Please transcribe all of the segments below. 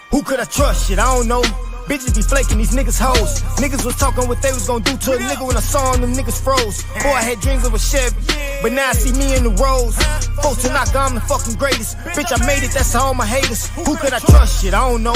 Who could I trust? Shit, I don't know. Bitches be flaking, these niggas hoes. Niggas was talking what they was gonna do to a nigga when I saw them niggas froze. Boy, I had dreams of a Chevy, but now I see me in the Rolls. Folks to knock, I'm the fucking greatest. Bitch, I made it, that's all my haters. Who could I trust? Shit, I don't know.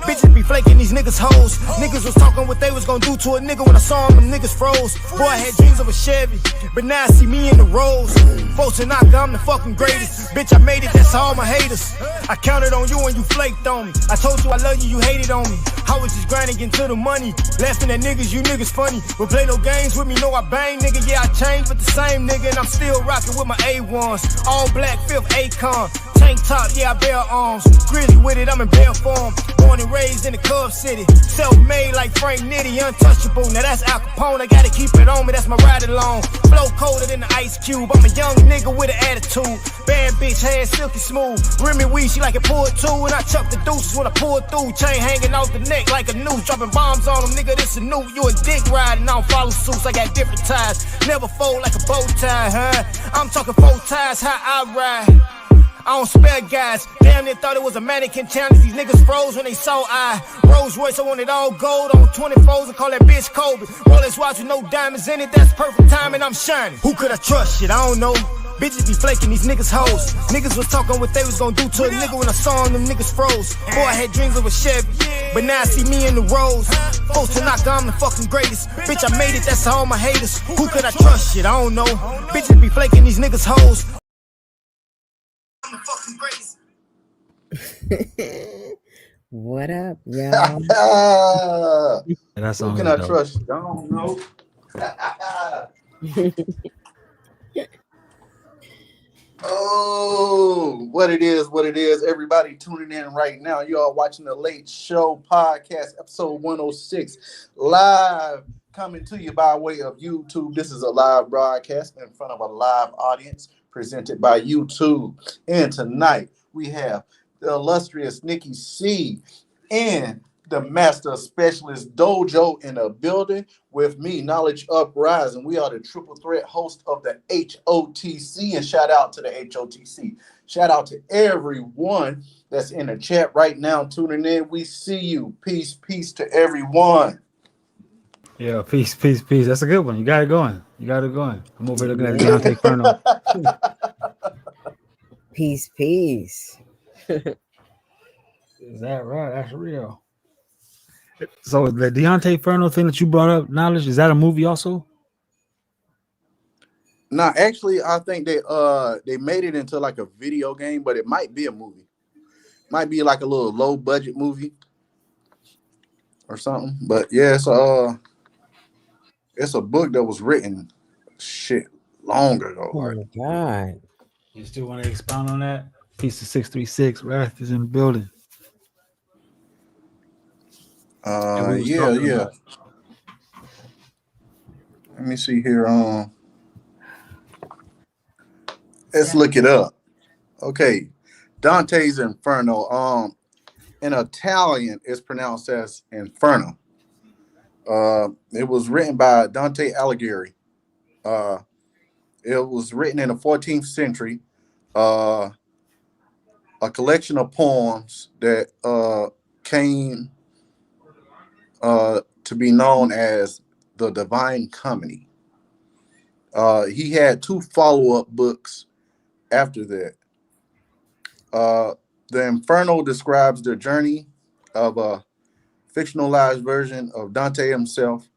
Bitches be flaking, these niggas hoes. Niggas was talking what they was gonna do to a nigga when I saw them niggas froze. Boy, I had dreams of a Chevy, but now I see me in the Rolls. Folks to knock, I'm the fucking greatest. Bitch, I made it, that's all my haters. I counted on you and you flaked on me. I told you I love you, you hated on me. I was just grinding into the money, laughing at niggas, you niggas funny. But play no games with me, know I bang, nigga. Yeah, I changed, but the same nigga, and I'm still rocking with my A1s. All black, 5th Akon. Tank top, yeah, I bear arms. Grizzly with it, I'm in bare form. Born and raised in the Cub City. Self-made like Frank Nitty, untouchable. Now that's Al Capone, I gotta keep it on me, that's my ride along. Flow colder than the Ice Cube. I'm a young nigga with an attitude. Bad bitch, hair silky smooth. Remy weed, she like it pulled too. And I chuck the deuces when I pull through. Chain hanging off the neck like a noose. Dropping bombs on them, nigga, this a new. You a dick riding, I don't follow suits. I got different ties. Never fold like a bow tie, huh? I'm talking 4 ties, how I ride. I don't spare guys. Damn, they thought it was a mannequin challenge. These niggas froze when they saw I. Rolls Royce, I want it all gold on 24s and call that bitch Kobe. Rolex watch with no diamonds in it, that's perfect time and I'm shining. Who could I trust? Shit, I don't know. Bitches be flaking, these niggas hoes. Niggas was talking what they was gonna do to a nigga when I saw them niggas froze. Boy, I had dreams of a Chevy, but now I see me in the Rolls. Folks to knock, I'm the fucking greatest. Bitch, I made it, that's all my haters. Who could I trust? Shit, I don't know. Bitches be flaking, these niggas hoes. I'm the fucking greatest. What up, y'all? Who can I trust? I don't know. Oh, what it is. Everybody tuning in right now. You are watching the Late Show Podcast, episode 106, live coming to you by way of YouTube. This is a live broadcast in front of a live audience presented by YouTube. And tonight we have the illustrious Nikki C and the Master Specialist Dojo in the building with me, Knowledge Uprising. We are the triple threat host of the H.O.T.C. and shout out to the H.O.T.C. Shout out to everyone that's in the chat right now tuning in. We see you. Peace, peace to everyone. Yeah, peace. That's a good one. You got it going. I'm over here looking at Deontay Furno. Peace. Is that right? That's real. So the Deontay Furno thing that you brought up, Knowledge, is that a movie also? No, actually, I think they made it into like a video game, but it might be a movie. Might be like a little low budget movie or something. But yeah, it's a book that was written long ago. Oh my God. You still want to expound on that? Piece of 636, Wrath is in the building. Yeah. Let me see here. Let's look it up. Okay, Dante's Inferno. In Italian, it's pronounced as Inferno. It was written by Dante Alighieri. It was written in the 14th century. A collection of poems that came to be known as the Divine Comedy. He had 2 follow-up books after that. The Inferno describes the journey of a fictionalized version of Dante himself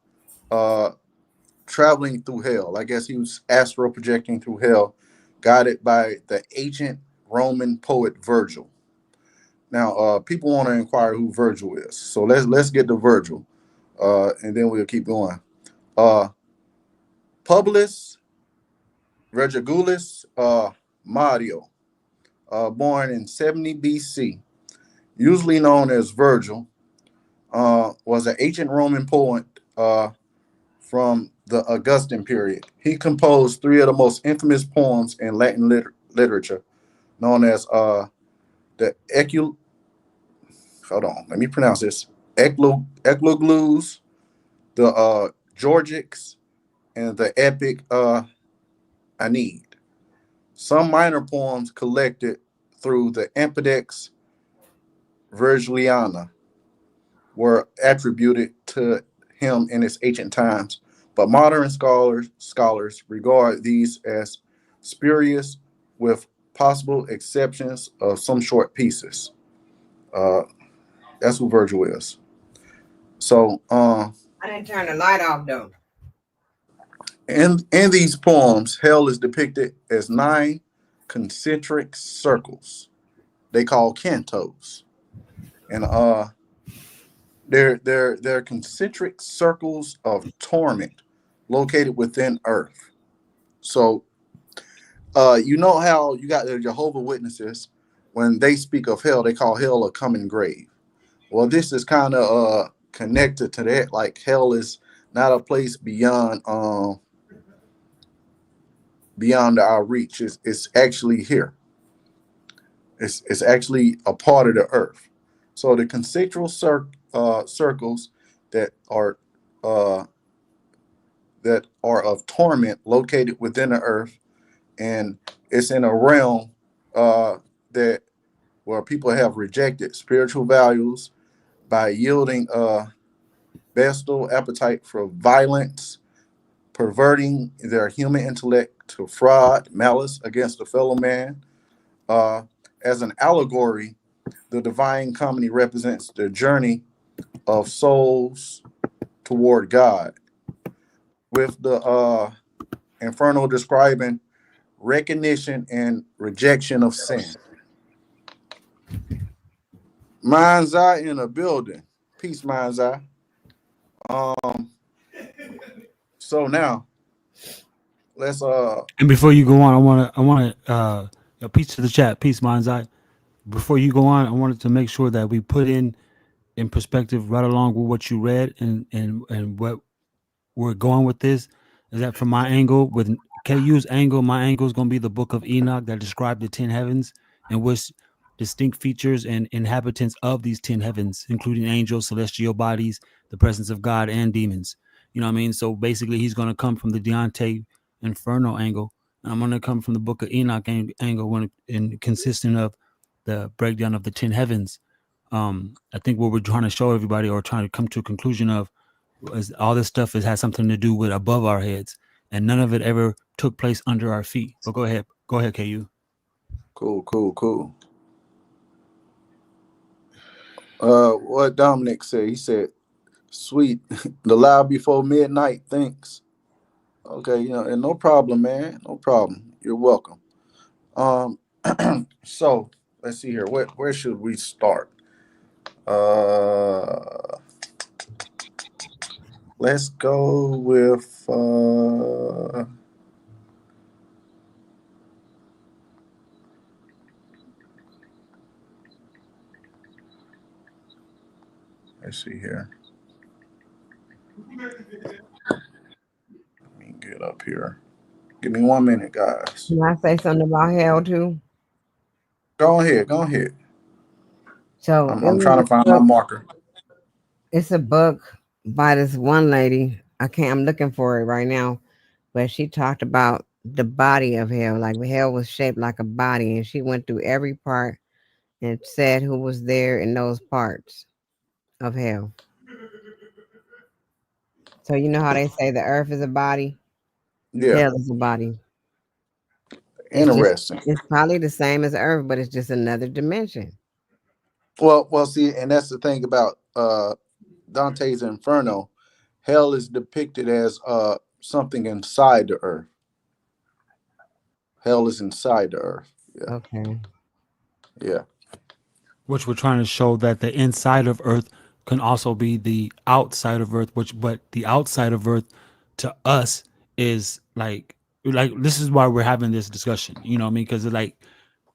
traveling through hell. I guess he was astral projecting through hell, guided by the ancient Roman poet Virgil. Now, people want to inquire who Virgil is, so let's get to Virgil, and then we'll keep going. Publius Regulatus Mario, born in 70 BC, usually known as Virgil, was an ancient Roman poet from the Augustan period. He composed 3 of the most infamous poems in Latin literature, known as the Eclogues, the Georgics, and the epic Aeneid. Some minor poems collected through the Empedix Virgiliana were attributed to him in its ancient times, but modern scholars regard these as spurious, with possible exceptions of some short pieces. Uh, that's who Virgil is. So, I didn't turn the light off though. in these poems, hell is depicted as 9 concentric circles. They call cantos, and they're concentric circles of torment located within earth. So, you know how you got the Jehovah Witnesses, when they speak of hell, they call hell a coming grave. Well, this is kind of connected to that. Like hell is not a place beyond our reach. It's actually here. It's actually a part of the earth. So the concentric circles that are uh, that are of torment located within the earth, and it's in a realm that where people have rejected spiritual values by yielding bestial appetite for violence, perverting their human intellect to fraud, malice against a fellow man. Uh, as an allegory, the Divine Comedy represents the journey of souls toward God, with the Inferno describing recognition and rejection of sin. Mind's Eye in a building. Peace, Mind's Eye. So now let's And before you go on, I want a piece to the chat, peace, mind's eye. Before you go on, I wanted to make sure that we put in perspective right along with what you read and what we're going with this is that from my angle, with KU's angle, my angle is going to be the book of Enoch that described the 10 heavens and which distinct features and inhabitants of these 10 heavens, including angels, celestial bodies, the presence of God, and demons. You know what I mean? So basically, he's going to come from the Deontay Inferno angle, and I'm going to come from the book of Enoch angle when in consisting of the breakdown of the 10 heavens. I think what we're trying to show everybody or trying to come to a conclusion of is all this stuff has something to do with above our heads, and none of it ever took place under our feet. But go ahead, KU. cool. What Dominic said, he said, "Sweet, the live before midnight. Thanks." Okay, and no problem, man. No problem. You're welcome. So let's see here. Where should we start? Let's go with let's see here. Let me get up here. Give me 1 minute, guys. Can I say something about hell too? Go ahead. So I'm trying to find my marker. it's a book by this one lady. I'm looking for it right now, but she talked about the body of hell. Like hell was shaped like a body, and she went through every part and said who was there in those parts of hell. So you know how they say the earth is a body, Yeah, hell is a body. interesting. It's probably the same as earth, but it's just another dimension. Well, see, and that's the thing about Dante's Inferno. Hell is depicted as something inside the earth. Hell is inside the earth. Yeah. Okay. Yeah. Which we're trying to show that the inside of Earth can also be the outside of Earth. But the outside of Earth to us is like this is why we're having this discussion. You know what I mean? Because like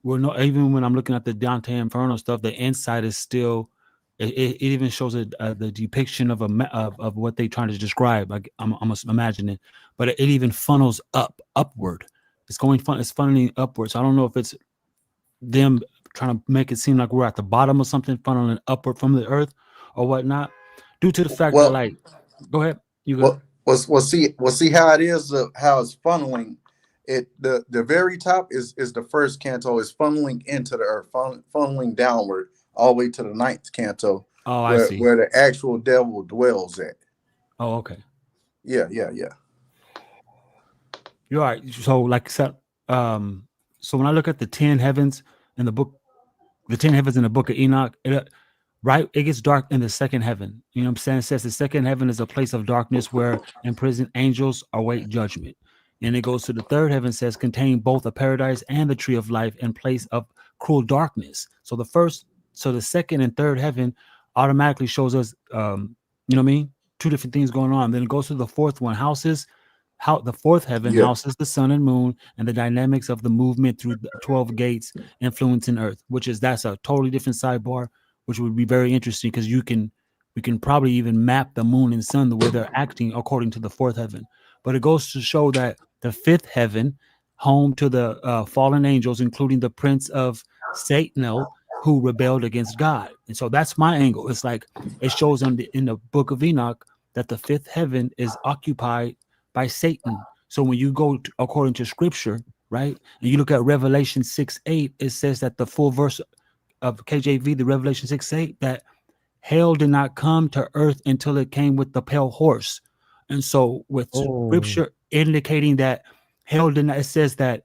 we're not, even when I'm looking at the Dante Inferno stuff, the inside is still. It even shows the depiction of of what they're trying to describe. Like I'm imagining, but it even funnels upward. It's funneling upwards. I don't know if it's them trying to make it seem like we're at the bottom of something, funneling upward from the earth or whatnot, due to the fact that, like, go ahead, you go. We'll see how it is, how it's funneling. The very top is the first canto, is funneling into the earth, funneling downward all the way to the ninth canto, Oh, I see. where the actual devil dwells at. Oh, okay. Yeah, yeah, yeah. You're right. So, like, so when I look at the 10 heavens in the book, the 10 heavens in the book of Enoch, right, it gets dark in the second heaven. You know what I'm saying? It says the second heaven is a place of darkness where imprisoned angels await judgment. And it goes to the third heaven, says contain both a paradise and the tree of life in place of cruel darkness. So the second and third heaven automatically shows us, you know what I mean? Two different things going on. Then it goes to the fourth one, houses. How the fourth heaven Yeah, houses the sun and moon and the dynamics of the movement through the 12 gates influencing earth, that's a totally different sidebar, which would be very interesting because we can probably even map the moon and sun the way they're acting according to the fourth heaven. But it goes to show that the fifth heaven, home to the fallen angels, including the prince of Satan, who rebelled against God. And so that's my angle. It's like it shows in the book of Enoch that the fifth heaven is occupied by Satan. So when you go according to scripture, right, and you look at Revelation 6:8, it says that the full verse of KJV, the Revelation 6:8, that hell did not come to earth until it came with the pale horse. And so with Oh. scripture indicating that hell did not, it says that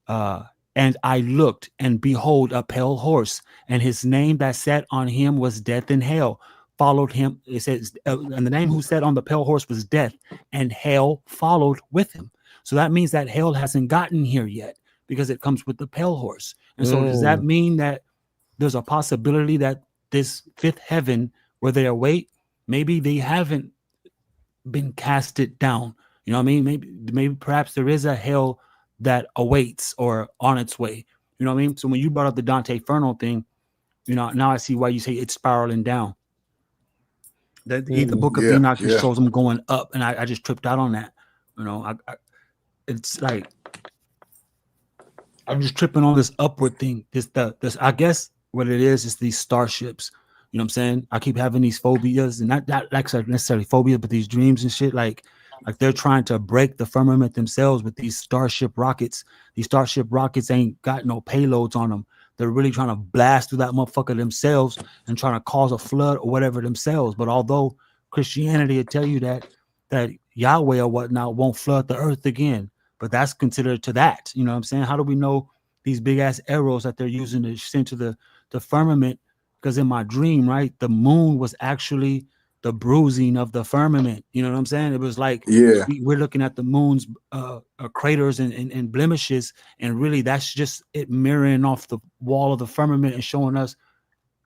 uh and I looked, and behold, a pale horse, and his name that sat on him was Death, and hell followed him. It says, and the name who sat on the pale horse was Death, and hell followed with him. So that means that hell hasn't gotten here yet because it comes with the pale horse. And so does that Mm. mean that there's a possibility that this fifth heaven where they await, maybe they haven't been casted down? You know what I mean? Maybe perhaps there is a hell that awaits or on its way. You know what I mean? So when you brought up the Dante Inferno thing, you know, now I see why you say it's spiraling down. The Mm. book of yeah, Enoch just yeah, shows them going up, and I just tripped out on that. You know, it's like I'm just tripping on this upward thing. This I guess what it is these starships. You know what I'm saying? I keep having these phobias, and not like necessarily phobias, but these dreams and shit. Like they're trying to break the firmament themselves with these starship rockets. These starship rockets ain't got no payloads on them. They're really trying to blast through that motherfucker themselves and trying to cause a flood or whatever themselves. But although Christianity will tell you that Yahweh or whatnot won't flood the earth again, but that's considered to that. You know what I'm saying? How do we know these big ass arrows that they're using to send to the firmament? Because in my dream, right, the moon was actually the bruising of the firmament. You know what I'm saying? It was like yeah, we're looking at the moon's craters and blemishes, and really that's just it mirroring off the wall of the firmament and showing us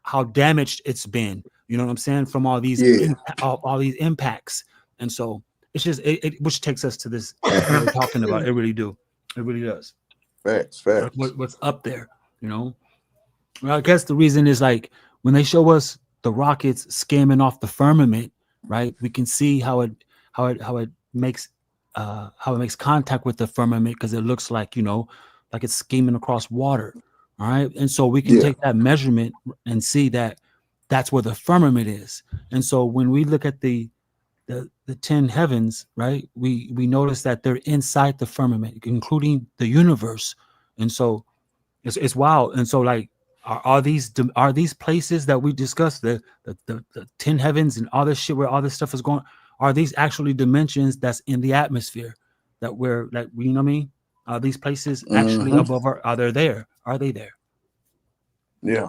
how damaged it's been. You know what I'm saying? From yeah. all these impacts. And so it's just which takes us to this what we're talking about. It really do. It really does. Facts, Like facts. what's up there, you know? Well, I guess the reason is like when they show us the rockets skimming off the firmament, right? We can see how it makes contact with the firmament because it looks like, you know, like it's skimming across water. All right. And so we can Yeah. take that measurement and see that that's where the firmament is. And so when we look at the 10 heavens, right, we notice that they're inside the firmament, including the universe. And so it's wild. And so like are these places that we discussed, the 10 heavens and all this shit where all this stuff is going, are these actually dimensions that's in the atmosphere that we're like, you know what I mean? Are these places actually Mm-hmm. above are they there? Are they there? Yeah.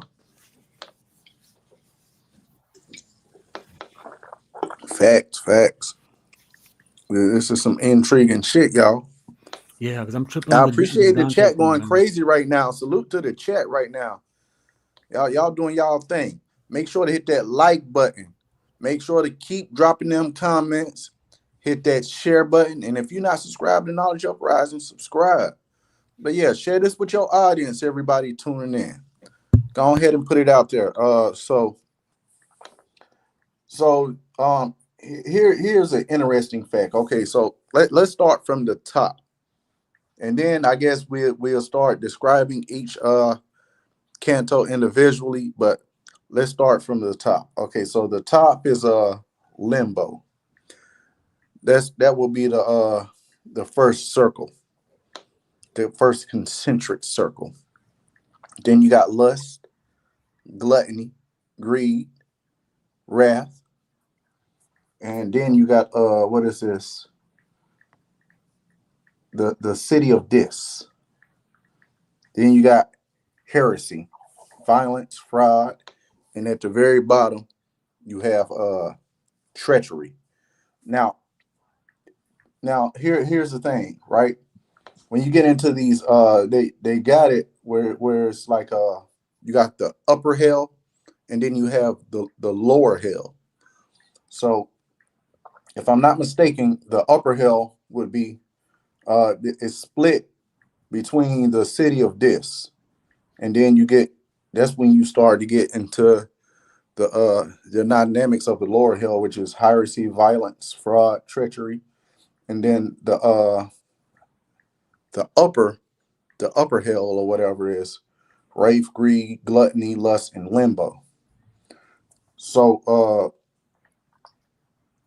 Facts, facts. This is some intriguing shit, y'all. Yeah, because I'm tripping I on the appreciate the Dante chat thing, going man. crazy right now. Salute to the chat right now. Y'all doing y'all thing. Make sure to hit that like button. Make sure to keep dropping them comments. Hit that share button. And if you're not subscribed to Knowledge Uprising, subscribe. But yeah, share this with your audience, everybody tuning in. Go ahead and put it out there. Here's an interesting fact. Okay, so let's start from the top. And then I guess we'll start describing each canto individually, but let's start from the top. Okay, so the top is limbo. That will be the first circle, the first concentric circle. Then you got lust, gluttony, greed, wrath, and then you got what is this? The city of dis. Then you got heresy, violence, fraud, and at the very bottom you have treachery. Now, here's the thing, right? When you get into these, they got it where it's like you got the upper hell, and then you have the lower hell. So if I'm not mistaken, the upper hell would be it's split between the city of dis, and then you get that's when you start to get into the dynamics of the lower hell, which is heresy, violence, fraud, treachery, and then the upper the upper hell or whatever is wrath, greed, gluttony, lust, and limbo. So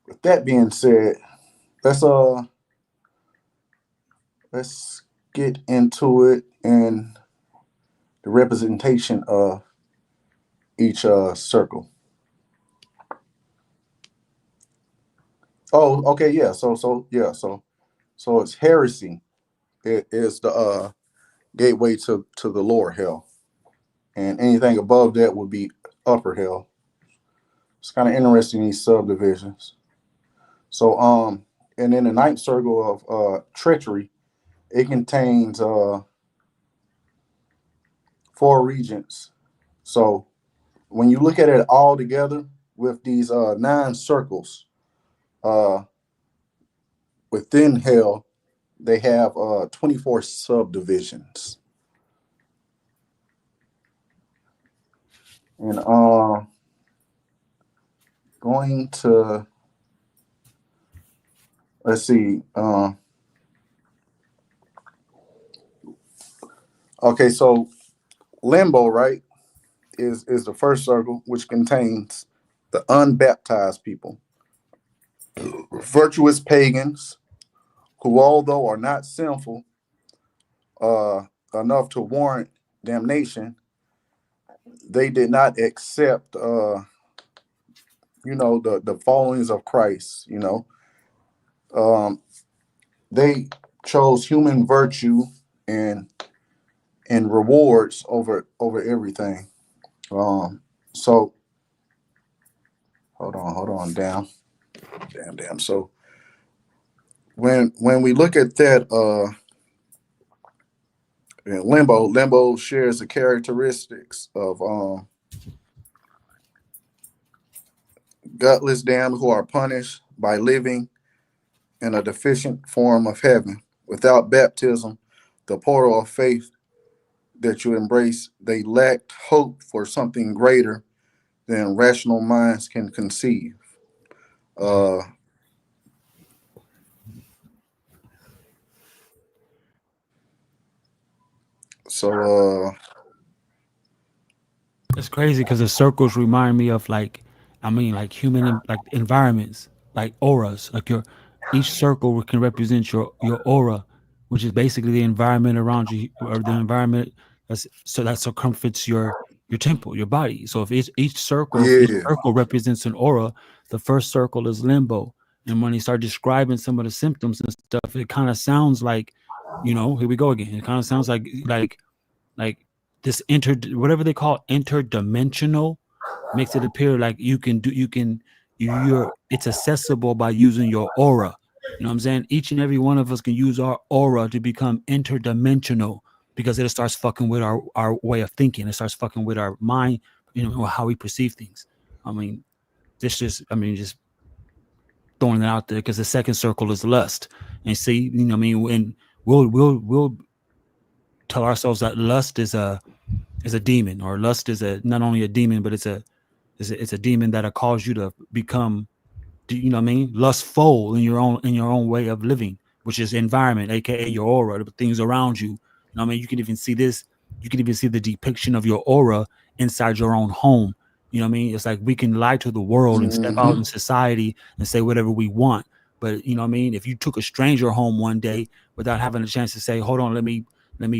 with that being said, let's uh let's get into it and the representation of each circle. Oh, okay, yeah. So it's heresy. It is the gateway to the lower hell, and anything above that would be upper hell. It's kind of interesting these subdivisions. So and then the ninth circle of treachery, it contains four regions. So when you look at it all together with these nine circles uh, within hell, they have 24 subdivisions. And going to, let's see. Okay, so limbo, right, is the first circle, which contains the unbaptized people, virtuous pagans, who, although are not sinful uh, enough to warrant damnation, they did not accept, the followings of Christ. Um, they chose human virtue and and rewards over everything. So hold on, damn. So when we look at that, limbo shares the characteristics of gutless damned who are punished by living in a deficient form of heaven without baptism, the portal of faith that you embrace. They lacked hope for something greater than rational minds can conceive. Uh, so It's crazy because the circles remind me of like human like environments, like auras. Like each circle can represent your aura, which is basically the environment around you or the environment that circumference your temple, your body. So if each yeah, circle represents an aura, the first circle is limbo. And when they start describing some of the symptoms and stuff, it kind of sounds like, here we go again. It kind of sounds like this whatever they call interdimensional makes it appear like you're it's accessible by using your aura. You know what I'm saying? Each and every one of us can use our aura to become interdimensional because it starts fucking with our way of thinking. It starts fucking with our mind, how we perceive things. I mean, just throwing it out there because the second circle is lust. And see, when we'll tell ourselves that lust is a demon, or lust is a not only a demon, but it's a demon that'll cause you to become, you know what I mean, lustful in your own way of living, which is environment, aka your aura, the things around you. You know what I mean? You can even see this, you can even see the depiction of your aura inside your own home. You know what I mean? It's like we can lie to the world and step out hmm in society and say whatever we want. But you know what I mean? If you took a stranger home one day without having a chance to say, hold on, let me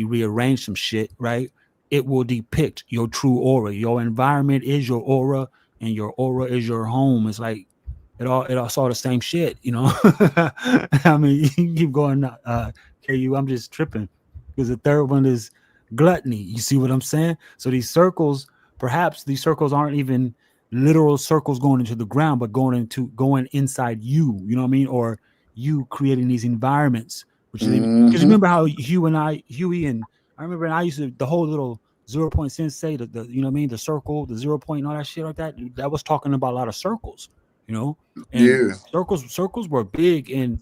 rearrange some shit, right? it will depict your true aura. Your environment is your aura, and your aura is your home. It's like it all saw the same shit, you know. I mean, you can keep going, KU. I'm just tripping because the third one is gluttony. You see what I'm saying? So these circles, perhaps these circles aren't even literal circles going into the ground, but going inside you. You know what I mean? Or you creating these environments, which is because Mm-hmm. remember how Huey and I remember, and I used to the whole little 0 point sensei, the you know what I mean, the circle, the 0 point, and all that shit like that. That was talking about a lot of circles, you know, and Yeah. circles were big in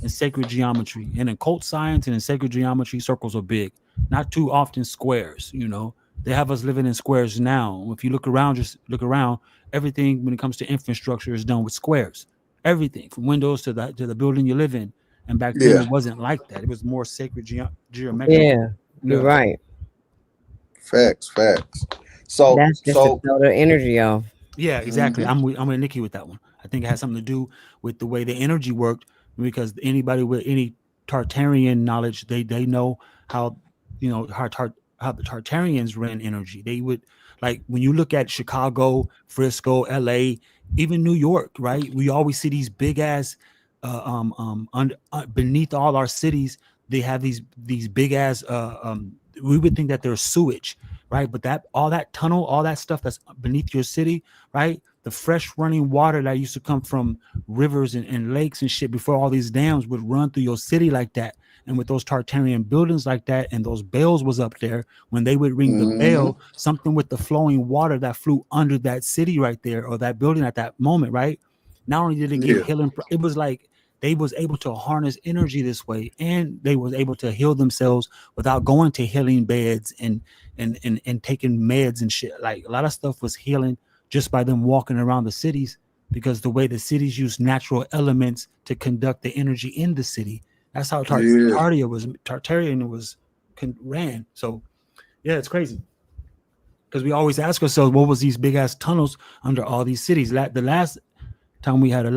sacred geometry and in cult science and in sacred geometry. Circles are big, not too often squares. You know, they have us living in squares now. If you look around, just look around. Everything when it comes to infrastructure is done with squares. Everything from windows to the building you live in. And back then Yeah. it wasn't like that. It was more sacred geometric. Yeah, you're Yeah. right. Facts. Facts. So That's just to so. throw the energy off. Yeah, exactly. Mm-hmm. I'm with Nikki with that one. I think it has something to do with the way the energy worked because anybody with any Tartarian knowledge, they know how how the Tartarians ran energy. They would like when you look at Chicago, Frisco, LA, even New York, right? We always see these big ass beneath all our cities, they have these big ass we would think that there's sewage, right? But that all that tunnel, all that stuff that's beneath your city, right? The fresh running water that used to come from rivers and lakes and shit before all these dams would run through your city like that. And with those Tartarian buildings like that, and those bells was up there, when they would ring the Mm-hmm. bell, something with the flowing water that flew under that city right there or that building at that moment, right? Not only did it give Yeah. healing, it was like they was able to harness energy this way, and they was able to heal themselves without going to healing beds and taking meds and shit. Like a lot of stuff was healing just by them walking around the cities because the way the cities use natural elements to conduct the energy in the city. That's how Yeah. Tartarian was ran. So yeah, it's crazy because we always ask ourselves, what was these big ass tunnels under all these cities? The last time we had a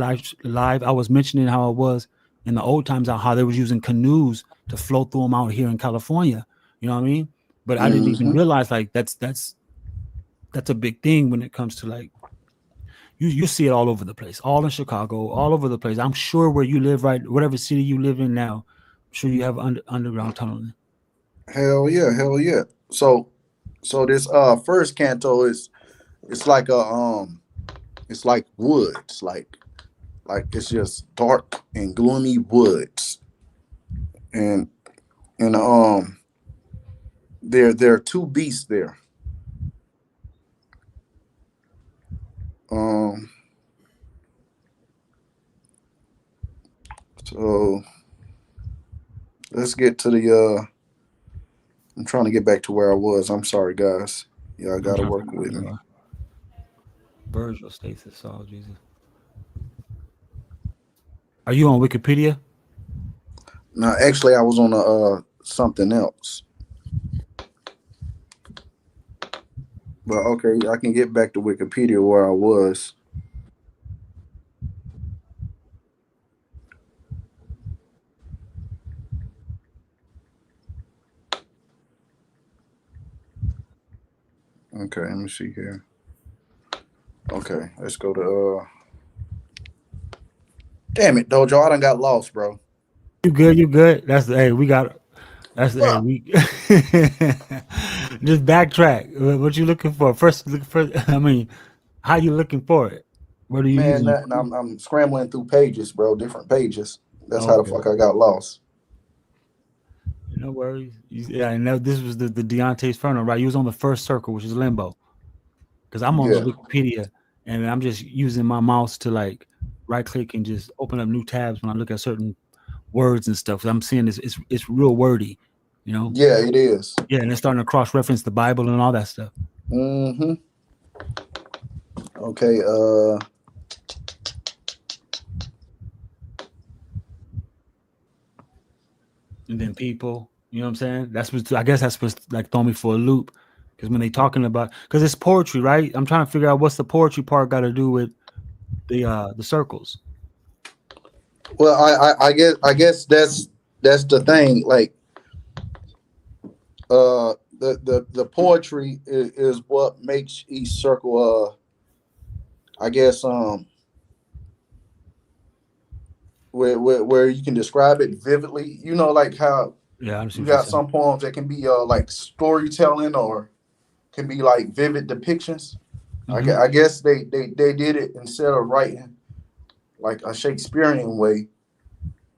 live, I was mentioning how it was in the old times, how they was using canoes to float through them out here in California. You know what I mean? But I didn't even Mm-hmm. realize like that's a big thing when it comes to like you see it all over the place, all in Chicago, all over the place. I'm sure where you live, right, whatever city you live in now, I'm sure you have underground tunneling. Hell yeah. Hell yeah. So this first canto is it's like a it's like woods, like it's just dark and gloomy woods, and and there are two beasts there. Um, so let's get to the I'm trying to get back to where I was. I'm sorry, guys. Y'all I'm gotta trying to work figure out with me. Virgil stasis. Oh Jesus, are you on Wikipedia? Now, actually, I was on a something else, but okay, I can get back to Wikipedia where I was. Okay, let me see here. Okay, let's go to Damn it, Dojo, I done got lost, bro. You good? You good? That's the hey. We got. That's the hey. Fuck. We just backtrack. What you looking for? First, look for. I mean, how you looking for it? What are you Man, using it that, and for? I'm scrambling through pages, bro, different pages. That's how the Okay, fuck I got lost. no worries. Yeah, I know this was the Deontay's Inferno, right? You was on the first circle, which is limbo, because I'm on the Yeah, Wikipedia, and I'm just using my mouse to like right click and just open up new tabs when I look at certain words and stuff. 'Cause I'm seeing this, it's real wordy, you know. yeah, it is. Yeah, and it's starting to cross reference the Bible and all that stuff. Mm-hmm. Okay, And then people, you know what I'm saying? That's what I guess that's what's like throw me for a loop. Because when they talking about, because it's poetry, right? I'm trying to figure out what's the poetry part got to do with the circles. well, I guess that's the thing. Like, the poetry is what makes each circle I guess where you can describe it vividly. You know, like how Yeah, I you understand what you're got saying. some poems that can be like storytelling or can be like vivid depictions. Hmm. I guess they did it instead of writing like a Shakespearean way.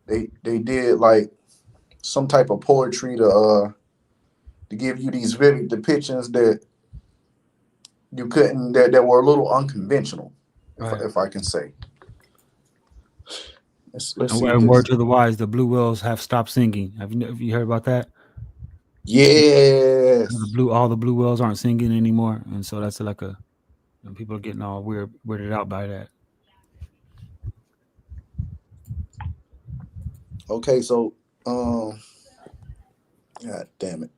They did like some type of poetry to give you these vivid depictions that you couldn't that were a little unconventional, Right. if I can say. Let's see And word this. to the wise, the blue whales have stopped singing. Have you heard about that? Yes. All the blue whales aren't singing anymore, and so that's like a and people are getting all weirded out by that. Okay, so um, God damn it.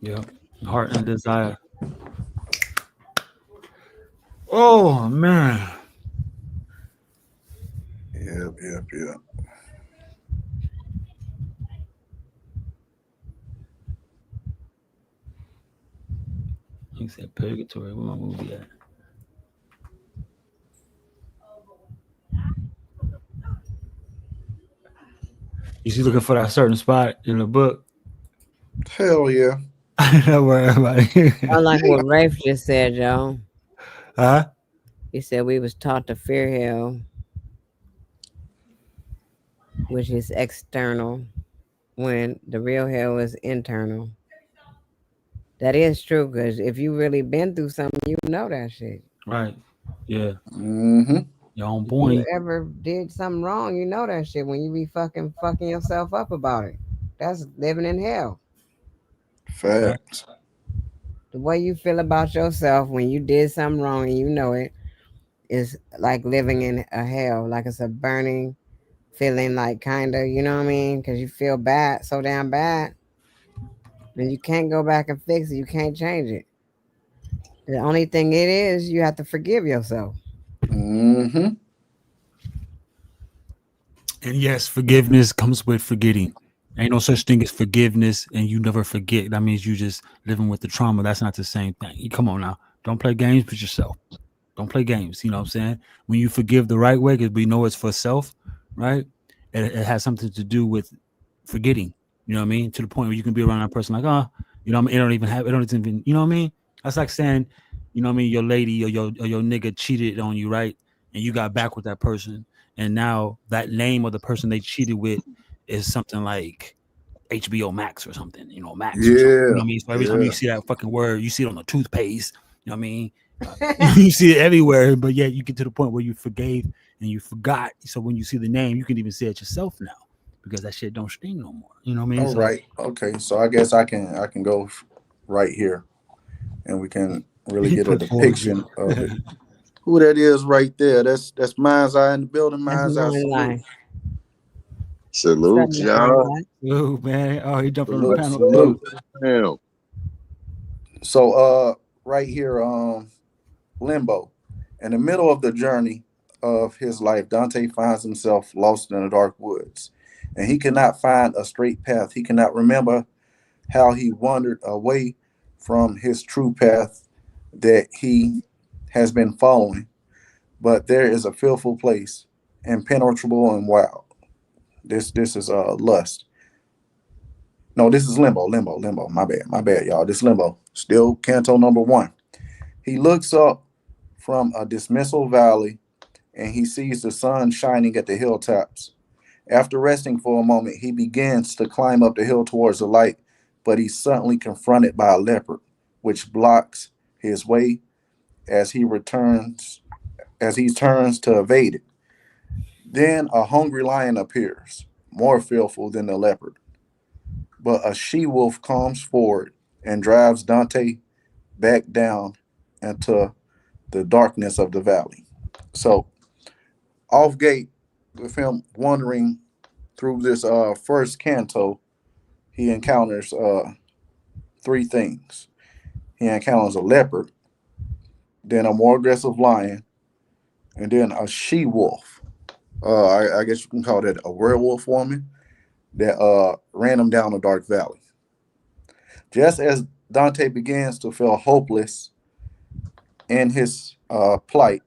Yeah, heart and desire. Oh man, Yep, yep, yep. he said purgatory. Where my movie at? You see, looking for that certain spot in the book. Hell yeah. Don't worry about I it. like what Rafe just said, y'all. Huh? He said we was taught to fear hell, which is external, when the real hell is internal. That is true, because if you really been through something, you know that shit. Right. Yeah. Mm-hmm. Your own If you point. ever did something wrong, you know that shit when you be fucking yourself up about it. That's living in hell. Right. Facts. The way you feel about yourself when you did something wrong and you know it is like living in a hell, like it's a burning feeling, like kind of, you know what I mean? Because you feel bad, so damn bad, and you can't go back and fix it. You can't change it. The only thing it is, you have to forgive yourself. Mm-hmm. And yes, forgiveness comes with forgetting. Ain't no such thing as forgiveness and you never forget. That means you just living with the trauma. That's not the same thing. Come on now. Don't play games with yourself. Don't play games. You know what I'm saying? When you forgive the right way, because we know it's for self, right? It has something to do with forgetting. You know what I mean? To the point where you can be around a person like, oh, you know what I mean? It don't even, you know what I mean? That's like saying, you know what I mean? Your lady or your nigga cheated on you, right? And you got back with that person. And now that name of the person they cheated with is something like HBO Max or something, you know, Max or something. You know Yeah. what I mean? So every time you Yeah. see that fucking word, you see it on the toothpaste. You know what I mean? You see it everywhere, but yet you get to the point where you forgave and you forgot. So when you see the name, you can even say it yourself now because that shit don't sting no more. You know what I mean? All So right. Okay. So I guess I can go right here and we can really he get a put poetry. depiction of it. Who that is right there? That's Mind's Eye in the building. That's Mind's Eye my salute. life. Salute, Something I y'all. like. Ooh, man. Oh, he jumped on the Salute, What's panel up, too. salute. fam? So right here, Limbo. In the middle of the journey of his life, Dante finds himself lost in the dark woods. And he cannot find a straight path. He cannot remember how he wandered away from his true path that he has been following. But there is a fearful place, impenetrable and wild. This is lust. No, this is limbo. My bad, y'all. This limbo. Still Canto number one. He looks up from a dismissal valley and he sees the sun shining at the hilltops. After resting for a moment, he begins to climb up the hill towards the light, but he's suddenly confronted by a leopard, which blocks his way as he turns to evade it. Then a hungry lion appears, more fearful than the leopard. But a she wolf comes forward and drives Dante back down into the darkness of the valley. So, off gate, with him wandering through this first canto, he encounters three things. He encounters a leopard, then a more aggressive lion, and then a she wolf. I guess you can call that a werewolf woman that ran him down a dark valley. Just as Dante begins to feel hopeless in his plight,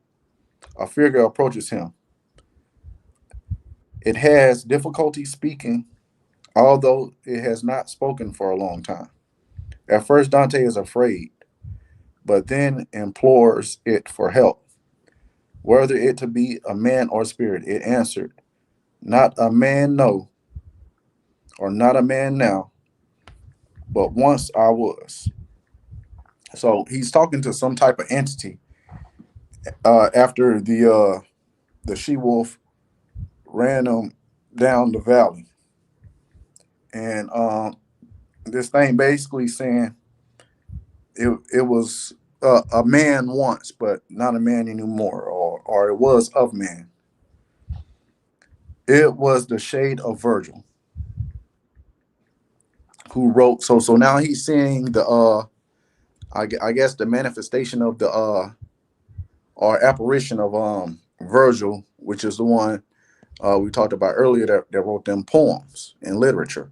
a figure approaches him. It has difficulty speaking, although it has not spoken for a long time. At first, Dante is afraid, but then implores it for help. Whether it to be a man or spirit, it answered, "Not a man, no, or not a man now, but once I was." So he's talking to some type of entity after the she wolf ran him down the valley, and this thing basically saying it was a man once, but not a man anymore, or it was of man. It was the shade of Virgil who wrote. So now he's seeing the I guess the manifestation of the or apparition of Virgil, which is the one we talked about earlier that wrote them poems in literature.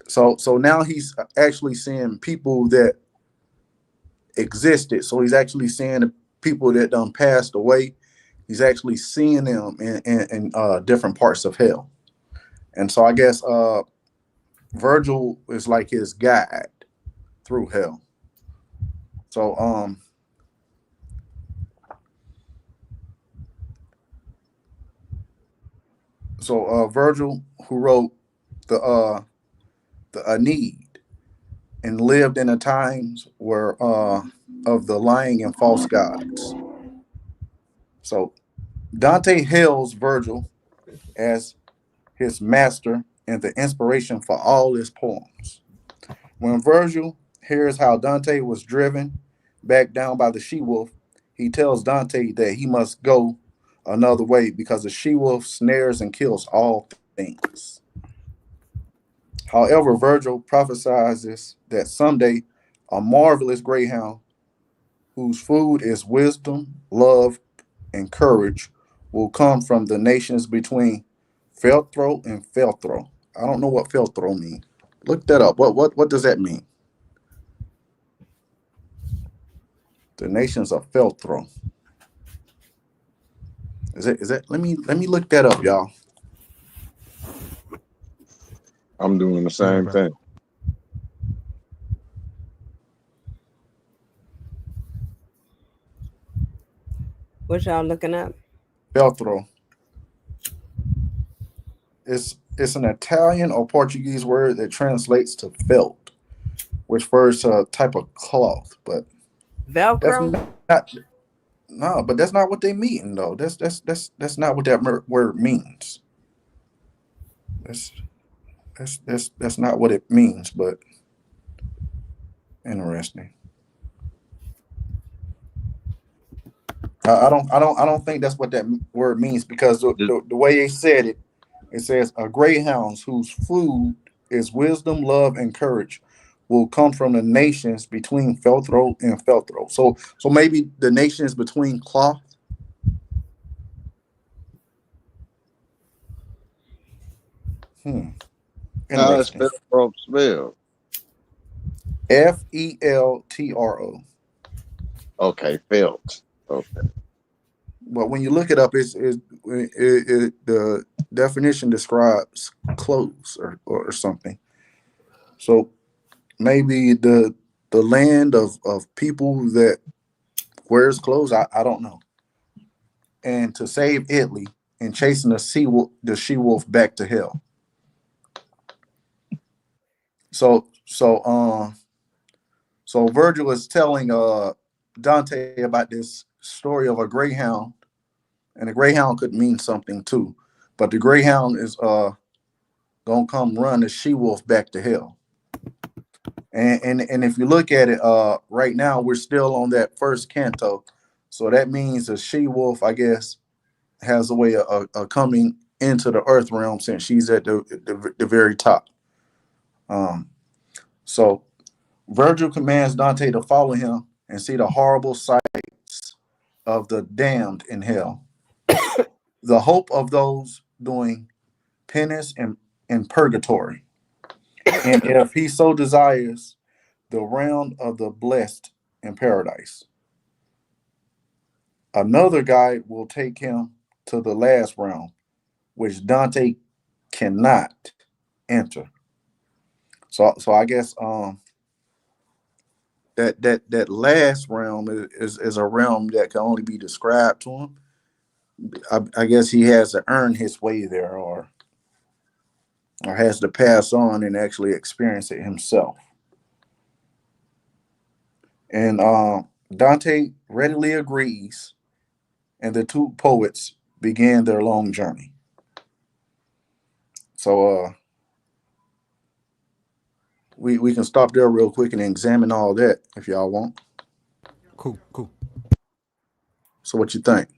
So now he's actually seeing people that existed. So he's actually seeing the people that done passed away. He's actually seeing them in different parts of hell. And so I guess Virgil is like his guide through hell. So Virgil, who wrote the Aeneid and lived in the times where of the lying and false gods. So Dante hails Virgil as his master and the inspiration for all his poems. When Virgil hears how Dante was driven back down by the she wolf, he tells Dante that he must go another way because the she wolf snares and kills all things. However, Virgil prophesies that someday a marvelous greyhound whose food is wisdom, love, and courage will come from the nations between Feltro and Feltro. I don't know what Feltro means. Look that up. What does that mean? The nations of Feltro. Is it? Let me look that up, y'all. I'm doing the Yeah, same bro. thing. What y'all looking up? Feltro. It's an Italian or Portuguese word that translates to felt, which refers to a type of cloth, but that's Velcro? not no, but that's not what they mean though. That's not what that word means. That's that's not what it means, but interesting. I don't think that's what that word means because Just the way they said it, it says a greyhounds whose food is wisdom, love, and courage will come from the nations between Feltro and Feltro. So maybe the nations between cloth. Hmm. how it's Interesting. spelled from spell. Feltro. Okay, felt. Okay. But when you look it up, the definition describes clothes or something. So maybe the land of people that wears clothes. I don't know. And to save Italy and chasing the she wolf back to hell. So so Virgil is telling Dante about this story of a greyhound, and a greyhound could mean something too, but the greyhound is gonna come run the she wolf back to hell. And if you look at it, right now we're still on that first canto, so that means the she wolf, I guess, has a way of coming into the earth realm since she's at the very top. Um, so Virgil commands Dante to follow him and see the horrible sights of the damned in hell, the hope of those doing penance in purgatory, and if he so desires, the realm of the blessed in paradise. Another guide will take him to the last realm, which Dante cannot enter. So I guess that last realm is a realm that can only be described to him. I guess he has to earn his way there, or has to pass on and actually experience it himself. And Dante readily agrees, and the two poets began their long journey. So we can stop there real quick and examine all that if y'all want. Cool, cool. So what you think?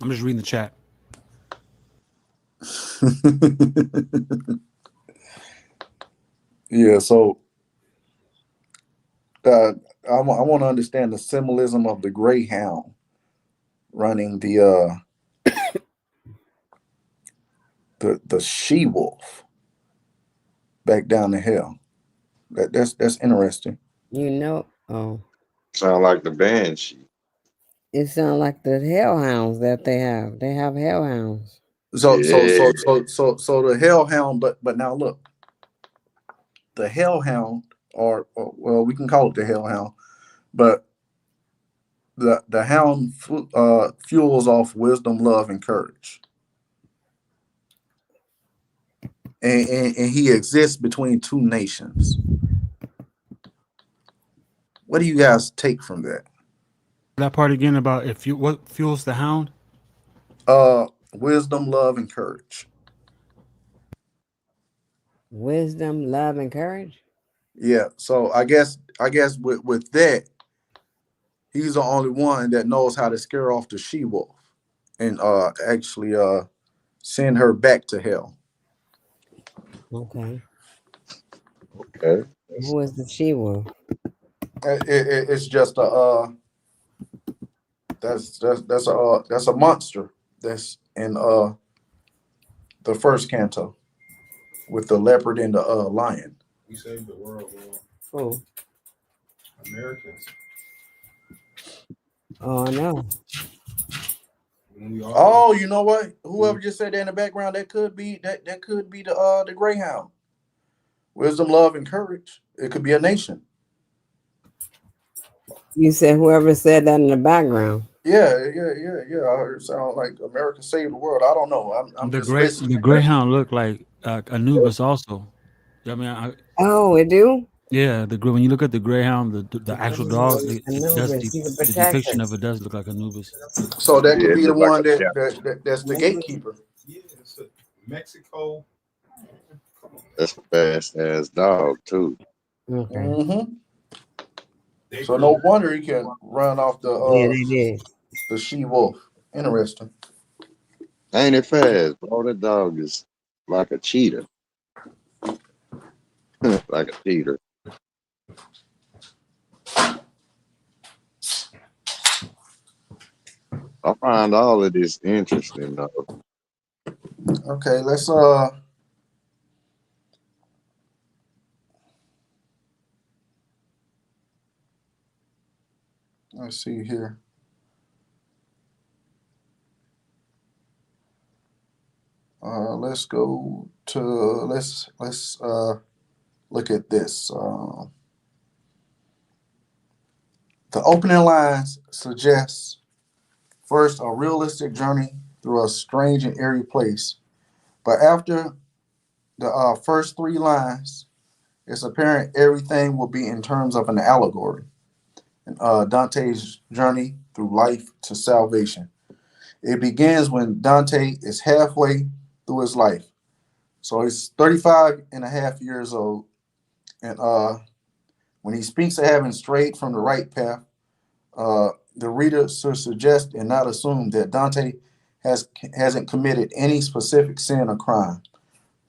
I'm just reading the chat. Yeah, so uh, I want to understand the symbolism of the greyhound running the she wolf back down the hill. That's interesting. You know, oh, Sound like the banshee. it sounds like the hellhounds that they have. They have hellhounds. Yeah. So the hellhound, but now look, the hellhound, or well, we can call it the hellhound, but the hound fuels off wisdom, love, and courage, and he exists between two nations. What do you guys take from that? That part again about if you what fuels the hound? Wisdom, love, and courage. Wisdom, love, and courage. Yeah. So I guess with that, he's the only one that knows how to scare off the she wolf and actually send her back to hell. Okay. Okay. Who is the she wolf? It's just a that's a monster that's in the first canto with the leopard and the lion. We saved the world, man. Who? Americans. Oh, no. When we all Oh, you know what? Whoever just said that in the background, that could be the Greyhound. Wisdom, love, and courage. It could be a nation. You said whoever said that in the background. Yeah. I heard it sound like America saved the world. I don't know. I'm The just gray listening. the greyhound look like Anubis also. I mean, Oh, it do? yeah, when you look at the greyhound, the actual dog, it does Anubis, he's a the depiction protector. of it does look like Anubis. So that Yeah, could it be the look like one a cat. that's the Anubis. gatekeeper. Yeah, it's Mexico. Come on, That's a fast ass dog too. Okay. Hmm. they So could. no wonder he can run off Yeah, they did. the she wolf. Interesting. Ain't it fast, bro? That dog is like a cheetah. Like a cheater. I find all of this interesting though. Okay, let's see here. Let's go to let's look at this. The opening lines suggest first a realistic journey through a strange and eerie place, but after the first three lines, it's apparent everything will be in terms of an allegory. Dante's journey through life to salvation. It begins when Dante is halfway through his life. So he's 35 and a half years old. And when he speaks of having strayed from the right path, the reader should suggest and not assume that Dante hasn't committed any specific sin or crime.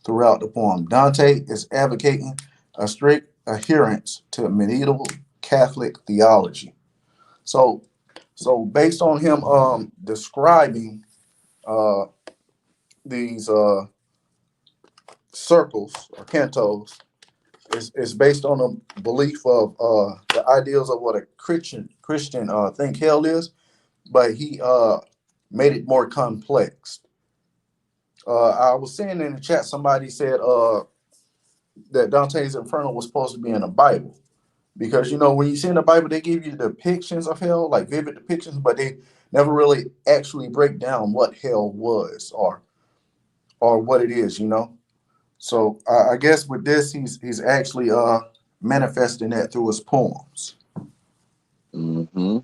throughout the poem. Dante is advocating a strict adherence to medieval Catholic theology. So, so based on him describing uh, these circles or cantos, is based on a belief of the ideals of what a Christian think hell is, but he made it more complex. I was seeing in the chat somebody said that Dante's Inferno was supposed to be in the Bible because you know when you see in the Bible they give you depictions of hell, like vivid depictions, but they never really actually break down what hell was or what it is, you know. So I guess with this, he's actually manifesting that through his poems. Mm-hmm.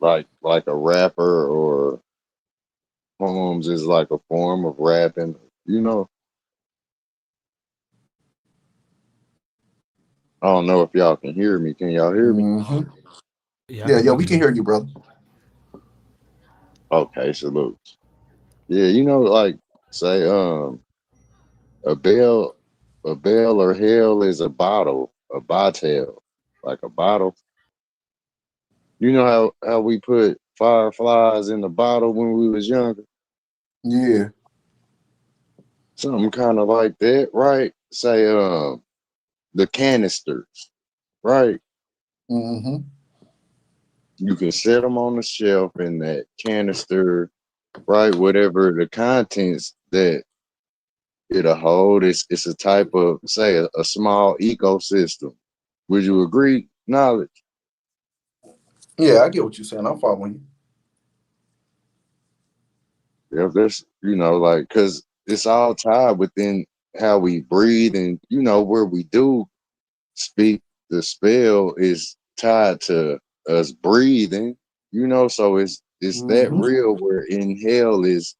Like a rapper or poems is like a form of rapping, you know. I don't know if y'all can hear me. Can y'all hear me? Mm-hmm. Yeah, I Yeah, think yeah, we we can can hear hear you, brother. Okay, salutes. Yeah, you know, like say a bell a bell or hell is a bottle, a bottle, like a bottle. You know how we put fireflies in the bottle when we was younger? Yeah. Something kind of like that, right? Say the canisters, right? Mm-hmm. You can set them on the shelf in that canister, right? Whatever the contents that it'll hold, it's a type of say a small ecosystem. Would you agree? Knowledge. Yeah, I get what you're saying. I'm following you. If there's like because it's all tied within how we breathe and where we do speak. The spell is tied to us breathing. So it's that Mm-hmm. real where inhale is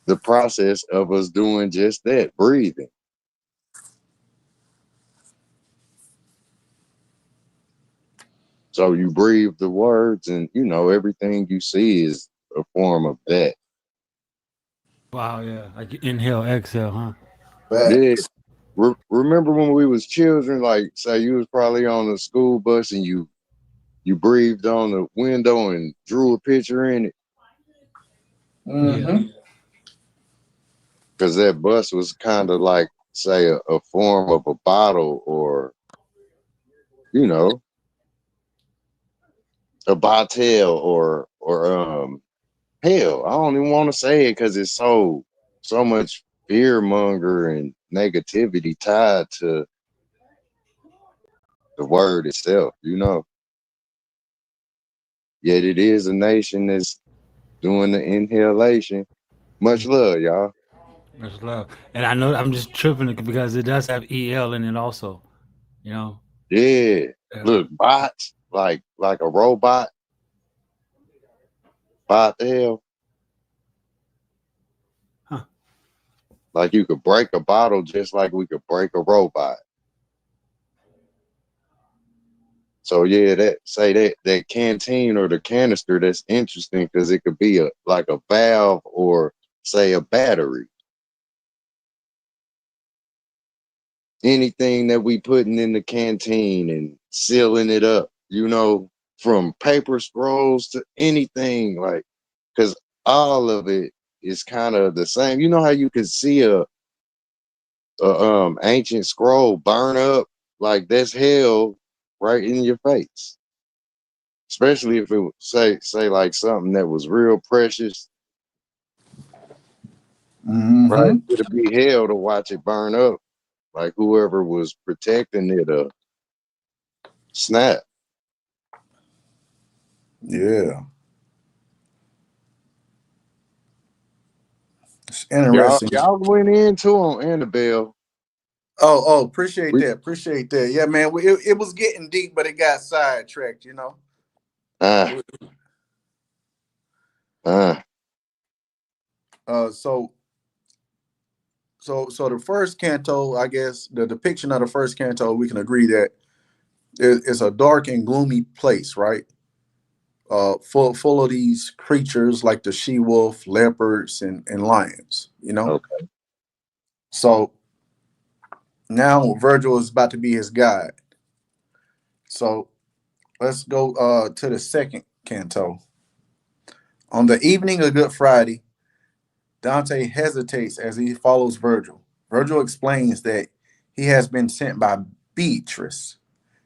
the process of us doing just that, breathing. So you breathe the words, and everything you see is a form of that. Wow, yeah. Like inhale, exhale, huh? Yeah. Facts. Remember when we was children? Like, say you was probably on the school bus and you breathed on the window and drew a picture in it Yeah. Mm-hmm. because that bus was kind of like, say, a form of a bottle or you know a bottle or hell. I don't even want to say it because it's so much fear monger and negativity tied to the word itself. Yet it is a nation that's doing the inhalation. Much love, y'all. Much love. And I know I'm just tripping because it does have EL in it also. You know? Yeah. Yeah. Look, bots, like a robot, bot the hell. Huh. Like you could break a bottle just like we could break a robot. So yeah, that canteen or the canister, that's interesting because it could be like a valve or say a battery. Anything that we putting in the canteen and sealing it up, from paper scrolls to anything, like, because all of it is kind of the same. You know how you can see a ancient scroll burn up, like that's hell right in your face. Especially if it was say like something that was real precious, right? Mm-hmm. It'd be hell to watch it burn up. Like whoever was protecting it, snap. Yeah. It's Y'all, interesting. y'all went into on Annabelle. Oh, appreciate We that. Appreciate that. Yeah, man. It was getting deep, but it got sidetracked, you know. ah ah So so the first canto, I guess the depiction of the first canto, we can agree that it's a dark and gloomy place, right? Full of these creatures like the she wolf, leopards, and lions. You know. okay. So now Virgil is about to be his guide. So let's go to the second canto. On the evening of Good Friday, Dante hesitates as he follows Virgil. Virgil explains that he has been sent by Beatrice.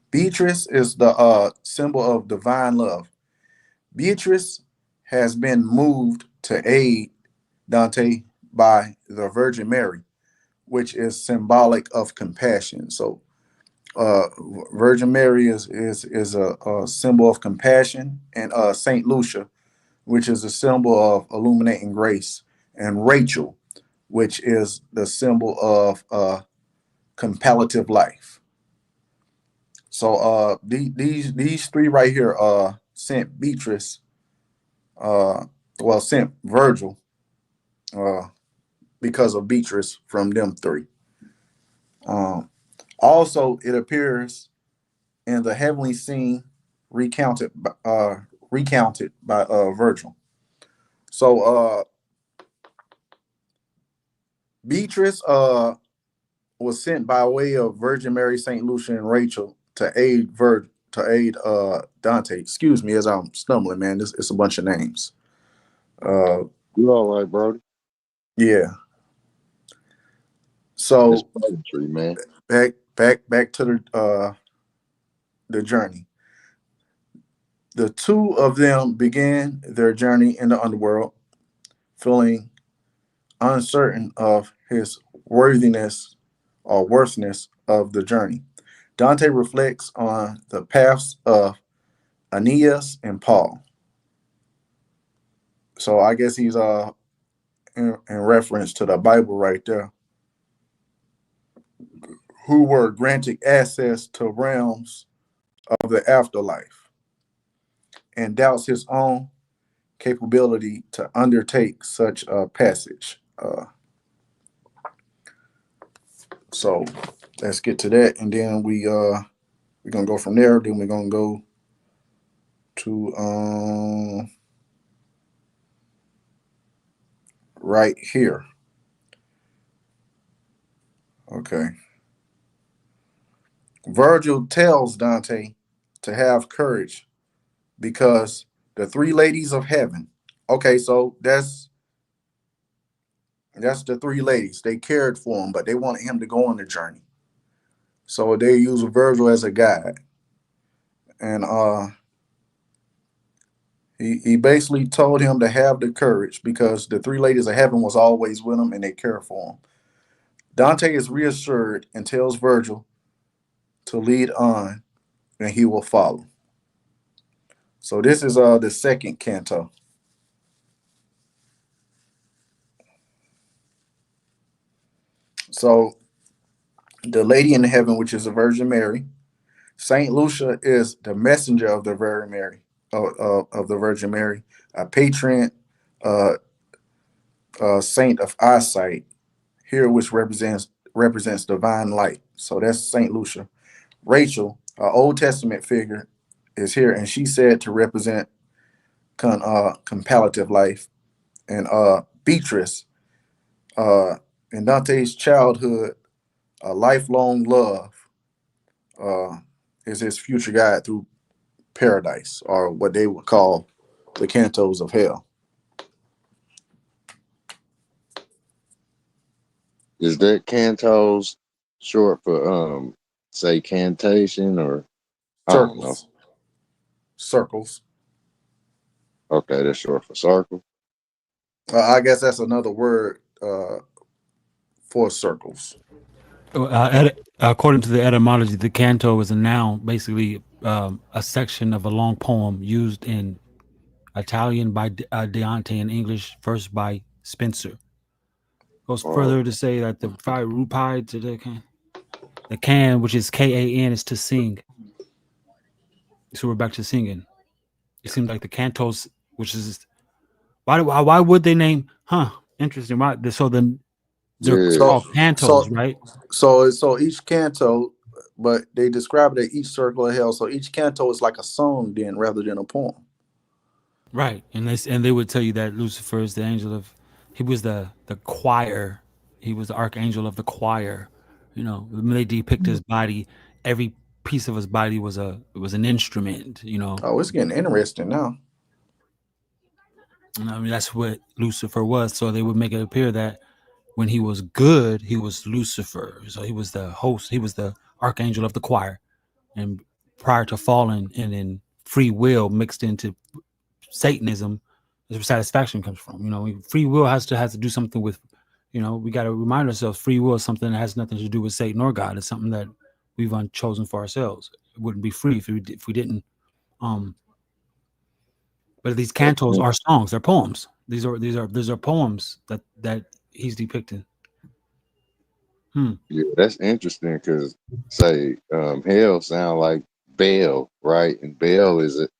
Beatrice is the symbol of divine love. Beatrice has been moved to aid Dante by the Virgin Mary, which is symbolic of compassion. So, uh, Virgin Mary is a symbol of compassion, and Saint Lucia, which is a symbol of illuminating grace, and Rachel, which is the symbol of comparative life. So these three right here sent Beatrice, uh, well, sent Virgil uh, because of Beatrice from them three. Um, Also, it appears in the heavenly scene recounted recounted by Virgil. So Beatrice was sent by way of Virgin Mary, Saint Lucia, and Rachel to aid Dante. Excuse me as I'm stumbling, man. It's a bunch of names. Uh, You all right, Brody? yeah. It's So poetry, man. back to the journey. The two of them began their journey in the underworld, feeling uncertain of his worthiness or worthiness of the journey. Dante reflects on the paths of Aeneas and Paul. So I guess he's in reference to the Bible right there, who were granted access to realms of the afterlife, and doubts his own capability to undertake such a passage. So let's get to that, and then we're gonna go from there. Then we're gonna go to right here. Okay. Virgil tells Dante to have courage because the three ladies of heaven. Okay, so that's the three ladies. They cared for him, but they wanted him to go on the journey. So they use Virgil as a guide. And he basically told him to have the courage because the three ladies of heaven was always with him and they care for him. Dante is reassured and tells Virgil to lead on and he will follow. So this is the second canto. So the lady in heaven, which is the Virgin Mary, Saint Lucia is the messenger of the Virgin Mary, of the Virgin Mary, a patron uh, saint of eyesight, here which represents divine light. So that's Saint Lucia. Rachel, an Old Testament figure, is here, and she's said to represent comparative life. And Beatrice, uh, in Dante's childhood, a lifelong love, uh, is his future guide through paradise, or what they would call the cantos of hell. Is that cantos short for say cantation or I don't know. Circles, circles. Okay, that's short for circle. I guess that's another word for circles. According to the etymology, the canto is a noun, basically a section of a long poem used in Italian by Dante and English first by Spencer. Goes Oh, further to say that the five rupai to the can, which is Kan, is to sing. So we're back to singing. It seems like the cantos, which is why would they name? Huh? Interesting. Why? So then they're yeah. So called cantos, so right? so each canto, but they describe it as each circle of hell. So each canto is like a song then rather than a poem. Right. And they would tell you that Lucifer is the angel of. He was the choir. He was the archangel of the choir. When they depict his body, every piece of his body was an instrument. Oh, it's getting interesting now. And I mean, that's what Lucifer was. So they would make it appear that when he was good, he was Lucifer. So he was the host. He was the archangel of the choir. And prior to falling, and then free will mixed into Satanism is where satisfaction comes from. Free will has to do something with, we got to remind ourselves free will is something that has nothing to do with Satan or God. It's something that we've chosen for ourselves. It wouldn't be free if we didn't. Um, but these cantos are songs. They're poems. These are poems that he's depicting. Yeah, that's interesting because say hell sound like bell, right? And bell is it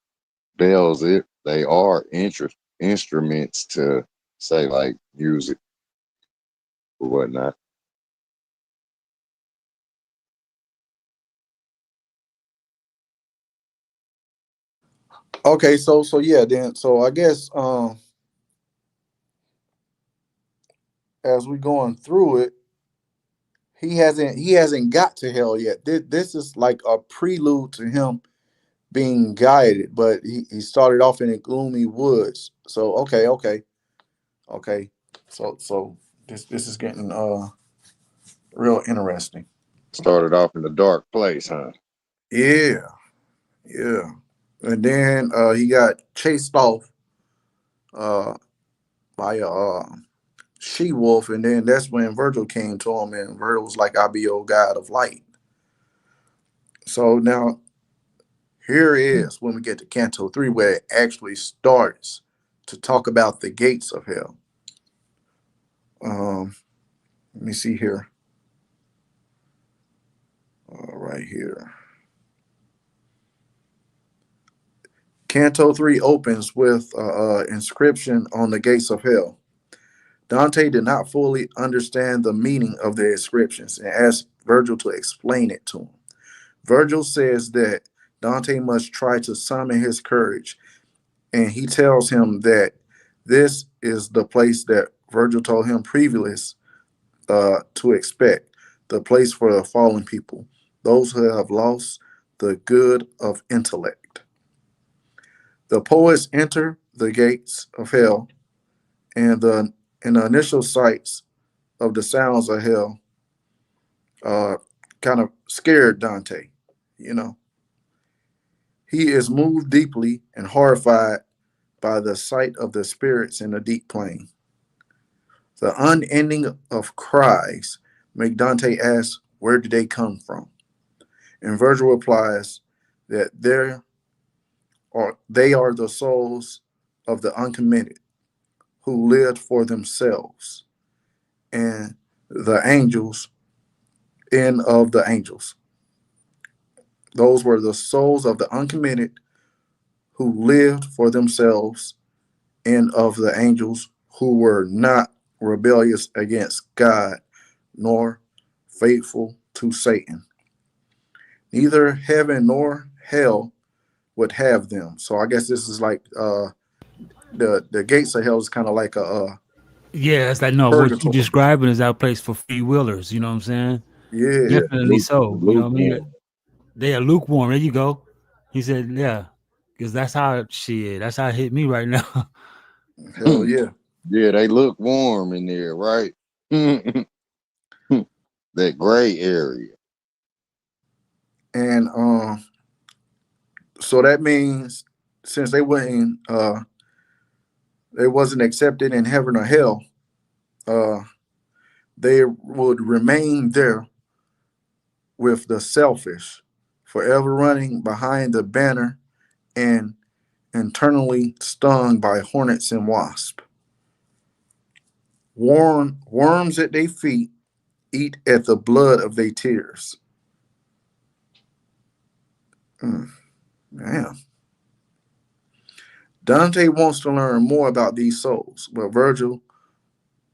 bells it they are instruments to say like music or whatnot. Okay, so yeah, then so I guess as we going through it, he hasn't got to hell yet. This is like a prelude to him being guided, but he started off in the gloomy woods. So okay. So this is getting real interesting. Started off in a dark place, huh? Yeah, yeah. And then he got chased off uh by a she wolf, and then that's when Virgil came to him, and Virgil was like, "I'll be your god of light." So now here is when we get to Canto 3, where it actually starts to talk about the gates of hell. Um, Let me see here. Right here. Canto 3 opens with inscription on the gates of hell. Dante did not fully understand the meaning of the inscriptions and asked Virgil to explain it to him. Virgil says that Dante must try to summon his courage, and he tells him that this is the place that Virgil told him previously to expect, the place for the fallen people, those who have lost the good of intellect. The poets enter the gates of hell, and the initial sights of the sounds of hell uh, kind of scared Dante. You know, he is moved deeply and horrified by the sight of the spirits in the deep plain. The unending of cries make Dante ask, where did they come from? And Virgil replies that they are the souls of the uncommitted who lived for themselves, and the angels and of the angels. Those were the souls of the uncommitted who lived for themselves, and of the angels who were not rebellious against God nor faithful to Satan. Neither heaven nor hell would have them. So I guess this is like the gates of hell is kind of like a Yeah, it's like no. What you purgatory. describing is our place for free willers. You know what I'm saying? Yeah, Definitely so. You know what I mean? Lukewarm. They are lukewarm. There you go. He said, yeah, because that's how shit. That's how it hit me right now. hell yeah. Yeah, they look warm in there, right? That gray area. And so that means since they wasn't accepted in heaven or hell, uh, they would remain there with the selfish, forever running behind the banner and internally stung by hornets and wasps. Worms at their feet eat at the blood of their tears. Mm, man. Dante wants to learn more about these souls, but Virgil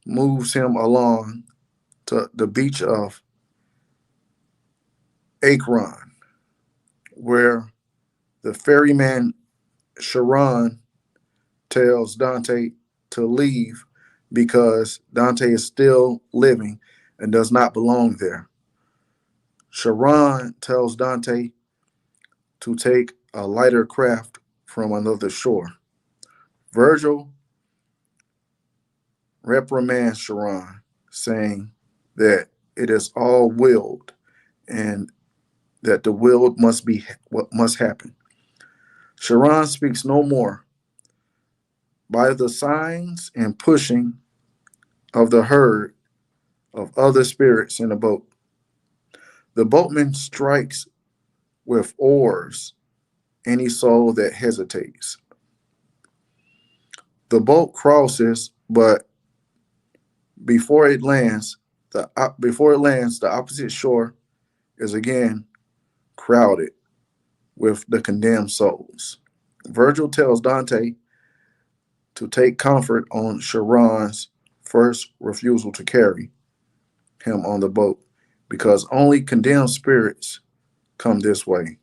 moves him along to the beach of Acron, where the ferryman Charon tells Dante to leave because Dante is still living and does not belong there. Charon tells Dante to take a lighter craft from another shore. Virgil reprimands Charon, saying that it is all willed and that the will must be what must happen. Charon speaks no more. By the signs and pushing of the herd of other spirits in the boat, the boatman strikes with oars any soul that hesitates. The boat crosses, but before it lands, the opposite shore is again crowded with the condemned souls. Virgil tells Dante to take comfort on Charon's first refusal to carry him on the boat, because only condemned spirits come this way.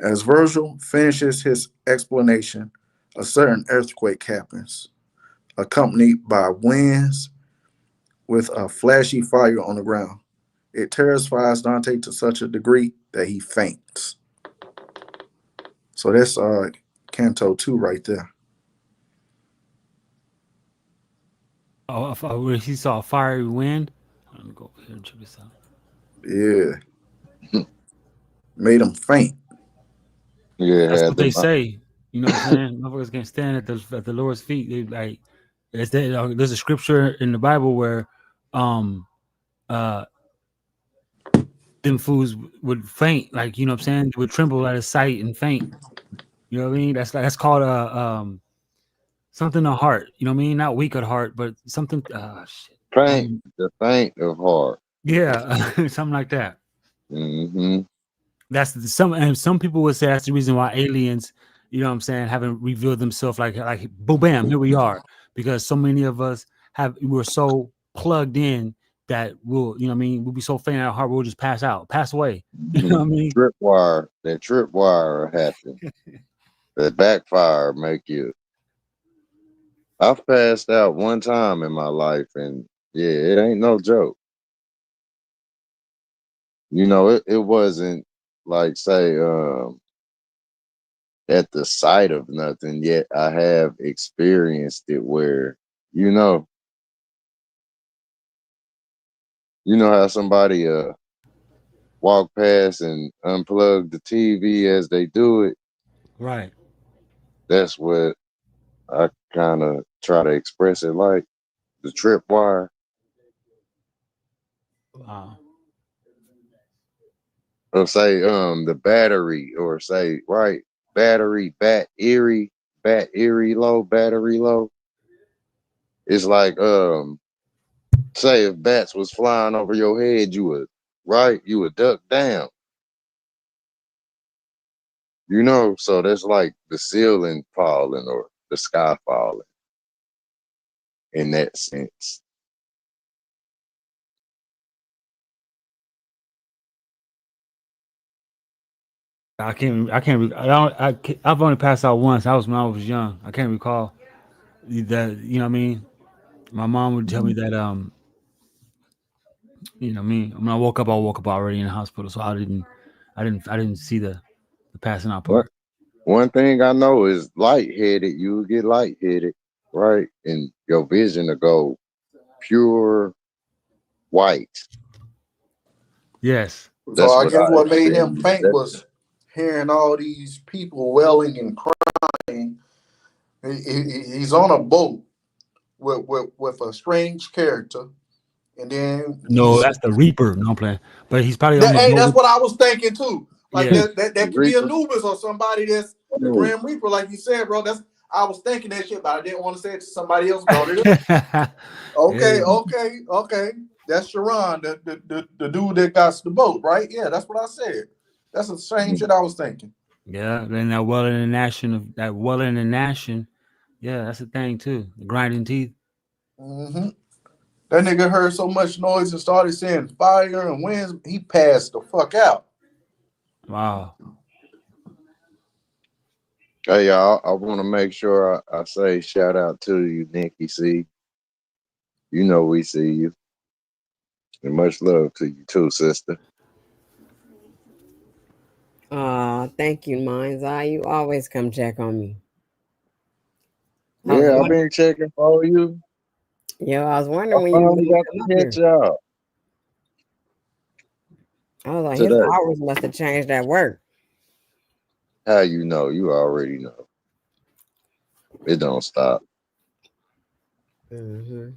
As Virgil finishes his explanation, a sudden earthquake happens, accompanied by winds with a flashy fire on the ground. It terrifies Dante to such a degree that he faints. So that's Canto 2 right there. Where he saw a fiery wind. Let me go over here and check this out. Yeah. Made him faint. Yeah, That's had what they them. say. You know what I'm saying? Motherfuckers can't stand at the Lord's feet. They like there's a scripture in the Bible where um uh them fools would faint, like you know what I'm saying, they would tremble at his sight and faint. You know what I mean? That's called a something of heart. You know what I mean? Not weak at heart, but something shit. Faint, the faint of heart. Yeah, something like that. Mm-hmm. That's some people would say that's the reason why aliens, you know what I'm saying, haven't revealed themselves like boom bam, here we are. Because so many of us we're so plugged in that we'll, you know what I mean, we'll be so faint at heart, we'll just pass out, pass away. You know what I mean? That tripwire happened. That backfire make you. I've passed out one time in my life, and yeah, it ain't no joke. You know, it wasn't like say at the sight of nothing, yet I have experienced it where, you know how somebody walk past and unplug the TV as they do it. Right. That's what I kind of try to express it like, the tripwire. Wow. Or say the battery, or say right battery bat eerie low, battery low. It's like say if bats was flying over your head, you would duck down. You know, so that's like the ceiling falling or the sky falling in that sense. I've only passed out once. That was when I was young. I can't recall that, you know what I mean? My mom would tell me that you know me, when I woke up already in the hospital, so I didn't see the passing out What part. one thing I know is lightheaded, you will get lightheaded, right? And your vision will go pure white. Yes. So That's I what guess I what made him experienced. faint was hearing all these people wailing and crying. He's on a boat with a strange character, and then No, he's that's the Reaper. No I'm playing. But he's probably on that. the Hey, boat that's with what I was thinking too. Like yeah. that could be Reaper. Anubis or somebody that's the Oh, Grim Reaper, like you said, bro. That's I was thinking that shit, but I didn't want to say it to somebody else. Brought it up. Yeah. Okay. That's Sharon, the dude that got the boat, right? Yeah, that's what I said. That's the same shit I was thinking. Yeah. Then that welling and gnashing of that welling and gnashing. Yeah, that's the thing too. The grinding teeth. hmm That nigga heard so much noise and started saying fire and winds. He passed the fuck out. Wow. hey y'all, I want to make sure I say shout out to you, Nikki C. You know we see you. And much love to you too, sister. Thank you, Mind's Eye. You always come check on me. I was Yeah, I've wondering, been checking for you. I was I wondering when you was finally gonna got come up to catch here. y'all I was like, his today. hours must have changed at work. How you know? You already know. It don't stop. Hmm.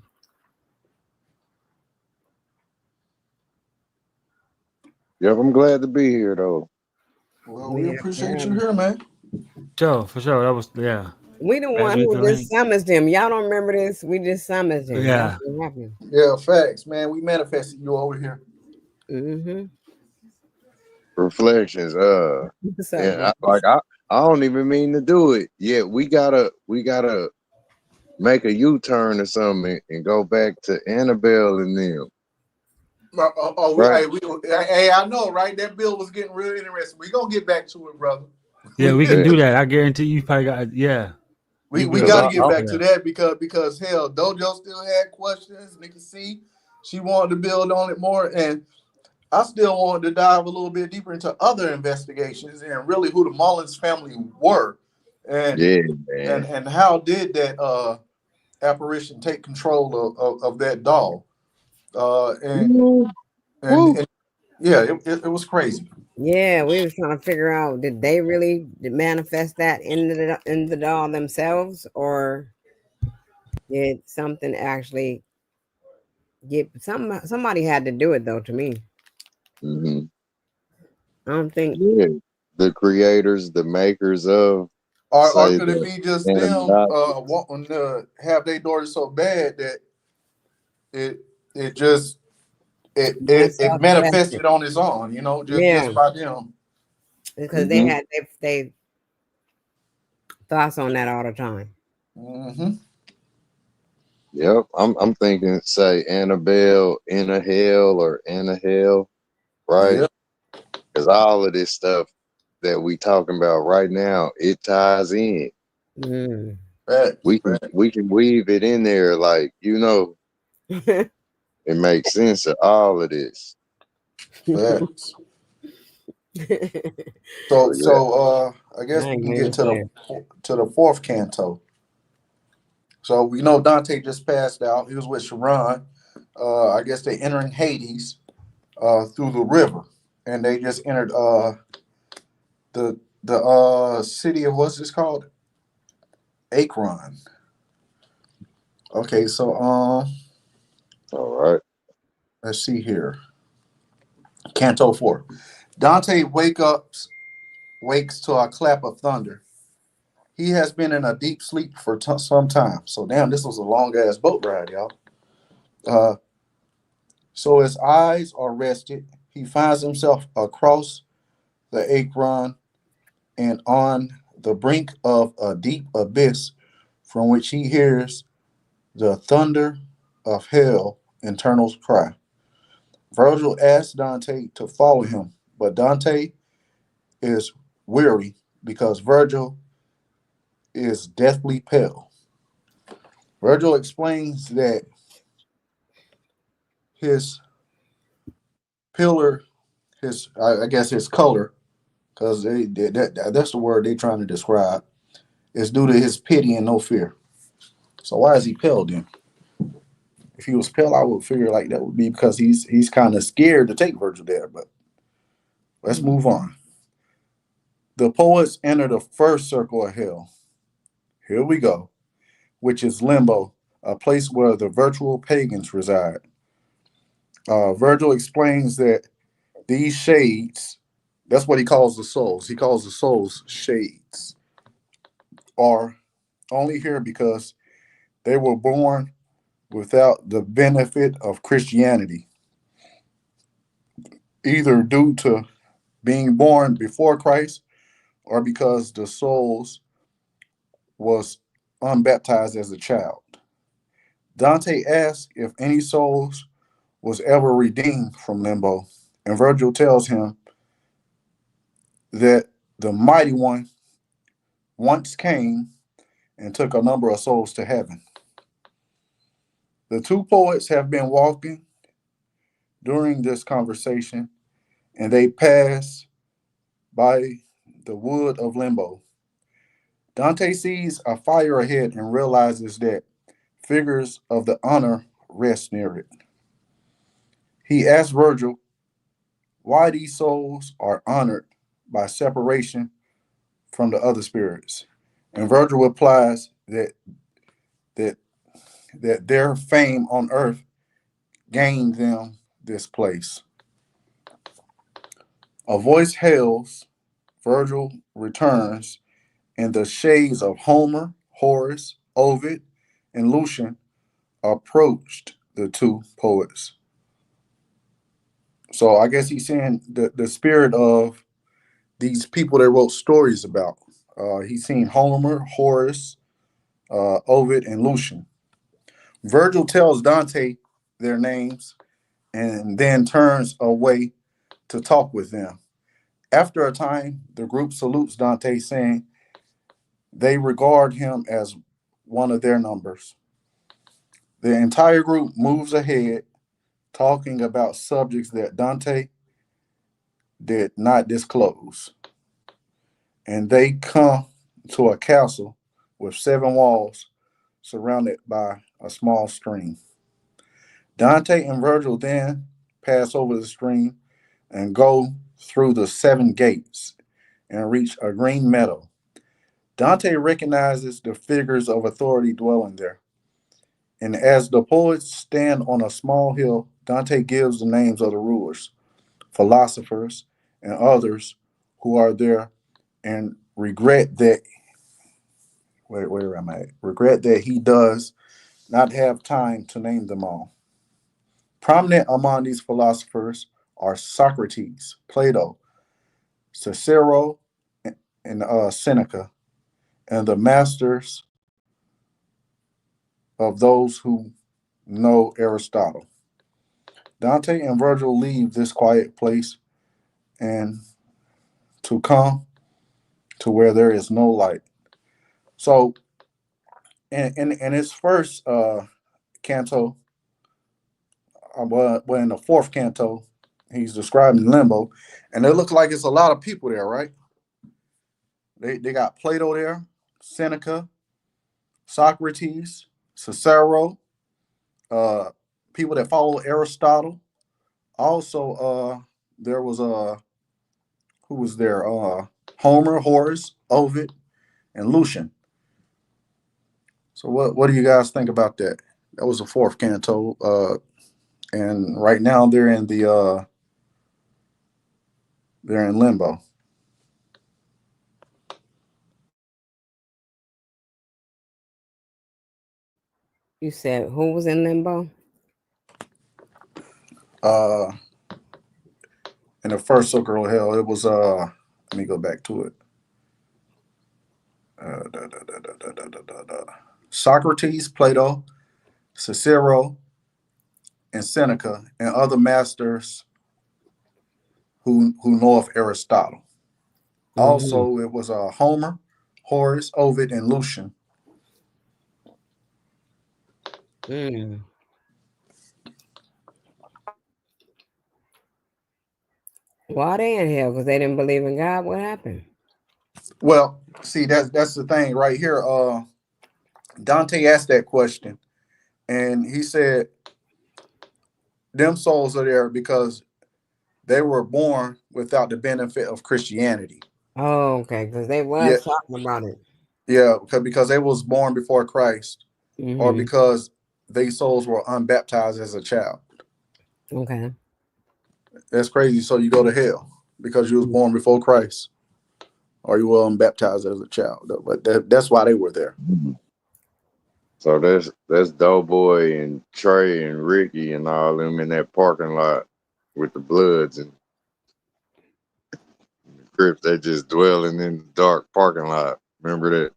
Yep, I'm glad to be here though. Well, we Yeah, appreciate you forever. here, man. For sure. That was yeah. We the Pass one me who the just link. summoned him. Y'all don't remember this? We just summoned him. That's Yeah. what happened. Yeah, facts, man. We manifested you over here. Mm-hmm. Reflections. What's up, Yeah, bro? I don't even mean to do it. Yeah, we gotta make a U-turn or something and go back to Annabelle and them. Right? Hey, I know, right? That bill was getting real interesting. We gonna get back to it, brother. Yeah, we can Yeah. do that. I guarantee you probably got yeah. we You'll be we the Cause got to right get one I for back to that. that because hell, Dojo still had questions. Nigga, see, she wanted to build on it more, and I still wanted to dive a little bit deeper into other investigations and really who the Mullins family were, and yeah, man. and how did that apparition take control of that doll, uh, and Woo, and, woo. and yeah, it was crazy. Yeah, we was trying to figure out did they really manifest that in the doll themselves, or did something actually get somebody had to do it though? To me, Hmm. I don't think. Yeah. The creators, the makers of Or say could it the be just them Illuminati. wanting to have their daughter so bad that it it just it Manifested. manifested on its own, you know, just Yeah, by them. because they Hmm. had they thoughts on that all the time. Hmm. Yep. I'm thinking say Annabelle in a hell or in a hell, right? Yeah, Because all of this stuff that we talking about right now, it ties in. Mm. facts, facts, We can weave it in there, like it makes sense of all of this. facts. So yeah. I I guess we ain't can even get to say. the fourth canto. So we know Dante just passed out. He was with Sharon. I guess they entering Hades through the river, and they just entered the city of what's this called? Akron. Okay, so All right. let's see here. Canto 4. Dante wakes to a clap of thunder. He has been in a deep sleep for some time. So damn, this was a long ass boat ride, y'all. Uh, so his eyes are rested. He finds himself across the Akron and on the brink of a deep abyss from which he hears the thunder of hell internal cry. Virgil asks Dante to follow him, but Dante is weary because Virgil is deathly pale. Virgil explains that his pillar, I guess his color, because that's the word they're trying to describe, is due to his pity and no fear. So why is he pale then? If he was pale, I would figure like that would be because he's kind of scared to take Virgil there. But let's move on. The poets enter the first circle of hell. Here we go, which is limbo, a place where the virtual pagans reside. Virgil explains that these shades, that's what he calls the souls. He calls the souls shades, are only here because they were born without the benefit of Christianity, either due to being born before Christ or because the souls was unbaptized as a child. Dante asks if any souls was ever redeemed from limbo, and Virgil tells him that the mighty one once came and took a number of souls to heaven. The two poets have been walking during this conversation, and they pass by the wood of limbo. Dante sees a fire ahead and realizes that figures of the honor rest near it. He asks Virgil why these souls are honored by separation from the other spirits. And Virgil replies that that their fame on earth gained them this place. A voice hails, Virgil returns, and the shades of Homer, Horace, Ovid, and Lucian approached the two poets. So I guess he's saying the spirit of these people that wrote stories about. He's seen Homer, Horace, Ovid, and Lucian. Virgil tells Dante their names and then turns away to talk with them. After a time, the group salutes Dante, saying they regard him as one of their numbers. The entire group moves ahead, talking about subjects that Dante did not disclose. And they come to a castle with 7 walls surrounded by a small stream. Dante and Virgil then pass over the stream and go through the 7 gates and reach a green meadow. Dante recognizes the figures of authority dwelling there. And as the poets stand on a small hill, Dante gives the names of the rulers, philosophers, and others who are there and regret that where am I? Regret that he does not have time to name them all. Prominent among these philosophers are Socrates, Plato, Cicero, and Seneca, and the masters of those who know Aristotle. Dante and Virgil leave this quiet place and to come to where there is no light. So, in his first canto, well, in the fourth canto, he's describing limbo, and it looks like it's a lot of people there, right? They got Plato there, Seneca, Socrates, Cicero, people that follow Aristotle. Also, there was who was there? Homer, Horace, Ovid, and Lucian. So what do you guys think about that? That was the fourth canto, and right now they're in limbo. You said who was in limbo? Uh, in the first circle of hell, it was let me go back to it. Da, da, da, da, da, da, da, da. Socrates, Plato, Cicero, and Seneca, and other masters who know of Aristotle. Mm-hmm. Also, it was Homer, Horace, Ovid, and Lucian. Mm. Why they in hell? Because they didn't believe in God? What happened? Well, see, that's the thing right here. Dante asked that question, and he said, "Them souls are there because they were born without the benefit of Christianity." Oh, okay. Because they Yeah, was talking about it. yeah, because they was born before Christ, or Mm-hmm. because they souls were unbaptized as a child. Okay. That's crazy. So you go to hell because you was born before Christ, or you were unbaptized as a child. But that's why they were there. So that's Doughboy and Trey and Ricky and all them in that parking lot with the Bloods and the Crips. They just dwelling in the dark parking lot. Remember that?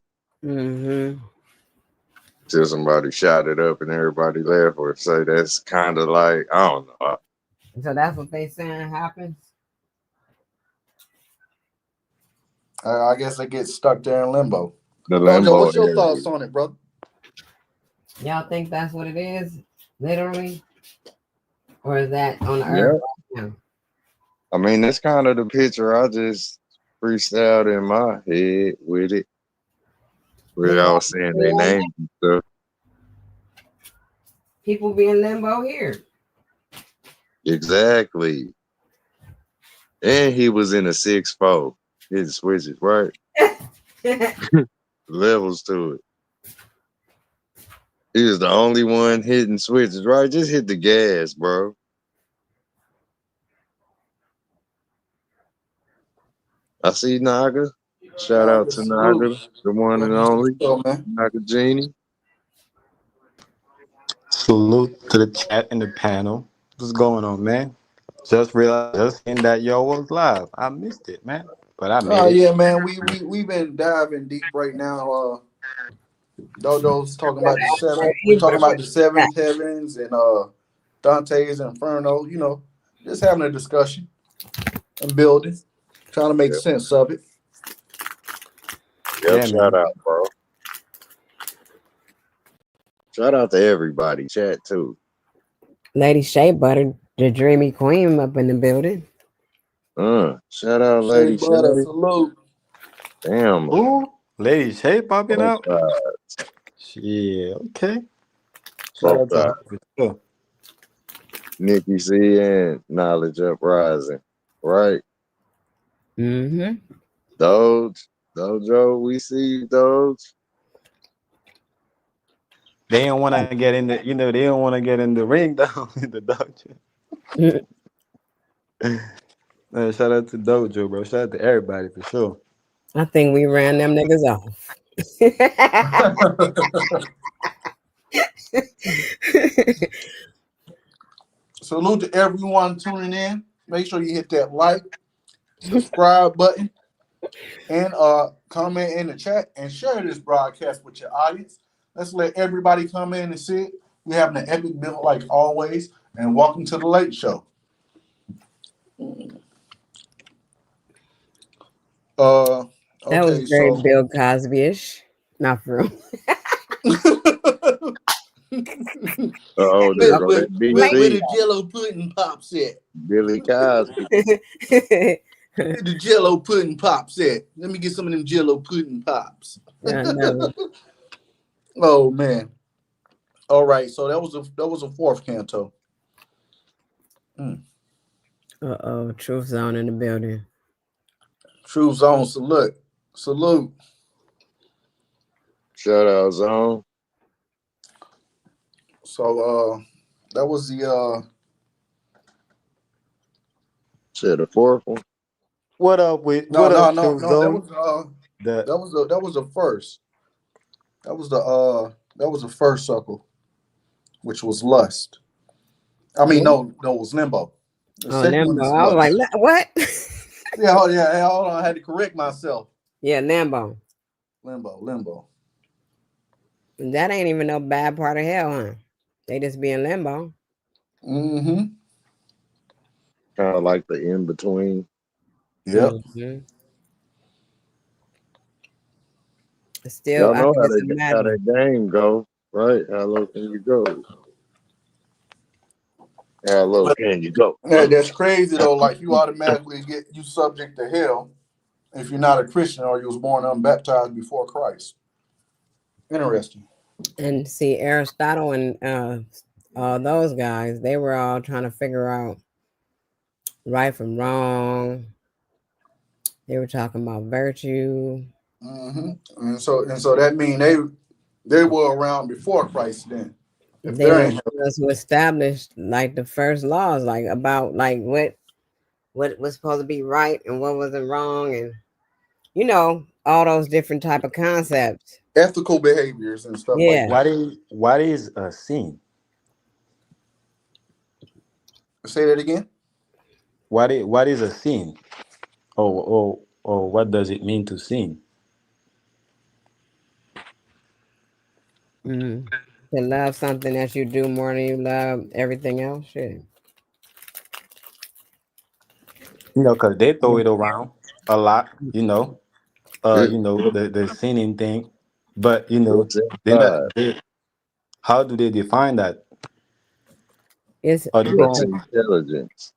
Mm-hmm. Till somebody shot it up and everybody laughed or say that's kind of like I don't know. So that's what they saying happens? I guess they get stuck there in limbo. The Dojo, limbo what's your area. thoughts on it, brother? Y'all think that's what it is? Literally, or is that on the earth Yeah. right now? I mean, that's kind of the picture I just freestyled in my head with it, where Then I why was saying people they in lim- names and stuff. people be in limbo here? Exactly. And he was in a 6-4. Hitting switches, right? Levels to it. He was the only one hitting switches, right? Just hit the gas, bro. I see Naga. Shout Nah, out good to salute. Naga, the one and Welcome to the only show, man. Naga Genie. Salute to the chat and the panel. What's going on, man? Just realized, just seeing that yo was live. I missed it, man, but I Oh made it. yeah, man. We've been diving deep right now. Dodo's talking about the seven. We're talking about the seventh heavens and Dante's Inferno. You know, just having a discussion and building, trying to make Yep, sense of it. yep. Yeah, Shout man. out, bro. Shout out to everybody. Chat too. Lady Shea Butter, the dreamy queen, up in the building. Shout out, Shea Lady Butter, Shay. salute. Damn, Ooh, Lady Shay popping both out. sides. Yeah, okay. Shout Both out to sides. her for sure. Nikki C and Knowledge Uprising. Right? Mm-hmm. Doge. Dojo, we see you, Doge. They don't want to get in the, they don't want to get in the ring though. In the dojo. Shout out to Dojo, bro. Shout out to everybody for sure. I think we ran them niggas off. Salute to everyone tuning in. Make sure you hit that like, subscribe button, and comment in the chat and share this broadcast with your audience. Let's let everybody come in and see it. We're having an epic build like always. And welcome to the Late Show. Uh, That was okay, very so Bill Cosby-ish. Not for real. Oh, there where, go where, that Big where, Late where C. the Jello pudding pops at? Billy Cosby. Where the Jello pudding pops at? Let me get some of them Jello pudding pops. I know. Oh man! All right, so that was a fourth canto. Mm. Uh-oh, Truth Zone in the building. True zone salute. Shout out Zone. So that was the Said the fourth one. no What no up, no Truth no Zone? The that was the first. That was the first circle, which was lust. I mean, What? no, it was limbo. The Oh, second one Limbo. is I was like, lust. what? Yeah, hold on. I had to correct myself. Yeah, Limbo. Limbo. That ain't even no bad part of hell, huh? They just be in limbo. Mm-hmm. Kind of like the in between. Yep. Mm-hmm. Still, Y'all I know can how just how imagine. that game go, right? How low can you go? How low But can you go? yeah, that's crazy though. Like you automatically get you subject to hell if you're not a Christian or you was born unbaptized before Christ. Interesting. And see, Aristotle and all those guys, they were all trying to figure out right from wrong. They were talking about virtue. Mm-hmm. And so that mean they were around before Christ then. If They there were ain't hell. the ones who established like the first laws, like about like what was supposed to be right and what wasn't wrong, and all those different type of concepts. Ethical behaviors and stuff like Yeah. that. what is a sin? Say that again. What is a sin? Or what does it mean to sin? Mm. To love something that you do more than you love everything else. Shit. Because they throw it around a lot. It, The sinning thing, but what's they're not. inside? How do they define that? It's Are they What's going? people. intelligence?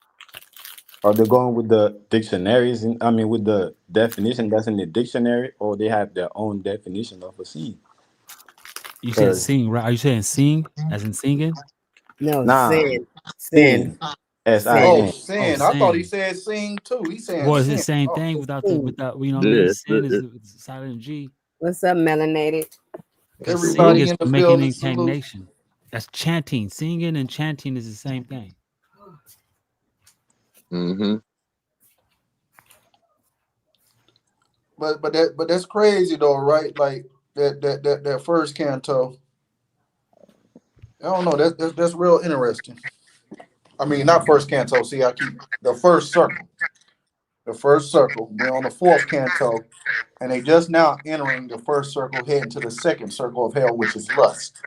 Are they going with the dictionaries? I mean, with the definition that's in the dictionary, or they have their own definition of a scene? You said Because sing, right? Are you saying sing as in singing? No, nah, sin, sin, S I sin. Oh, N. Oh, sin. I thought he sin. said sing too. He's saying Well, it's the sin. same Oh, thing Sin. without you know what I mean? Yeah, Sin is the silent G. What's up, melanated? Because sing everybody is in the making building, salute. incantation. That's chanting. Singing and chanting is the same thing. mm-hmm. But that's crazy though, right? Like that first canto. I don't know. That's real interesting. I mean, not first canto. See, I keep the first circle. The first circle. We're on the fourth canto, and they just now entering the first circle, heading to the second circle of hell, which is lust.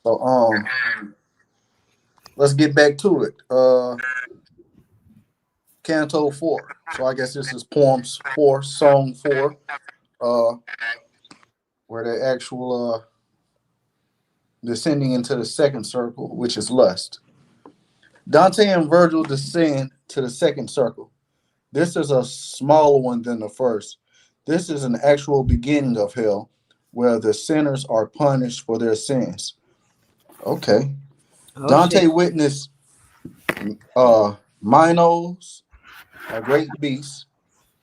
So let's get back to it. Canto 4. So I guess this is poems 4, song 4, uh, where the actual descending into the second circle, which is lust. Dante and Virgil descend to the second circle. This is a smaller one than the first. This is an actual beginning of hell, where the sinners are punished for their sins. Okay. Oh Dante shit. witnessed Minos, a great beast,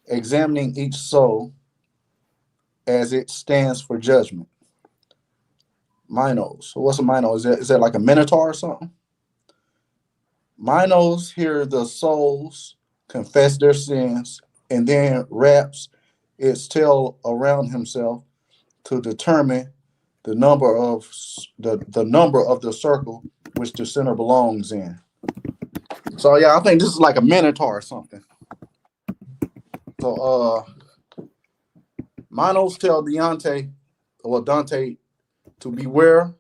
examining each soul as it stands for judgment. Minos. So what's a Minos? Is that like a minotaur or something? Minos hear the souls confess their sins and then wraps its tail around himself to determine the number of the number of the circle which the sinner belongs in. So yeah, I think this is like a minotaur or something. So Minos tell Dante to beware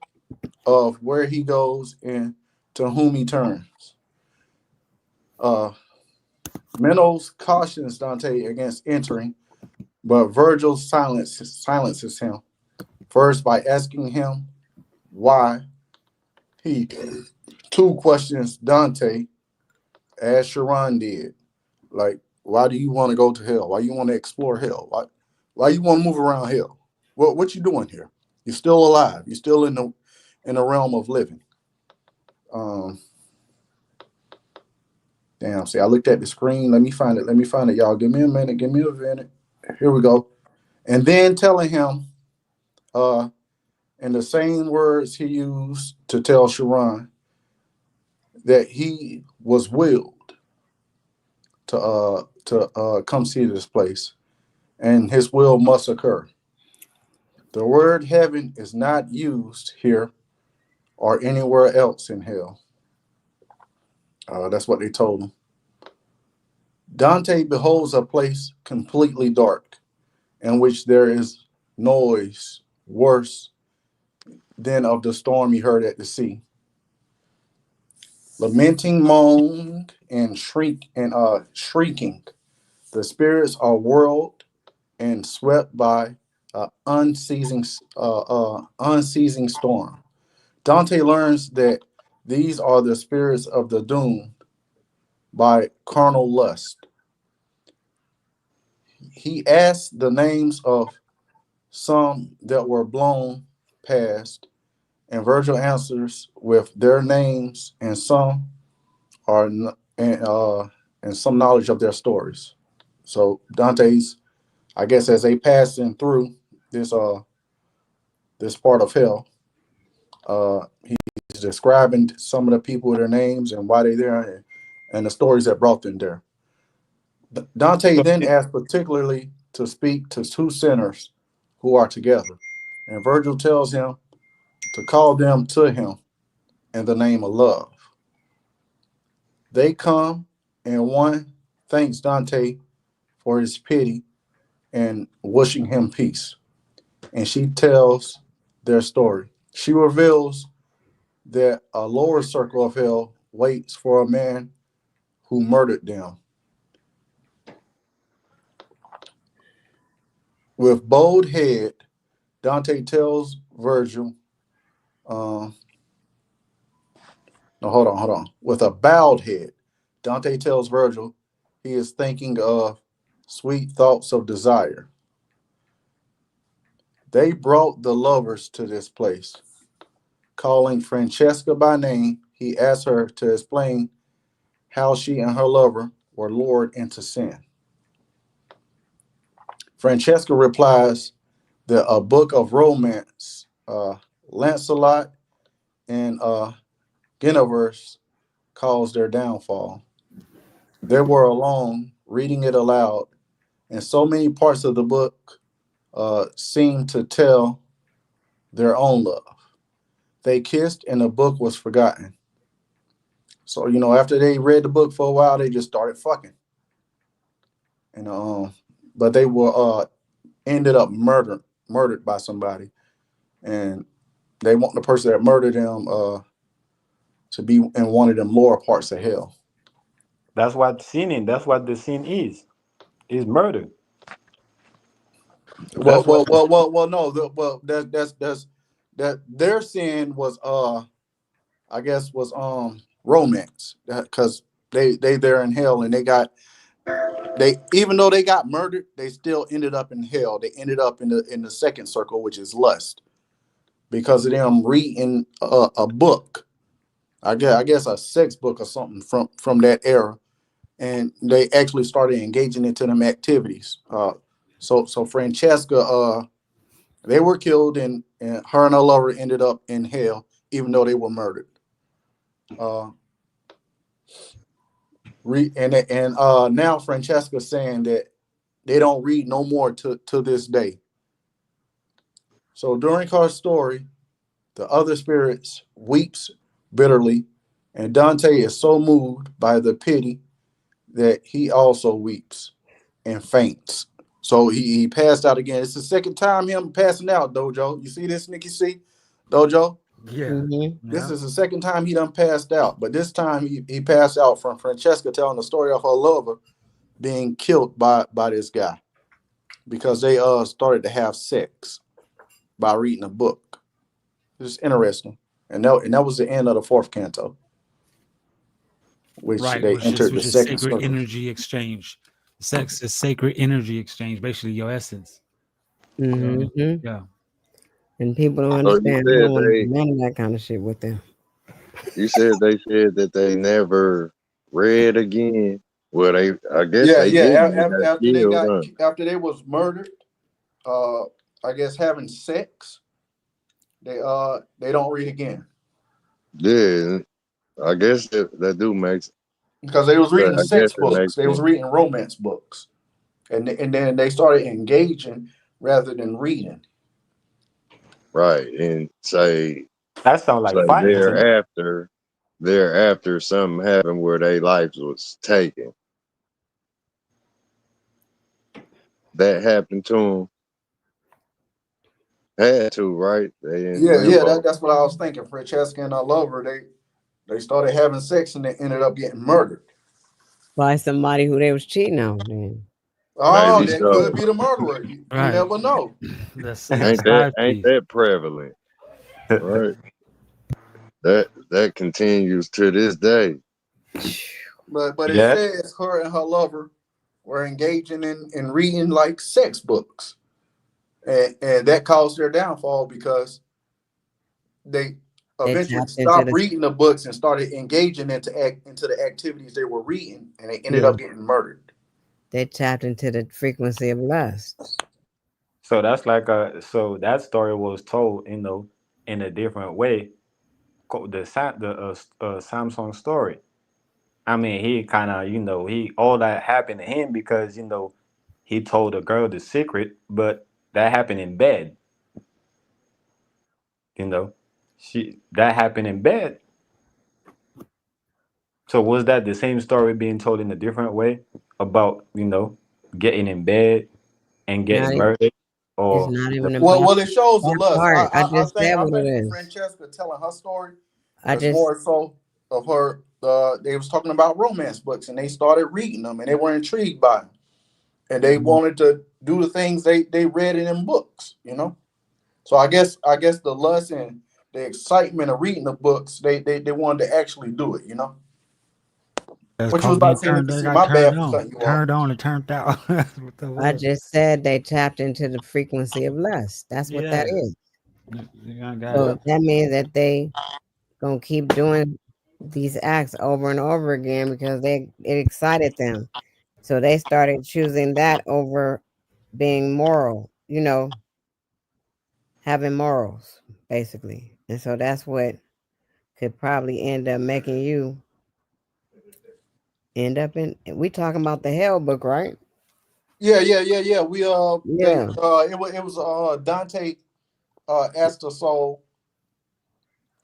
of where he goes and to whom he turns. Uh, Minos cautions Dante against entering, but Virgil silences him first by asking him why. He two questions Dante as Sharon did, like why do you want to go to hell? Why you want to explore hell? Why you want to move around hell? What you doing here? You're still alive. You're still in the realm of living. Um, Damn. See, I looked at the screen. Let me find it. Let me find it, y'all. Give me a minute. Give me a minute. Here we go. And then telling him, uh, in the same words he used to tell Sharon, that he was willed to come see this place, and his will must occur. The word heaven is not used here or anywhere else in hell. That's what they told him. Dante beholds a place completely dark, in which there is noise worse than of the storm he heard at the sea. Lamenting, moan, and shrieking. The spirits are whirled and swept by unceasing storm. Dante learns that these are the spirits of the doomed by carnal lust. He asks the names of some that were blown past, and Virgil answers with their names, and some are and some knowledge of their stories. So Dante's, I guess, as they passing through this this part of hell, he's describing some of the people, their names, and why they're there, and the stories that brought them there. Dante So, then asks particularly to speak to two sinners who are together, and Virgil tells him to call them to him in the name of love. They come, and one thanks Dante for his pity and wishing him peace. And she tells their story. She reveals that a lower circle of hell waits for a man who murdered them. With bowed head, Dante tells Virgil, no, Oh, hold on. With a bowed head, Dante tells Virgil he is thinking of sweet thoughts of desire. They brought the lovers to this place. Calling Francesca by name, he asked her to explain how she and her lover were lured into sin. Francesca replies that a book of romance, Lancelot and Guinevere's, caused their downfall. They were alone, reading it aloud, and so many parts of the book seemed to tell their own love. They kissed, and the book was forgotten. So after they read the book for a while, they just started fucking. And but they were ended up murdered by somebody, and they want the person that murdered them to be in one of them lower parts of hell. That's what sinning. That's what the sin is murder. Well, That's what. well, well, well, well. No, that their sin was I guess was romance, because they they're in hell, and they even though they got murdered, they still ended up in hell. They ended up in the second circle, which is lust, because of them reading a book. I guess a sex book or something from that era, and they actually started engaging into them activities. So Francesca, they were killed, and her and her lover ended up in hell, even though they were murdered. Uh, now Francesca's saying that they don't read no more to this day. So during her story, the other spirits weeps bitterly, and Dante is so moved by the pity that he also weeps and faints. So he passed out again. It's the second time him passing out, Dojo. You see this, Nikki C? Dojo? Yeah. Mm-hmm. This Yeah. is the second time he done passed out. But this time he passed out from Francesca telling the story of her lover being killed by this guy, because they started to have sex by reading a book. It's interesting. And that was the end of the fourth canto, which Right. they entered the Which is second sacred circle. energy exchange. Sex is sacred energy exchange, basically your essence. You know what I mean? Mm-hmm. Yeah. And people don't So you understand. They said don't want to do none of that kind of shit with them. you said they said that they never read again. Well, I guess Yeah, they yeah. didn't. They got After they killed, got huh? after they was murdered, uh, I guess having sex, they don't read again, Yeah, I guess that do makes. because they was But reading I guess sex it books. makes They was sense, reading romance books, and then they started engaging rather than reading. right? And That sounds like say fighting to me. thereafter something happened where their lives was taken. That happened to them. Had to, right? They in Yeah, yeah. limbo. That's what I was thinking. Francesca and her lover, they started having sex, and they ended up getting murdered. By somebody who they was cheating on. Then. Oh, Maybe that could so. be the murderer. You Right. never know. The side Ain't piece. that prevalent, right? That continues to this day. But it Yeah. says her and her lover were engaging in reading like sex books, and that caused their downfall, because they They eventually tapped into stopped the reading the books and started engaging into the activities they were reading, and they ended yeah. up getting murdered. They tapped into the frequency of lust. So that's like so that story was told, in a different way. The Samsung story. I mean, he kind of, he all that happened to him because he told the girl the secret, but that happened in bed. You know, she that happened in bed. So was that the same story being told in a different way about getting in bed and Not getting e- murdered, it's or not the, even Well, about well, it shows the that lust. part. I I just think said I what it think is. Francesca telling her story I was just more so of her. They was talking about romance books, and they started reading them, and they were intrigued by them, and they mhm. wanted to do the things they read in them books. So I guess the lust and the excitement of reading the books, they wanted to actually do it. It's What you was called about being to say, turned. Nikki They C? got My bad turned for on, cutting you off. turned on, and turned out. That's what that I was. just said they tapped into the frequency of lust. That's what that Yeah, is. I got it. So Yeah. that means that they gonna keep doing these acts over and over again because it excited them. So they started choosing that over being moral, having morals, basically. And so that's what could probably end up making you end up in. We talking about the hell book, right? Yeah. We they Yeah. it was Dante asked the soul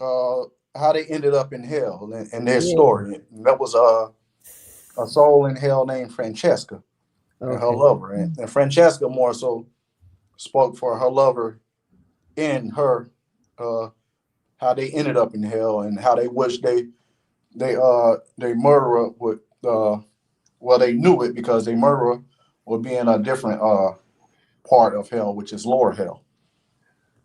uh how they ended up in hell and their Yeah. story. And that was a soul in hell named Francesca and her Okay. lover, and Francesca more so spoke for her lover in her uh how they ended up in hell and how they wish they murderer would well they knew it because they murderer would be in a different part of hell, which is lower hell.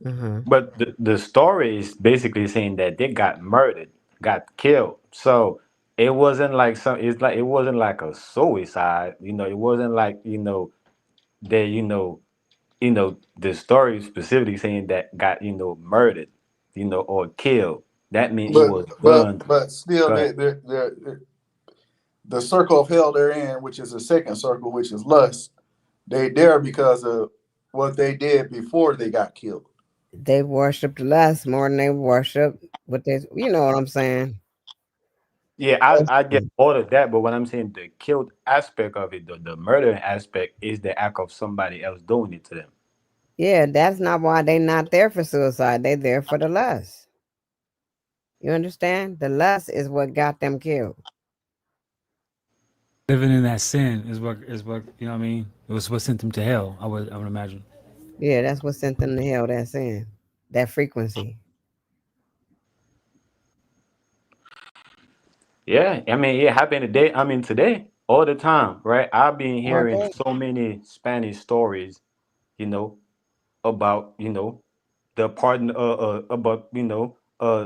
Uh-huh. But the story is basically saying that they got murdered, got killed. So it wasn't like some. It's like it wasn't like a suicide. It wasn't like they. The story specifically saying that got murdered, or killed. That means it But was but done. but still, Go ahead. the circle of hell they're in, which is the second circle, which is lust, they there because of what they did before they got killed. They worshiped lust more than they worship what they, you know what I'm saying? Yeah, I get all of that, but what I'm saying, the killed aspect of it, the murder aspect, is the act of somebody else doing it to them. Yeah, that's not why they not there for suicide. They there for the lust. You understand? The lust is what got them killed. Living in that sin is what you know. What I mean, it was what sent them to hell. I would imagine. Yeah, that's what sent them to hell. That sin, that frequency. Yeah, I mean, it happened today. I mean, today, all the time, right? I've been All hearing day. so many Spanish stories, you know, about the pardon, about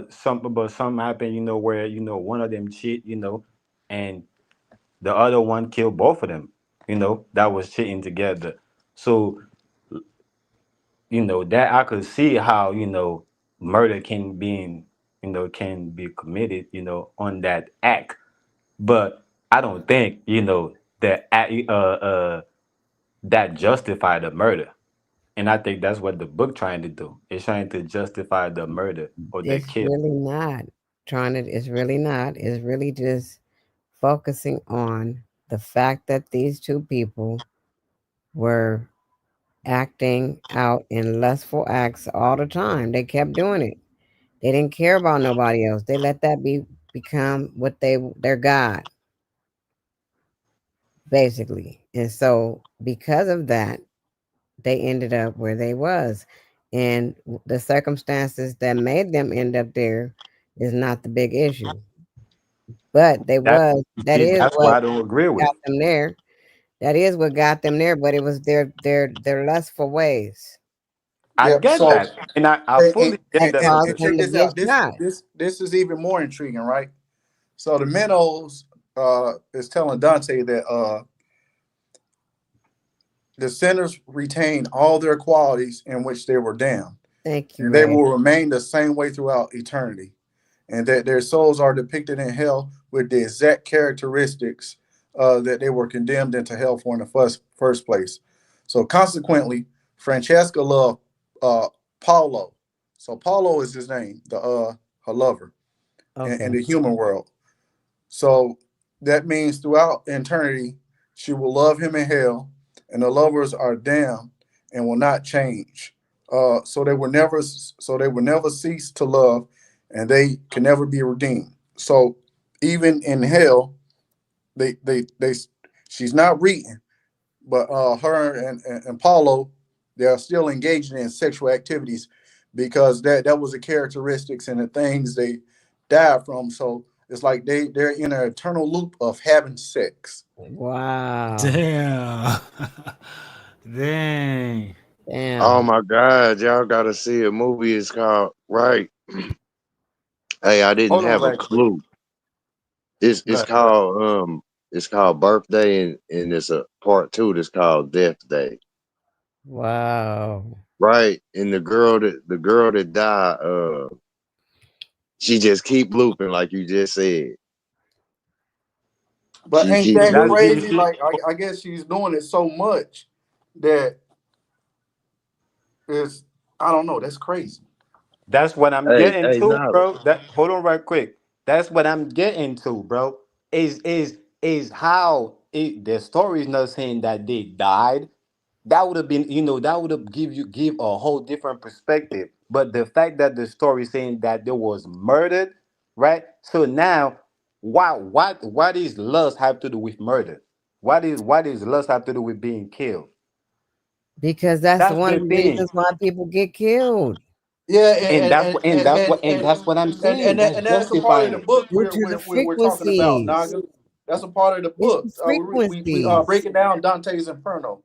some about something happened, where one of them cheat, and the other one killed both of them, that was cheating together. So that I could see how murder can be committed, on that act. But I don't think that that justify the murder, and I think that's what the book trying to do. It's trying to justify the murder or the It's kill. really not trying to. It's really not. It's really just focusing on the fact that these two people were acting out in lustful acts all the time. They kept doing it. They didn't care about nobody else. They let that become what their god, basically. And so because of that, they ended up where they was. And the circumstances that made them end up there is not the big issue. But That that see, is that's what why I don't agree with got it. them there. That is what got them there, but it was their lustful ways I Yep. get So that, and I and, fully get that that. caused and them check to this get out. This shot. this this is even more intriguing, right? So the minnows is telling Dante that the sinners retain all their qualities in which they were damned, Thank you, and they Ray. will remain the same way throughout eternity, and that their souls are depicted in hell with the exact characteristics that they were condemned into hell for in the first place. So consequently, Francesca loved uh, Paulo. So Paulo is his name, the her lover in Okay. the human world. So that means throughout eternity, she will love him in hell, and the lovers are damned and will not change. So they will never cease to love, and they can never be redeemed. So even in hell, they she's not reading, but her and Paulo, they are still engaging in sexual activities because that was the characteristics and the things they died from. So it's like they're in an eternal loop of having sex. Wow. Damn. Dang. Oh Damn. my God, y'all gotta see a movie. It's called Right. Hey, I didn't Hold on have a right quick. clue. It's Go it's ahead, bro. called Birthday, and it's a part two that's called Death Day. Wow. Right. And the girl that died, she just keep looping like you just said. But She ain't keep that That's looping. you crazy? see. Like I guess she's doing it so much that it's I don't know. That's crazy. That's what I'm Hey, getting hey, to, no. bro. That hold on right quick. That's what I'm getting to, bro. Is how the story is not saying that they died. That would have been, that would have give a whole different perspective. But the fact that the story is saying that there was murdered, right? So now, what is lust have to do with murder? What is lust have to do with being killed? Because that's That's one the of the thing. reasons why people get killed Yeah, And that's what I'm saying. That's that's a part of justifying the it. book due to the we're talking about, frequencies. Naga. That's a part of the It's book. the We frequencies. breaking down Dante's Inferno.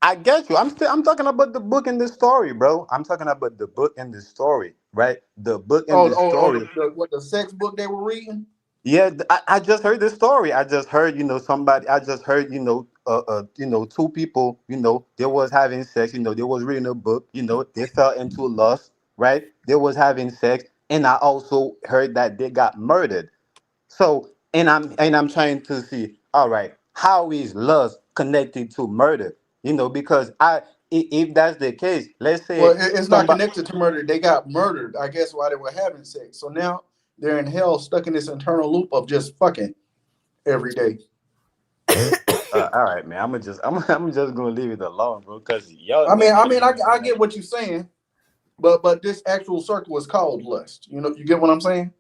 I get you. I'm talking about the book and the story, bro. I'm talking about the book and the story, right? The book and the story. The sex book they were reading. Yeah, I just heard this story. I just heard, somebody. I just heard, two people. They was having sex. They was reading a book. They fell into lust, right? They was having sex, and I also heard that they got murdered. So, and I'm trying to see, all right, how is lust connected to murder? Because if that's the case, let's Well, say it's not somebody. connected to murder. They got murdered, I guess, while they were having sex. So now they're in hell, stuck in this internal loop of just fucking every day. All right, man. I'm just gonna leave it alone, bro. Cause y'all making it I like get what you're saying, but this actual circle is called lust. You get what I'm saying?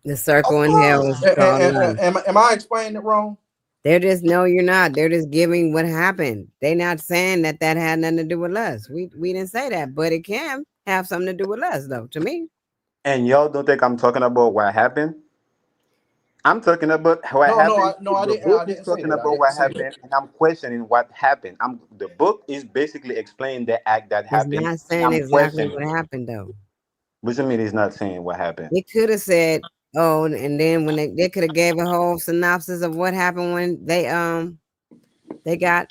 The of circle in hell course. is called love. Am I explaining it wrong? They're just no, you're not. They're just giving what happened. They're not saying that that had nothing to do with us. We didn't say that, but it can have something to do with us, though. To me, And y'all don't think I'm talking about what happened? I'm talking about what happened. The book I is didn't say talking that. I about didn't what say that. happened, and I'm questioning what happened. The book is basically explaining the act that it's happened, not and saying I'm exactly questioning what it. happened, though. Which I mean is not saying what happened. They could have said, "Oh," and then when they could have gave a whole synopsis of what happened when they got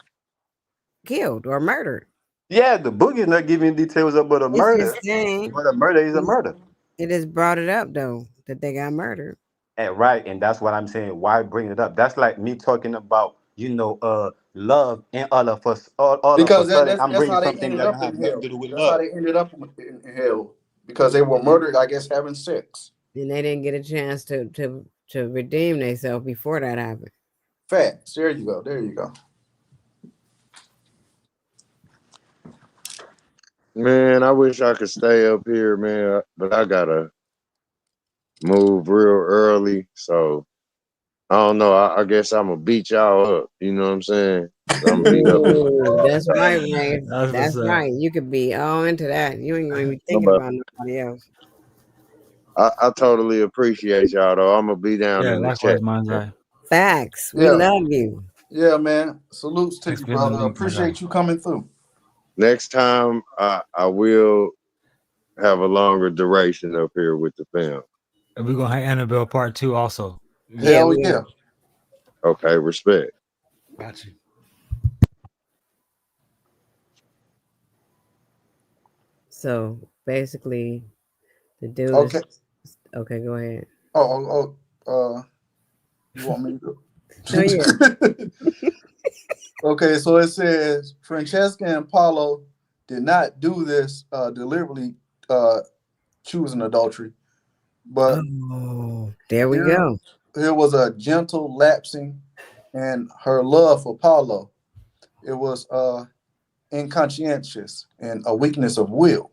killed or murdered. Yeah, the book is not giving details about a It's just murder, saying but a murder is a murder. it has brought it up though that they got murdered. And right, and that's what I'm saying. Why bring it up? That's like me talking about, love, and all of a Because sudden I'm that's bringing how they something ended that don't up have in nothing hell. to do with That's how love. they ended up in hell because they were murdered. I guess having sex. And they didn't get a chance to redeem themselves before that happened. Facts. There you go. There you go. Man, I wish I could stay up here, man, but I gotta move real early. So I don't know. I guess I'm gonna beat y'all up. You know what I'm saying? I'm gonna be up in my Ooh, that's right, Ray. That's what's That's up. right. You could be all into that. You ain't gonna be thinking but about nobody else. I totally appreciate y'all though. I'm gonna be down Yeah, in the likewise, chat. mine's eye. Facts. We Yeah. love you. Yeah, man. Salutes to Thanks you, for hitting the brother. link, mine's eye. Appreciate you coming through. Next time I will have a longer duration up here with the film. And we're gonna have Annabelle part two also. Yeah, Hell we yeah. Okay, respect. Got you. so basically the dude Okay. is okay, go ahead. You want me to Oh yeah. go? Okay, so it says Francesca and Paulo did not do this deliberately, uh, choosing adultery, but Oh, there we here go. here was a gentle lapsing in her love for Paulo. It was inconscientious and a weakness of will.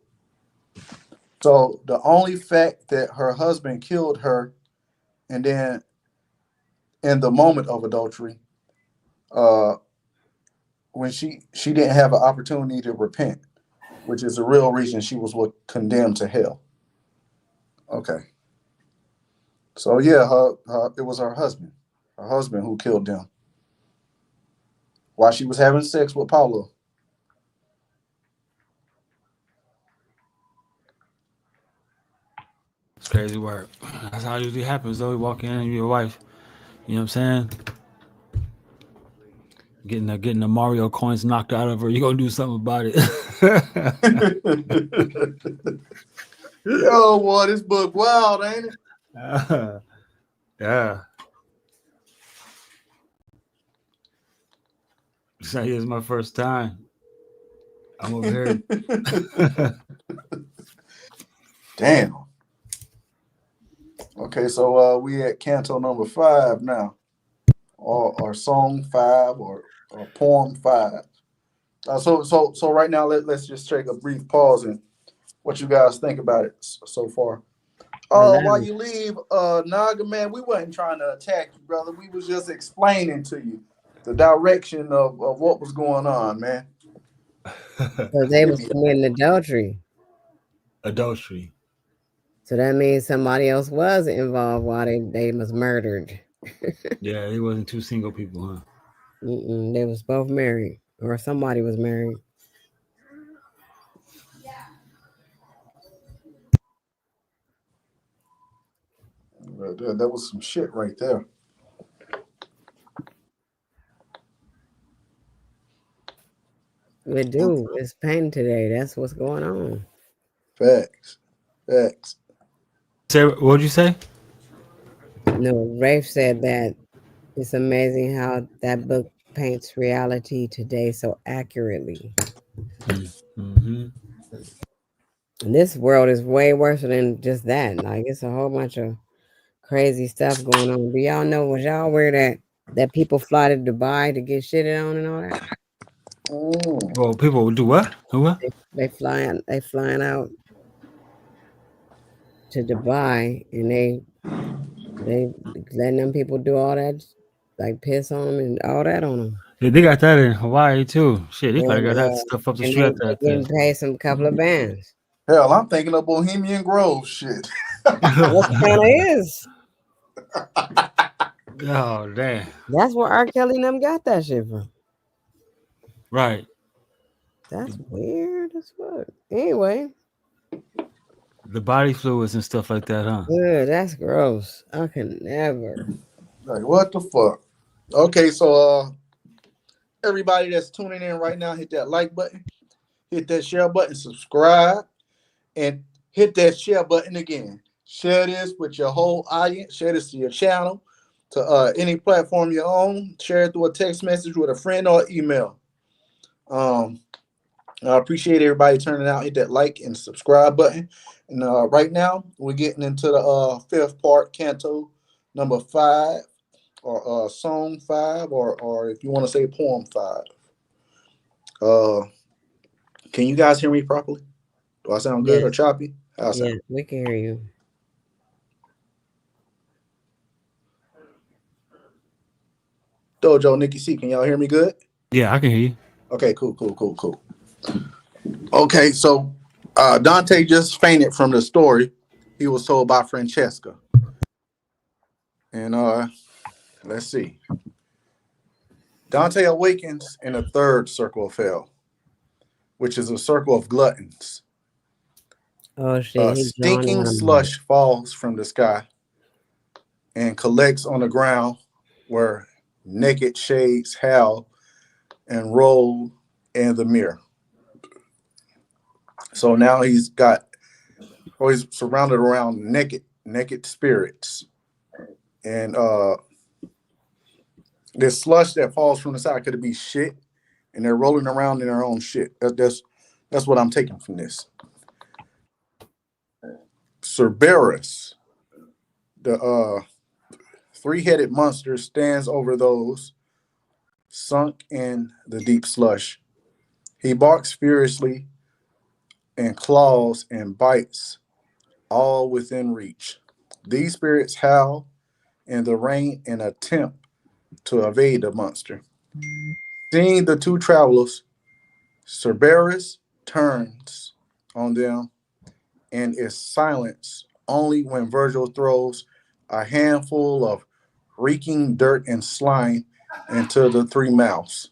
So the only fact that her husband killed her, and then in the moment of adultery, uh, when she didn't have an opportunity to repent, which is the real reason she was condemned to hell. Okay, so yeah, it was her husband who killed them while she was having sex with Paulo. Crazy work. That's how it usually happens though. You walk in and your wife, you know what I'm saying? Getting the Mario coins knocked out of her. You gonna do something about it. Yo, boy, this book wild, ain't it? Yeah. So here's my first time. I'm over here. Damn. Okay, so we at canto number 5 now, or song 5, or poem 5. So right now let's just take a brief pause and what you guys think about it so far. I love While it. you leave, Naga man, we wasn't trying to attack you, brother. We was just explaining to you the direction of what was going on, man. So they Give was me. committing adultery. Adultery. So that means somebody else was involved while they was murdered. Yeah, it wasn't two single people, huh? They was both married, or somebody was married. That was some shit right there. But dude, it's pain today. That's what's going on. Facts. Facts. Say, what'd you say? No, Rafe said that it's amazing how that book paints reality today so accurately. Mm-hmm. And this world is way worse than just that. Like it's a whole bunch of crazy stuff going on. Do y'all know? Was y'all aware that people fly to Dubai to get shitted on and all that? Mm. Well, people would do what? Do what? They flying out to Dubai and they letting them people do all that, like piss on them and all that on them. Yeah, they got that in Hawaii too. Shit, they probably And got that stuff up the and street they at that getting there. paid some couple of bands. Hell, I'm thinking of Bohemian Grove shit. What kind of is? Oh damn! That's where R. Kelly and them got that shit from. Right, That's weird as fuck. Anyway, the body fluids and stuff like that, huh? that's gross. I can never. Like, what the fuck? Okay, so everybody that's tuning in right now, hit that like button, hit that share button, subscribe, and hit that share button again. Share this with your whole audience. Share this to your channel, to any platform you own. Share it through a text message with a friend or email. I appreciate everybody turning out. Hit that like and subscribe button. And right now, we're getting into the fifth part, canto number 5, or song 5, or if you want to say poem 5. Can you guys hear me properly? Do I sound good or Yes. choppy? How I Yeah, sound? we can hear you. Dojo, Nikki C, can y'all hear me good? Yeah, I can hear you. Okay, cool. Okay, so Dante just fainted from the story he was told by Francesca. And let's see. Dante awakens in a third circle of hell, which is a circle of gluttons. Oh shit, he drawing Stinking animals. slush falls from the sky and collects on the ground where naked shades howl and roll in the mirror. So now he's surrounded around naked spirits. And this slush that falls from the sky could be shit, and they're rolling around in their own shit. That's what I'm taking from this. Cerberus, the three-headed monster, stands over those sunk in the deep slush. He barks furiously and claws and bites, all within reach. These spirits howl in the rain in attempt to evade the monster. Seeing the two travelers, Cerberus turns on them and is silenced only when Virgil throws a handful of reeking dirt and slime into the three mouths.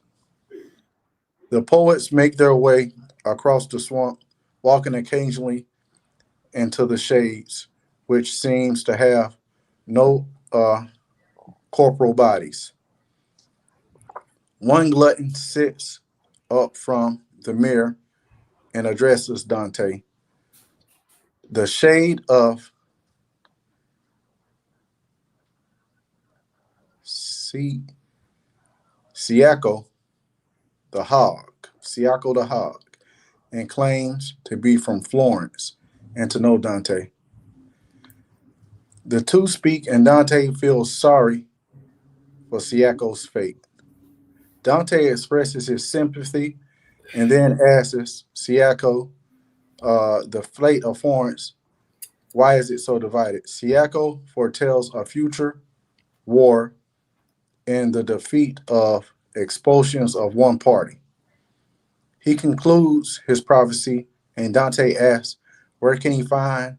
The poets make their way across the swamp, walking occasionally into the shades, which seems to have no corporal bodies. One glutton sits up from the mirror and addresses Dante. The shade of Siaco Siaco the Hog, and claims to be from Florence and to know Dante. The two speak, and Dante feels sorry for Siaco's fate. Dante expresses his sympathy and then asks Siaco, the fate of Florence, why is it so divided? Siaco foretells a future war and the defeat of expulsions of one party. He concludes his prophecy, and Dante asks, where can he find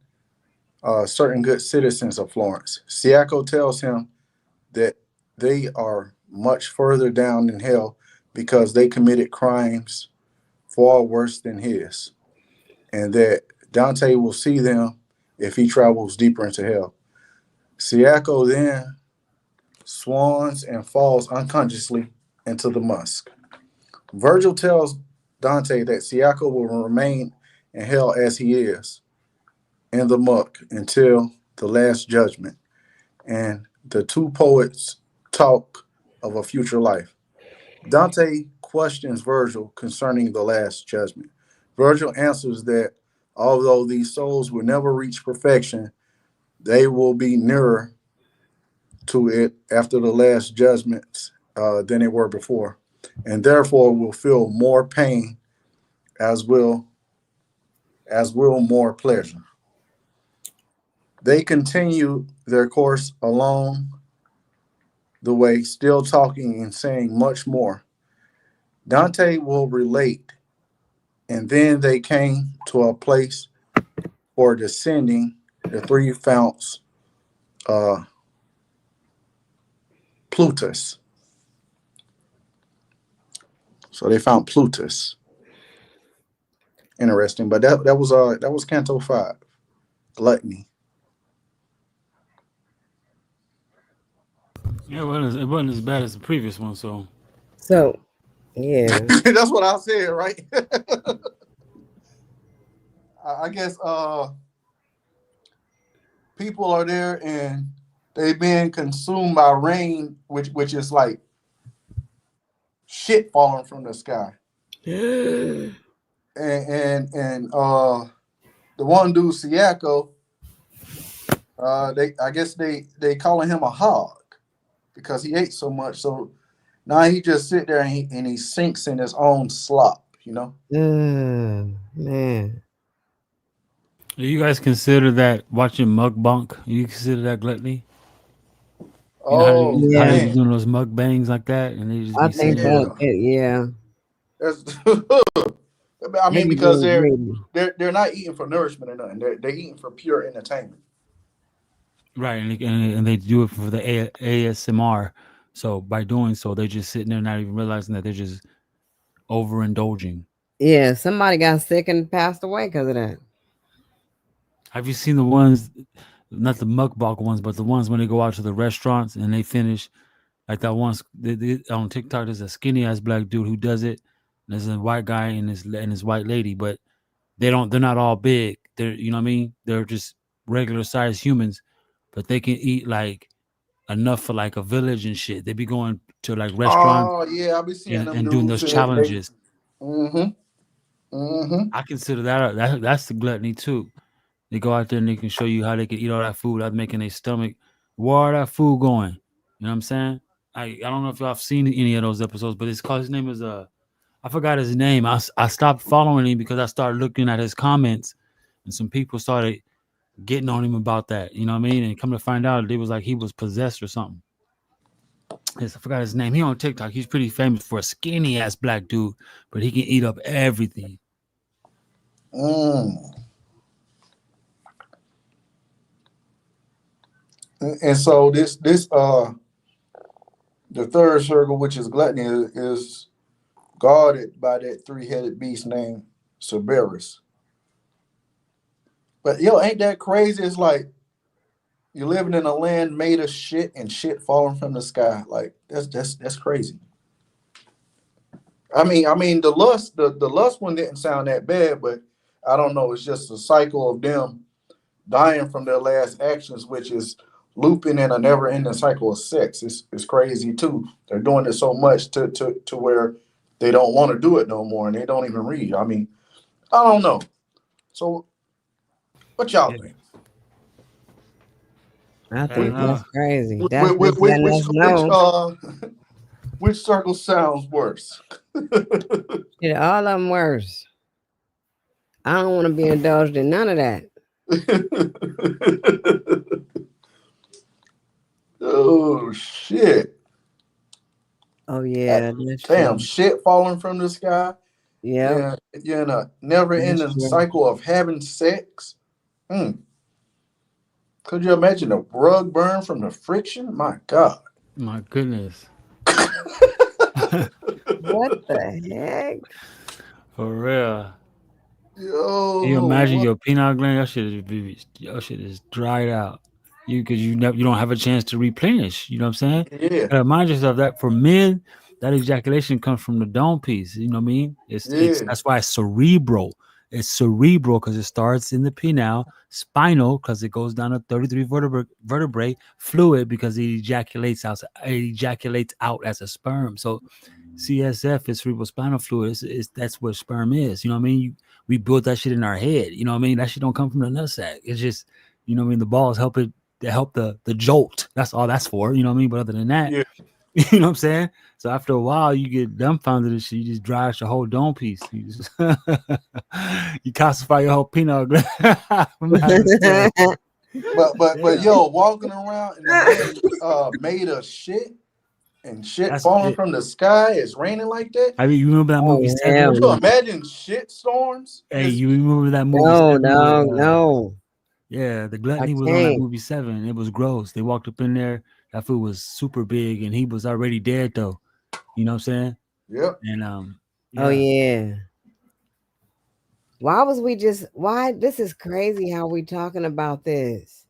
certain good citizens of Florence? Siaco tells him that they are much further down in hell because they committed crimes far worse than his, and that Dante will see them if he travels deeper into hell. Siaco then swans and falls unconsciously into the musk. Virgil tells Dante that Siaco will remain in hell as he is, in the muck, until the last judgment. And the two poets talk of a future life. Dante questions Virgil concerning the last judgment. Virgil answers that although these souls will never reach perfection, they will be nearer to it after the last judgments than they were before, and therefore will feel more pain as will more pleasure. They continue their course along the way, still talking and saying much more. Dante will relate, and then they came to a place for descending the three founts, uh, Plutus. So they found Plutus. Interesting, but that was Canto 5, Gluttony. Yeah, it wasn't as bad as the previous one. So So, yeah. That's what I said, right? I guess people are there and they being consumed by rain, which is like shit falling from the sky. And the one dude Siako, they I guess they calling him a hog because he ate so much. So now he just sit there and he sinks in his own slop, you know. Man. do you guys consider that watching mukbang? You consider that gluttony? You know Oh how they Yeah, be man, doing those mukbangs like that, and they just I be think sitting there that, yeah. like, yeah, That's I they mean be because being greedy. they're not eating for nourishment or nothing. They're eating for pure entertainment. right, and they do it for the ASMR. So by doing so, they just sitting there not even realizing that they're just overindulging. Yeah, somebody got sick and passed away because of that. Have you seen the ones, not the mukbang ones, but the ones when they go out to the restaurants and they finish like that once on TikTok? There's a skinny ass black dude who does it. There's a white guy and his white lady, but they're not all big. They're you know what I mean. They're just regular sized humans, but they can eat like enough for like a village and shit. They be going to like restaurants Oh yeah, I be seeing them and doing dudes those and they challenges. mm-hmm. Mm-hmm. I consider that's the gluttony too. They go out there and they can show you how they can eat all that food without making their stomach. Where all that food going? You know what I'm saying? I don't know if y'all have seen any of those episodes, but it's called his name is I forgot his name. I stopped following him because I started looking at his comments and some people started getting on him about that. You know what I mean? And come to find out, it was like he was possessed or something. Yes, I forgot his name. He on TikTok. He's pretty famous for a skinny ass black dude, but he can eat up everything. Mm. And so this the third circle, which is gluttony, is guarded by that three-headed beast named Cerberus. But yo, ain't that crazy? It's like You're living in a land made of shit and shit falling from the sky. Like that's crazy. I mean, the lust one didn't sound that bad, but I don't know. It's just a cycle of them dying from their last actions, which is looping in a never-ending cycle of sex. It's crazy too. They're doing it so much to where they don't want to do it no more, and they don't even read. I mean, I don't know. So, what y'all Yeah, think? I I don't think Which that's know. crazy. That's which just which letting which, us which, know. uh which circle sounds worse? Shit, all of them worse. I don't want to be indulged in none of that. Oh shit! Oh That- yeah, that's Damn, true. shit falling from the sky. Yep, Yeah, you're in a that's never-ending true. cycle of having sex. Hmm. Could you imagine the rug burn from the friction? My God. My goodness. What the heck? For real. Can you Yo, imagine what? your peanut gland? Your shit is dried out. Because you don't have a chance to replenish. You know what I'm saying? Yeah, Remind yourself that for men, that ejaculation comes from the dome piece. You know what I mean? It's yeah, that's why it's cerebral. It's cerebral because it starts in the penile, spinal because it goes down to 33 vertebrae, fluid because it ejaculates out as a sperm. So CSF is cerebral spinal fluid. That's what sperm is. You know what I mean? We built that shit in our head. You know what I mean? That shit don't come from the nutsack. It's just, you know what I mean? The balls help it to help the jolt. That's all that's for. You know what I mean? But other than that, yeah. you know what I'm saying? So after a while, you get dumbfounded and shit. You just dry out your whole dome piece. You calcify your whole peanut gland from having sex. But Damn. yo, walking around in a land made of shit and shit That's falling it. from the sky, it's raining like that. I mean, you remember that movie Oh Could hell Seven? you no! imagine shit storms? Hey, Just you remember that movie No, Seven with no, no! yeah, the I gluttony was on that can't. movie Seven. It was gross. They walked up in there. That food was super big, and he was already dead though. You know what I'm saying? yep, And Oh yeah, yeah. Why was we just? Why this is crazy? How we talking about this?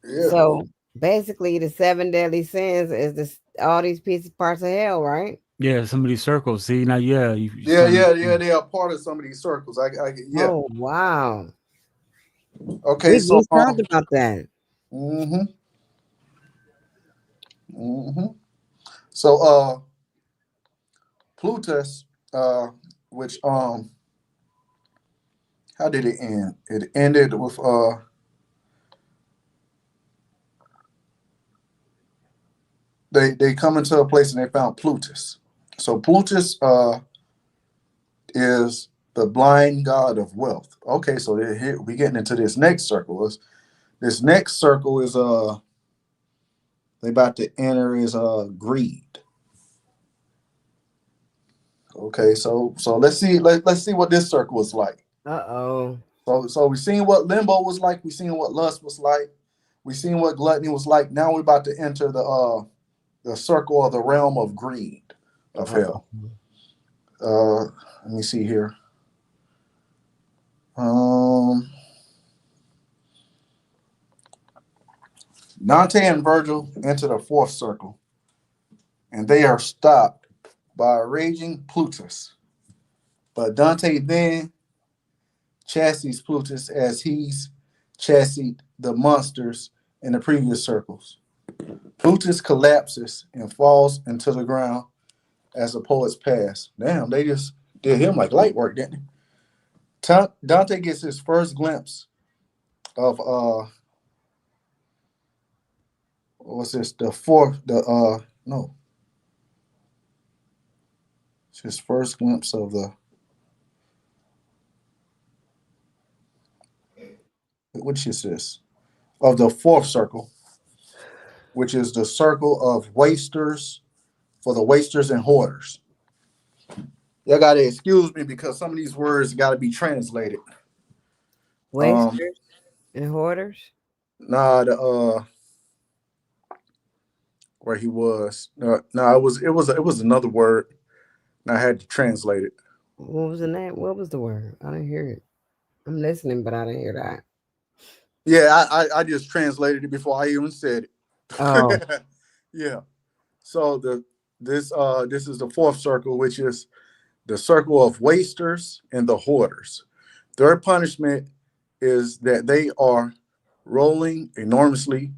yeah, So basically, the seven deadly sins is this all these pieces parts of hell, right? yeah. Some of these circles. See now, yeah, you yeah, starting. yeah, yeah. They are part of some of these circles. Yeah. Oh wow, Okay, we so just talked about that. mm-hmm, mm-hmm. So Plutus, which how did it end? It ended with they come into a place and they found Plutus. So Plutus is the blind god of wealth. Okay, so here we getting into this next circle. This next circle is they about to enter is greed. Okay, so let's see what this circle is like. Uh-oh. So we seen what limbo was like. We seen what lust was like. We seen what gluttony was like. Now we're about to enter the circle of the realm of greed of Uh-oh. hell. Uh, let me see here. Um, Dante and Virgil enter the fourth circle, and they are stopped by a raging Plutus. But Dante then chastises Plutus as he's chastied the monsters in the previous circles. Plutus collapses and falls into the ground as the poets pass. Damn, they just did him like light work, didn't they? Dante gets his first glimpse of what's this? The fourth, the no, it's his first glimpse of the which is this? Of the fourth circle, which is the circle of wasters for the wasters and hoarders. Y'all gotta excuse me because some of these words gotta be translated. Um, Wasters and hoarders? nah, the where he was. No, it was another word. And I had to translate it. What was the name? What was the word? I didn't hear it. I'm listening, but I didn't hear that. Yeah, I just translated it before I even said Oh, it. Yeah. So this is the fourth circle, which is the circle of wasters and the hoarders. Their punishment is that they are rolling enormously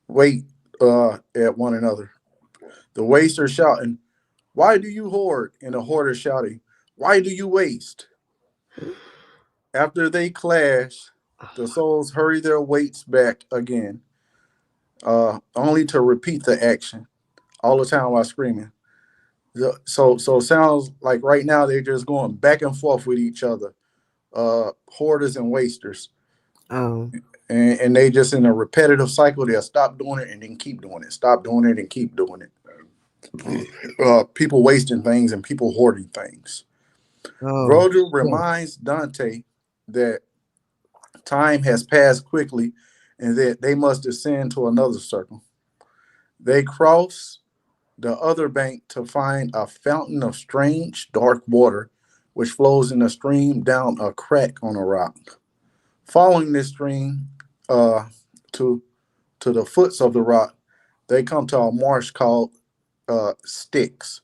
weight at one another. The wasters shouting, "Why do you hoard?" And the hoarders shouting, "Why do you waste?" After they clash, the souls hurry their weights back again, only to repeat the action all the time while screaming. So it sounds like right now they're just going back and forth with each other, hoarders and wasters, oh, and they just in a repetitive cycle. They'll stop doing it and then keep doing it, stop doing it and keep doing it. People wasting things and people hoarding things. oh, Virgil shit. reminds Dante that time has passed quickly and that they must descend to another circle. They cross the other bank to find a fountain of strange, dark water which flows in a stream down a crack on a rock. Following this stream to the foots of the rock, they come to a marsh called Styx.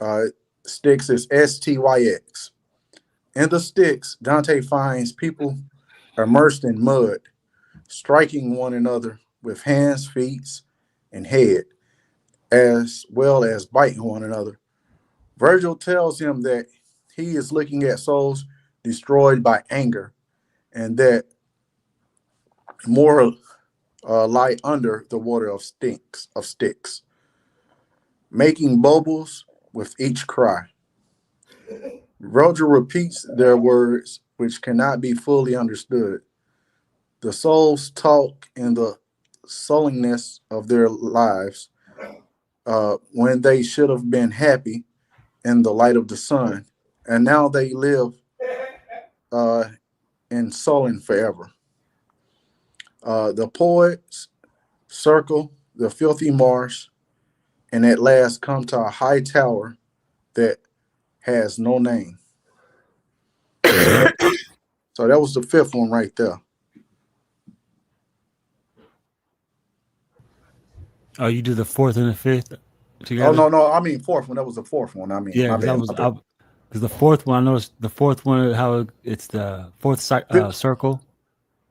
Uh, Styx is Styx. In the Styx, Dante finds people immersed in mud, striking one another with hands, feet, and head, as well as biting one another. Virgil tells him that he is looking at souls destroyed by anger and that more lie under the water of sticks, making bubbles with each cry. Virgil repeats their words, which cannot be fully understood. The souls talk in the sullenness of their lives when they should have been happy in the light of the sun, and now they live uh, in sullen forever. The poets circle the filthy marsh and at last come to a high tower that has no name. So that was the fifth one right there. Oh, you do the fourth and the fifth Oh together? no, I mean fourth one. That was the fourth one. I mean, Yeah, my because I bad, was my bad. because the fourth one I noticed the fourth one how it's the fourth Fifth, circle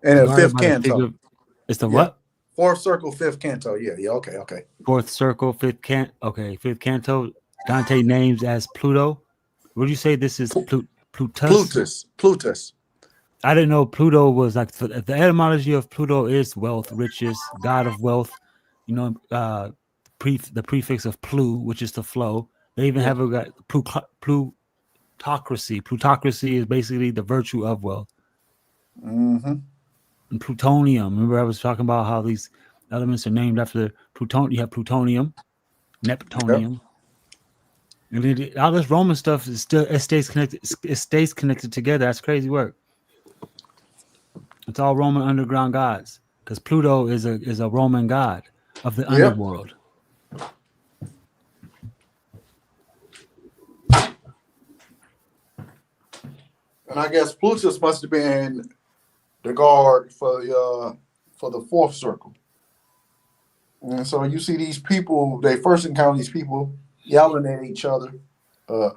and the guarded fifth by the figure. canto. It's the Yeah, what? fourth circle, fifth canto. Yeah, yeah. Okay, okay. Fourth circle, fifth canto. Dante names as Pluto. Would you say this is Plutus? Plutus. I didn't know Pluto was like the etymology of Pluto is wealth, riches, god of wealth. You know, the prefix of plu, which is to flow. They even Yeah. have a plutocracy. Plutocracy is basically the virtue of wealth. Mm-hmm. And plutonium. Remember, I was talking about how these elements are named after plutonium. You have plutonium, Yep. neptunium, and then all this Roman stuff is still it stays connected. It stays connected together. That's crazy work. It's all Roman underground gods because Pluto is a Roman god of the Yep. underworld. And I guess Plutus must have been the guard for the fourth circle. And so you see these people. They first encounter these people yelling at each other. Uh,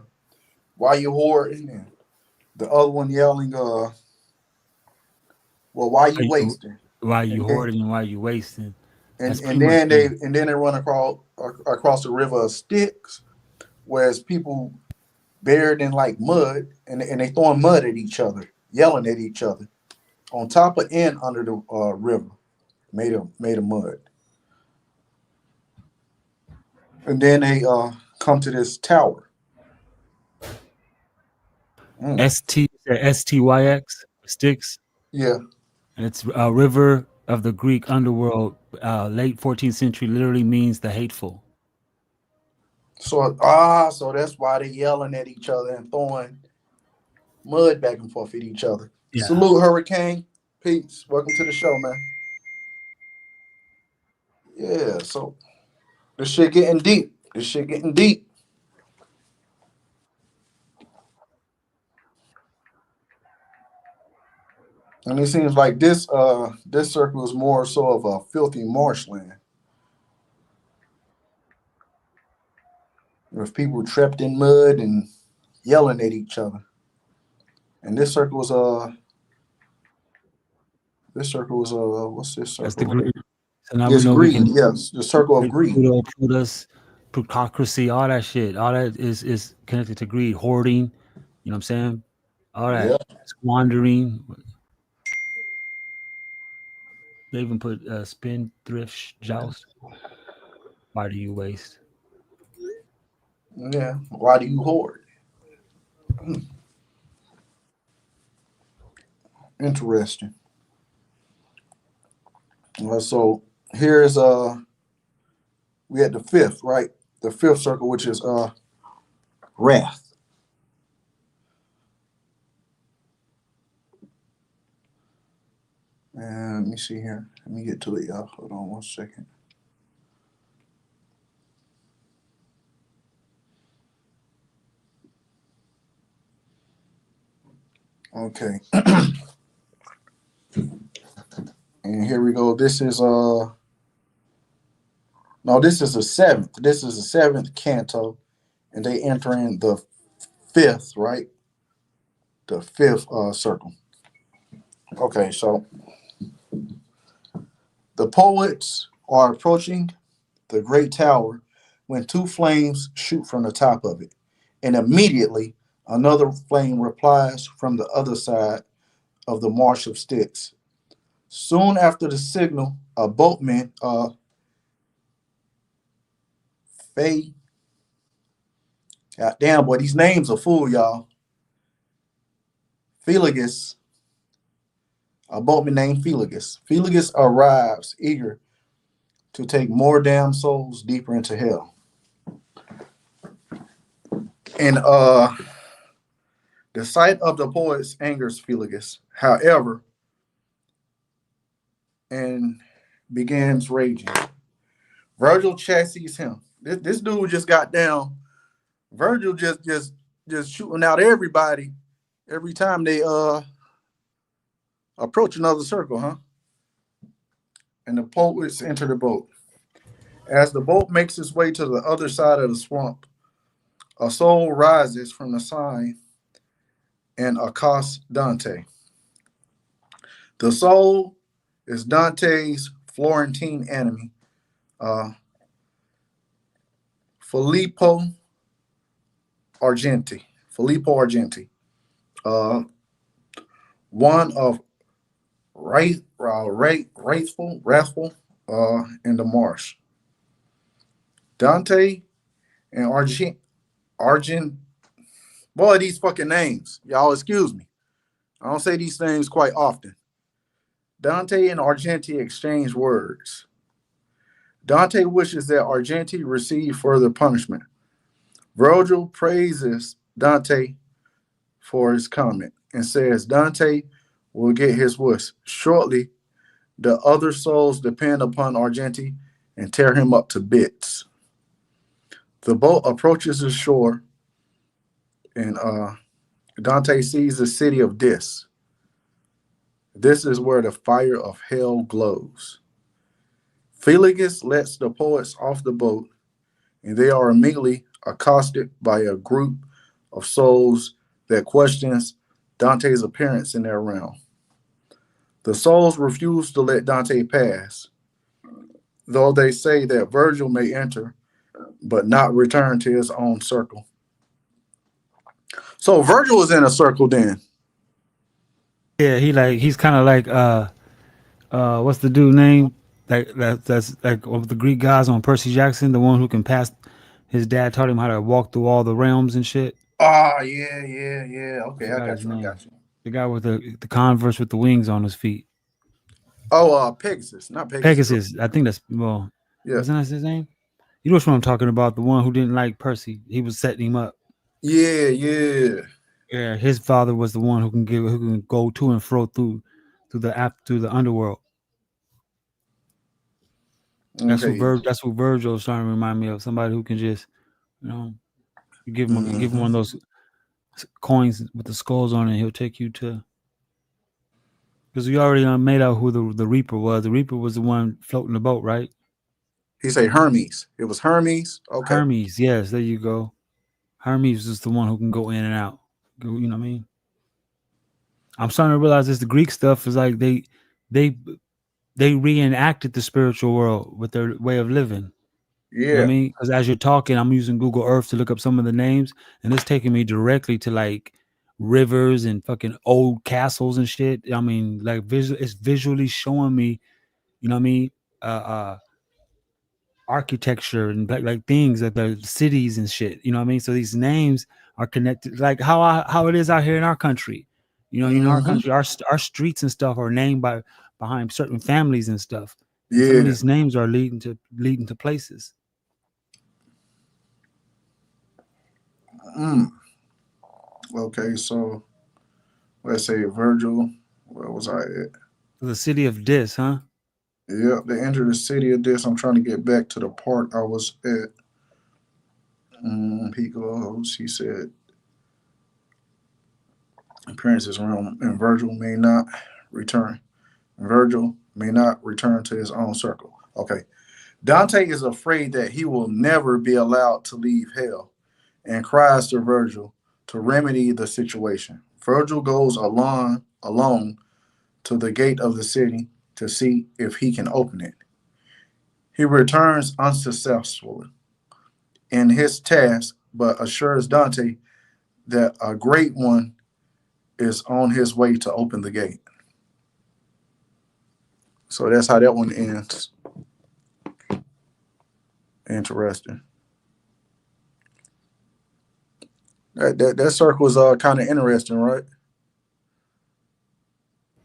why you hoarding? And the other one yelling, well, why you wasting? Why you And then hoarding and why you wasting? That's and pretty much then they run across the river of Styx, whereas people buried in like mud and they throwing mud at each other, yelling at each other on top of and under the river made of mud. And then they come to this tower. Mm, STYX sticks. yeah. And it's a river of the Greek underworld. Late 14th century literally means the hateful. So that's why they yelling at each other and throwing mud back and forth at each other. Yeah. Salute Hurricane. Peace. Welcome to the show, man. Yeah, so this shit getting deep. This shit getting deep. And it seems like this circle is more so of a filthy marshland with people trapped in mud and yelling at each other. And what's this That's the circle? greed. So now we It's know we greed, can yes, the circle of greed. Pluto, Plutus, plutocracy, all that shit. All that is connected to greed, hoarding. You know what I'm saying? All that Yeah, squandering. They even put spendthrift joust. Why do you waste? yeah. Why do you hoard? Interesting. So here's we had the fifth, right? The fifth circle, which is wrath. And let me see here. Let me get to it, y'all. Hold on 1 second. Okay. And here we go. This is no, this is the seventh. This is the seventh canto, and they enter in the fifth, right? The fifth circle. Okay, so the poets are approaching the great tower when two flames shoot from the top of it, and immediately another flame replies from the other side of the marsh of sticks. Soon after the signal, a boatman, Fay, God damn boy, these names are full, y'all. Feligus, a boatman named Feligus. Feligus arrives eager to take more damn souls deeper into hell. And the sight of the poets angers Feligus. However, and begins raging. Virgil chases him. This dude just got down. Virgil just shooting out everybody every time they approach another circle, huh? And the poets enter the boat. As the boat makes its way to the other side of the swamp, a soul rises from the sign and accosts Dante. The soul is Dante's Florentine enemy, uh, Filippo Argenti. Filippo Argenti, uh, one of wrathful in the marsh. Dante and Argent, boy, these fucking names. Y'all excuse me. I don't say these names quite often. Dante and Argenti exchange words. Dante wishes that Argenti receive further punishment. Virgil praises Dante for his comment and says Dante will get his wish. Shortly, the other souls depend upon Argenti and tear him up to bits. The boat approaches the shore, and Dante sees the city of Dis. This is where the fire of hell glows. Felix lets the poets off the boat, and they are immediately accosted by a group of souls that questions Dante's appearance in their realm. The souls refuse to let Dante pass, though they say that Virgil may enter, but not return to his own circle. So Virgil is in a circle then. Yeah, he's kind of like what's the dude name? That's like of the Greek gods on Percy Jackson, the one who can pass. His dad taught him how to walk through all the realms and shit. Ah, yeah, yeah, yeah. I Okay, I forgot got his you. I name. got you. The guy with the Converse with the wings on his feet. Oh, Pegasus, not Pegasus. Pegasus. I think that's well. Yeah, Wasn't that his name? You know which one I'm talking about? The one who didn't like Percy. He was setting him up. yeah, yeah. Yeah, his father was the one who can go to and fro through the underworld. Okay. That's who Virgil is trying to remind me of. Somebody who can just you know you give him Mm-hmm. one of those coins with the skulls on it. He'll take you to Because we already made out who the Reaper was. The Reaper was the one floating the boat, right? He say Hermes. It was Hermes. Okay. Hermes, yes, there you go. Hermes is the one who can go in and out. You know what I mean? I'm starting to realize this. The Greek stuff is like they they reenacted the spiritual world with their way of living. You know what I Yeah. mean? Because as you're talking, I'm using Google Earth to look up some of the names, and it's taking me directly to like rivers and fucking old castles and shit. I mean, like it's visually showing me, you know what I mean? Uh, Architecture and like things like the cities and shit. You know what I mean? So these names are connected, like how it is out here in our country. You know, our Hmm. country, our streets and stuff are named by behind certain families and stuff. And some of Yeah. these names are leading to places. Mm. Okay. So let's say Virgil. Where was I at? The city of Dis, huh? Yep. They entered the city of this. I'm trying to get back to the part I was at. He goes. He said appearances realm and Virgil may not return. Virgil may not return to his own circle. Okay. Dante is afraid that he will never be allowed to leave hell and cries to Virgil to remedy the situation. Virgil goes alone to the gate of the city to see if he can open it. He returns unsuccessfully in his task, but assures Dante that a great one is on his way to open the gate. So that's how that one ends. Interesting. That circle is kind of interesting, right?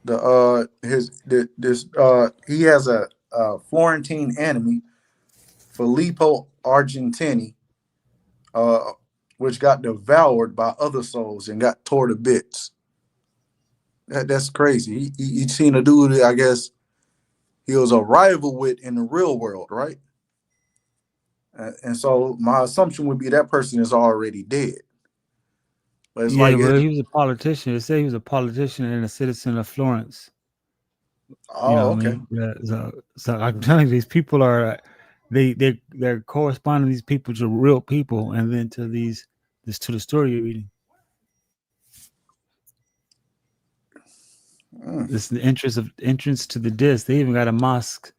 The his this he has a Florentine enemy, Filippo Argentini, uh, which got devoured by other souls and got tore to bits. That's crazy. He seen a dude that I guess he was a rival with in the real world, right? And so my assumption would be that person is already dead. But it's Yeah, like well, it. he was a politician. They say he was a politician and a citizen of Florence. You know Oh, what I okay. mean? Yeah, so I'm telling you, these people are they're corresponding these people to real people, and then to this to the story you're reading. Mm, This is the entrance to the disc. They even got a mosque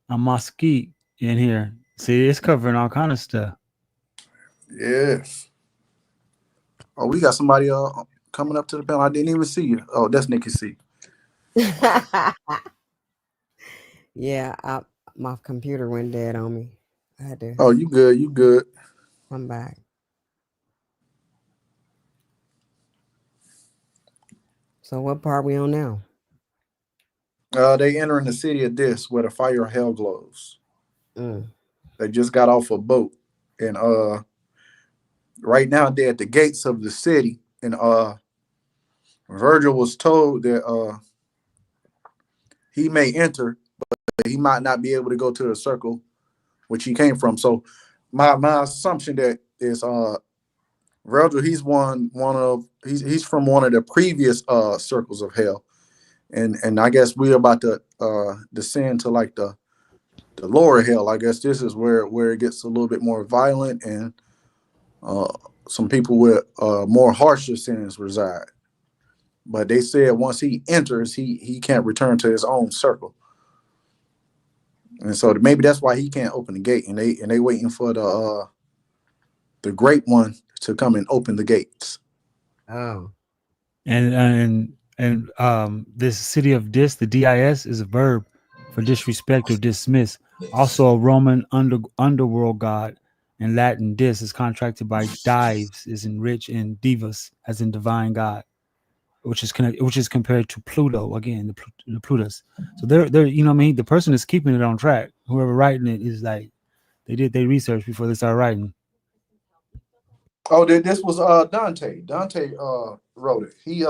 in here. See, it's covering all kind of stuff. yes. Oh, we got somebody coming up to the panel. I didn't even see you. Oh, that's Nikki C. Yeah, my computer went dead on me. I had to Oh, you good? You good? come back. So what part we on now? They entering the city of this where the fire of hell glows. Mm. They just got off a boat, and right now they're at the gates of the city. And Virgil was told that he may enter, but he might not be able to go to the circle which he came from. So my assumption that is Virgil, he's from one of the previous circles of hell, and I guess we're about to descend to like the lower hell. I guess this is where it gets a little bit more violent and uh, some people with more harsher sins reside. But they said once he enters, he can't return to his own circle, and so maybe that's why he can't open the gate. And they waiting for the great one to come and open the gates. Oh. And this city of the dis is a verb for disrespect or dismiss. Also a Roman underworld god. In Latin, dis is contracted by dives, is in rich, and divus as in divine god, which is compared to Pluto again, the Plutus. So they're you know what I mean. The person is keeping it on track. Whoever writing it is like they did their research before they start writing. Oh, this was Dante. Dante wrote it. He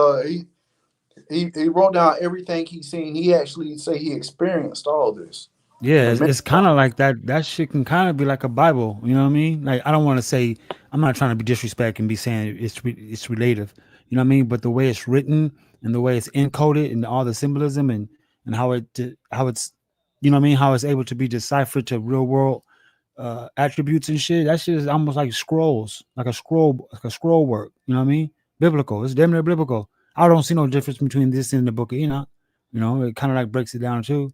wrote down everything he seen. He actually say he experienced all this. Yeah, And it's kind of like that. That shit can kind of be like a Bible. You know what I mean? Like I don't want to say I'm not trying to be disrespect and be saying it's relative. You know what I mean? But the way it's written and the way it's encoded and all the symbolism and how it's you know what I mean, how it's able to be deciphered to real world attributes and shit. That shit is almost like scrolls, like a scroll work. You know what I mean? Biblical. It's damn near biblical. I don't see no difference between this and the Book of Enoch. You know, it kind of like breaks it down too.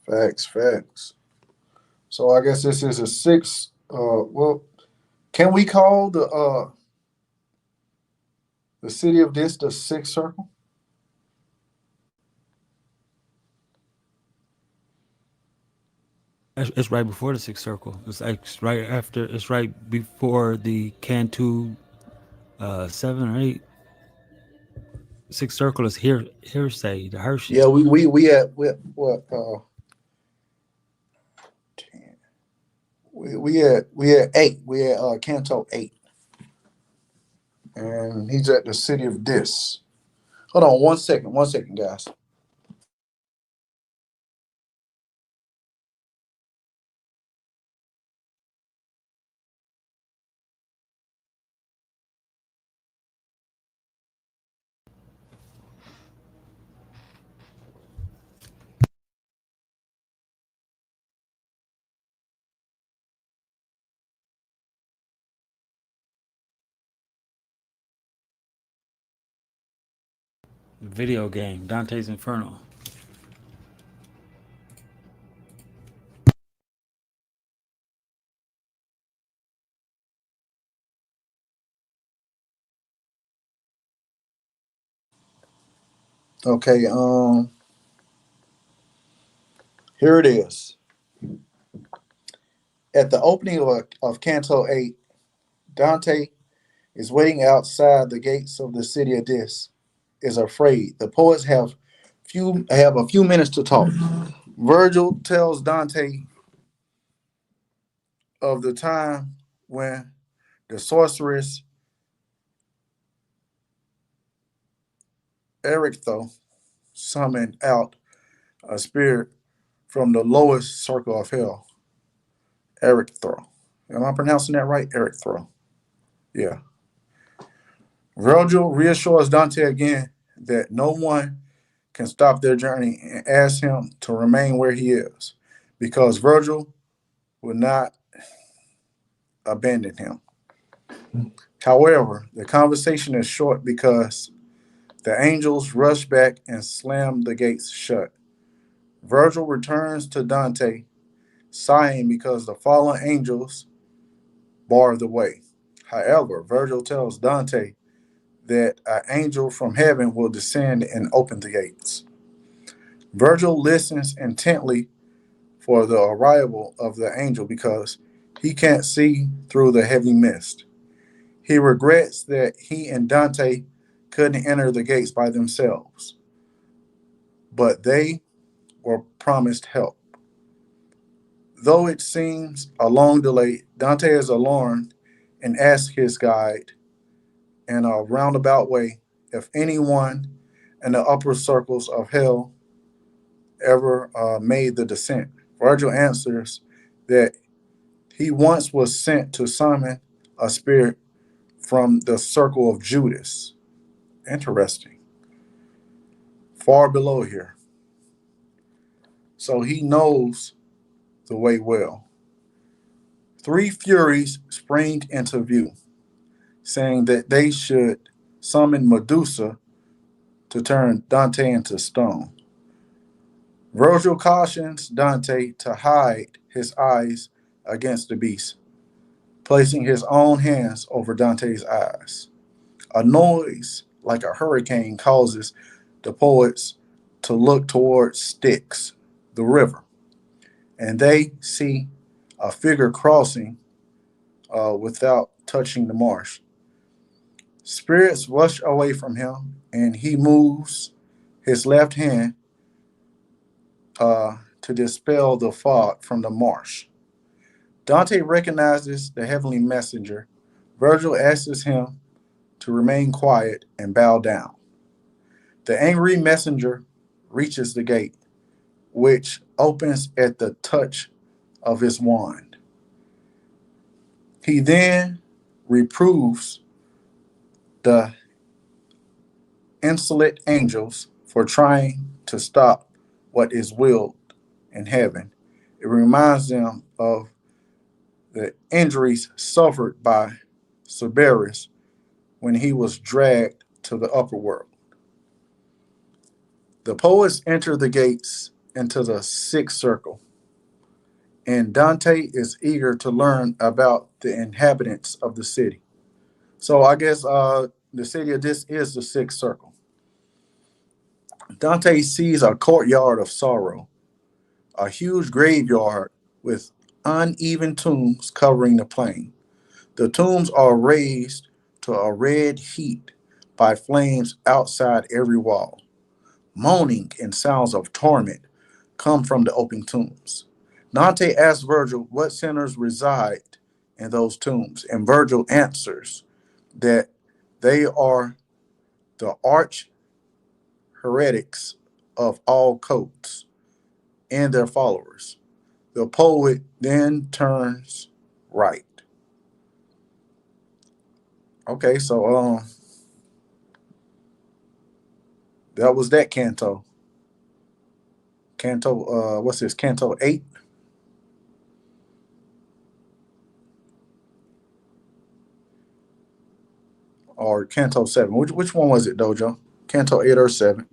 Facts. So I guess this is a six. Well, can we call the city of this the sixth circle? It's right before the sixth circle. It's like right after. It's right before the Cantu 7 or 8. Sixth circle is here. Hearsay. The Yeah, Hershey. we at what 10. We at 8. We at Canto 8, and he's at the city of this. Hold on one second, guys. Video game. Dante's Inferno. Okay, here it is. At the opening of Canto 8, Dante is waiting outside the gates of the city of Dis, is afraid. The poets have a few minutes to talk. Virgil tells Dante of the time when the sorceress Erictho summoned out a spirit from the lowest circle of hell. Erictho. Am I pronouncing that right? Erictho. Yeah. Virgil reassures Dante again that no one can stop their journey and asks him to remain where he is because Virgil will not abandon him. However, the conversation is short because the angels rush back and slam the gates shut. Virgil returns to Dante, sighing because the fallen angels bar the way. However, Virgil tells Dante that an angel from heaven will descend and open the gates. Virgil listens intently for the arrival of the angel because he can't see through the heavy mist. He regrets that he and Dante couldn't enter the gates by themselves, but they were promised help. Though it seems a long delay, Dante is alarmed and asks his guide in a roundabout way if anyone in the upper circles of hell ever made the descent. Virgil answers that he once was sent to summon a spirit from the circle of Judas. Interesting. Far below here. So he knows the way well. Three Furies spring into view, saying that they should summon Medusa to turn Dante into stone. Virgil cautions Dante to hide his eyes against the beast, placing his own hands over Dante's eyes. A noise like a hurricane causes the poets to look towards Styx, the river, and they see a figure crossing without touching the marsh. Spirits rush away from him, and he moves his left hand to dispel the fog from the marsh. Dante recognizes the heavenly messenger. Virgil asks him to remain quiet and bow down. The angry messenger reaches the gate, which opens at the touch of his wand. He then reproves the insolent angels for trying to stop what is willed in heaven. It reminds them of the injuries suffered by Cerberus when he was dragged to the upper world. The poets enter the gates into the sixth circle, and Dante is eager to learn about the inhabitants of the city. So I guess the city of this is the sixth circle. Dante sees a courtyard of sorrow, a huge graveyard with uneven tombs covering the plain. The tombs are raised to a red heat by flames outside every wall. Moaning and sounds of torment come from the open tombs. Dante asks Virgil what sinners reside in those tombs, and Virgil answers that they are the arch heretics of all cults and their followers. The poet then turns right. Okay, so that was that canto. Canto what's this? Canto 8? Or Canto 7? Which one was it, Dojo? Canto 8 or 7?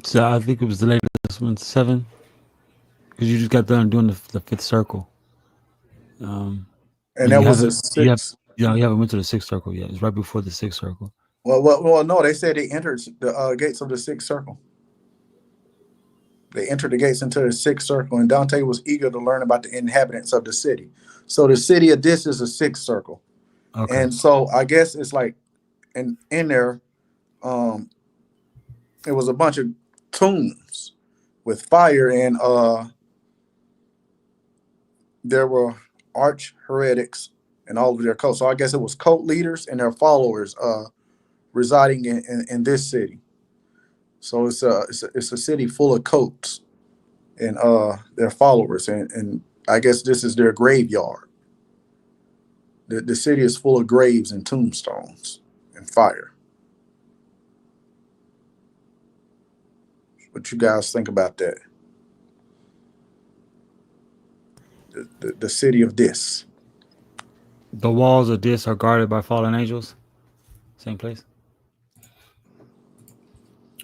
So I think it was the latest one, 7, because you just got done doing the fifth circle. And But that you was a haven't, 6. you haven't went to the sixth circle yet. It's right before the sixth circle. Well, no, they said they entered the gates of the sixth circle. They entered the gates into the sixth circle, and Dante was eager to learn about the inhabitants of the city. So the city of this is a sixth circle. Okay. And so I guess it's like in there, um, it was a bunch of tombs with fire, and there were arch heretics and all of their cults. So I guess it was cult leaders and their followers residing in this city. So it's a city full of cults and their followers, and I guess this is their graveyard. The city is full of graves and tombstones and fire. What you guys think about that? The city of this. The walls of this are guarded by fallen angels. Same place.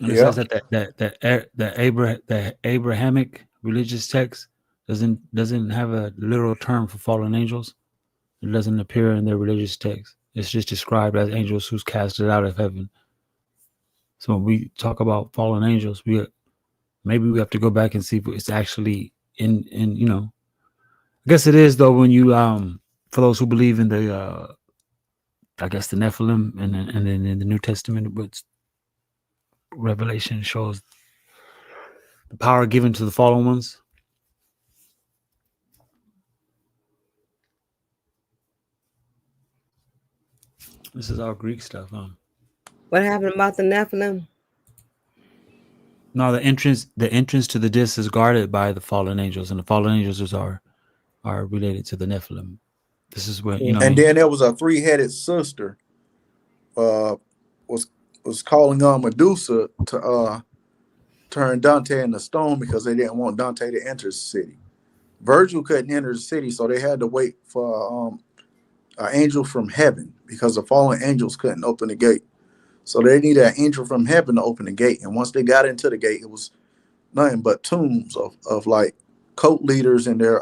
And it Yeah. says that the Abrahamic religious text doesn't have a literal term for fallen angels. It doesn't appear in their religious text. It's just described as angels who's casted out of heaven. So when we talk about fallen angels, maybe we have to go back and see if it's actually in I guess it is though when you for those who believe in the I guess the Nephilim and then in the New Testament, but Revelation shows the power given to the fallen ones. This is all Greek stuff, huh? What happened about the Nephilim? No, the entrance to the disc is guarded by the fallen angels, and the fallen angels are related to the Nephilim. This is where And then there was a three-headed sister was calling on Medusa to turn Dante into stone because they didn't want Dante to enter the city. Virgil couldn't enter the city, so they had to wait for an angel from heaven because the fallen angels couldn't open the gate. So they needed an angel from heaven to open the gate. And once they got into the gate, it was nothing but tombs of like cult leaders and their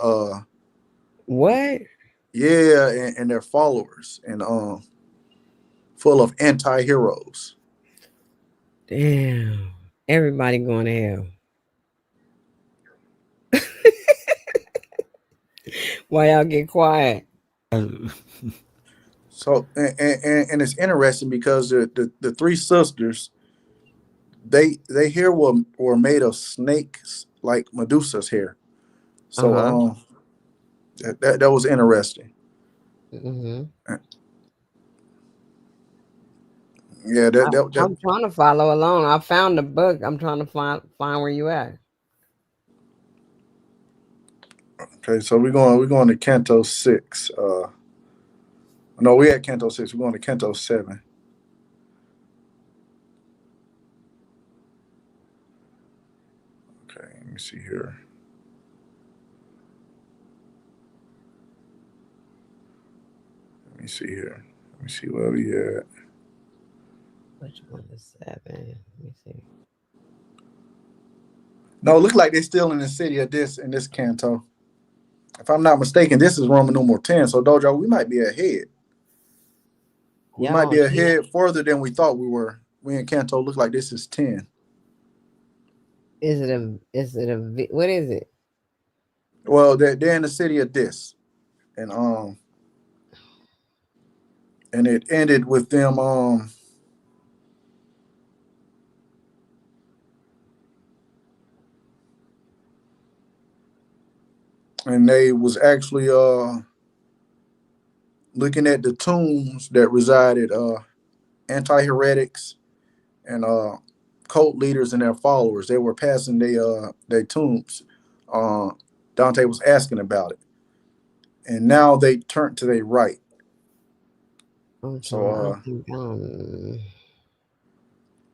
What? yeah, and their followers, and full of anti-heroes. Damn. Everybody going to hell. Why y'all get quiet? So and it's interesting because the three sisters, they hair were made of snakes like Medusa's hair. So Uh-huh. that was interesting. Mm-hmm. Yeah, that I'm trying to follow along. I found the book. I'm trying to find where you at. okay. So we're going to Canto 6. No, we at Canto 6. We're going to Canto 7. Okay, let me see here. Let me see here. Let me see where we at. Which one is 7? Let me see. No, it looks like they're still in the city of this in this canto. If I'm not mistaken, this is Roman numeral 10. So Dojo, we might be ahead. We might Y'all on be 10? ahead further than we thought we were. We in Canto look like this is 10. What is it? Well, they're in the city of this. And it ended with them and they was actually looking at the tombs that resided anti-heretics and cult leaders and their followers. They were passing their tombs. Uh, Dante was asking about it, and now they turned to their right. I'm So trying. I uh, think. What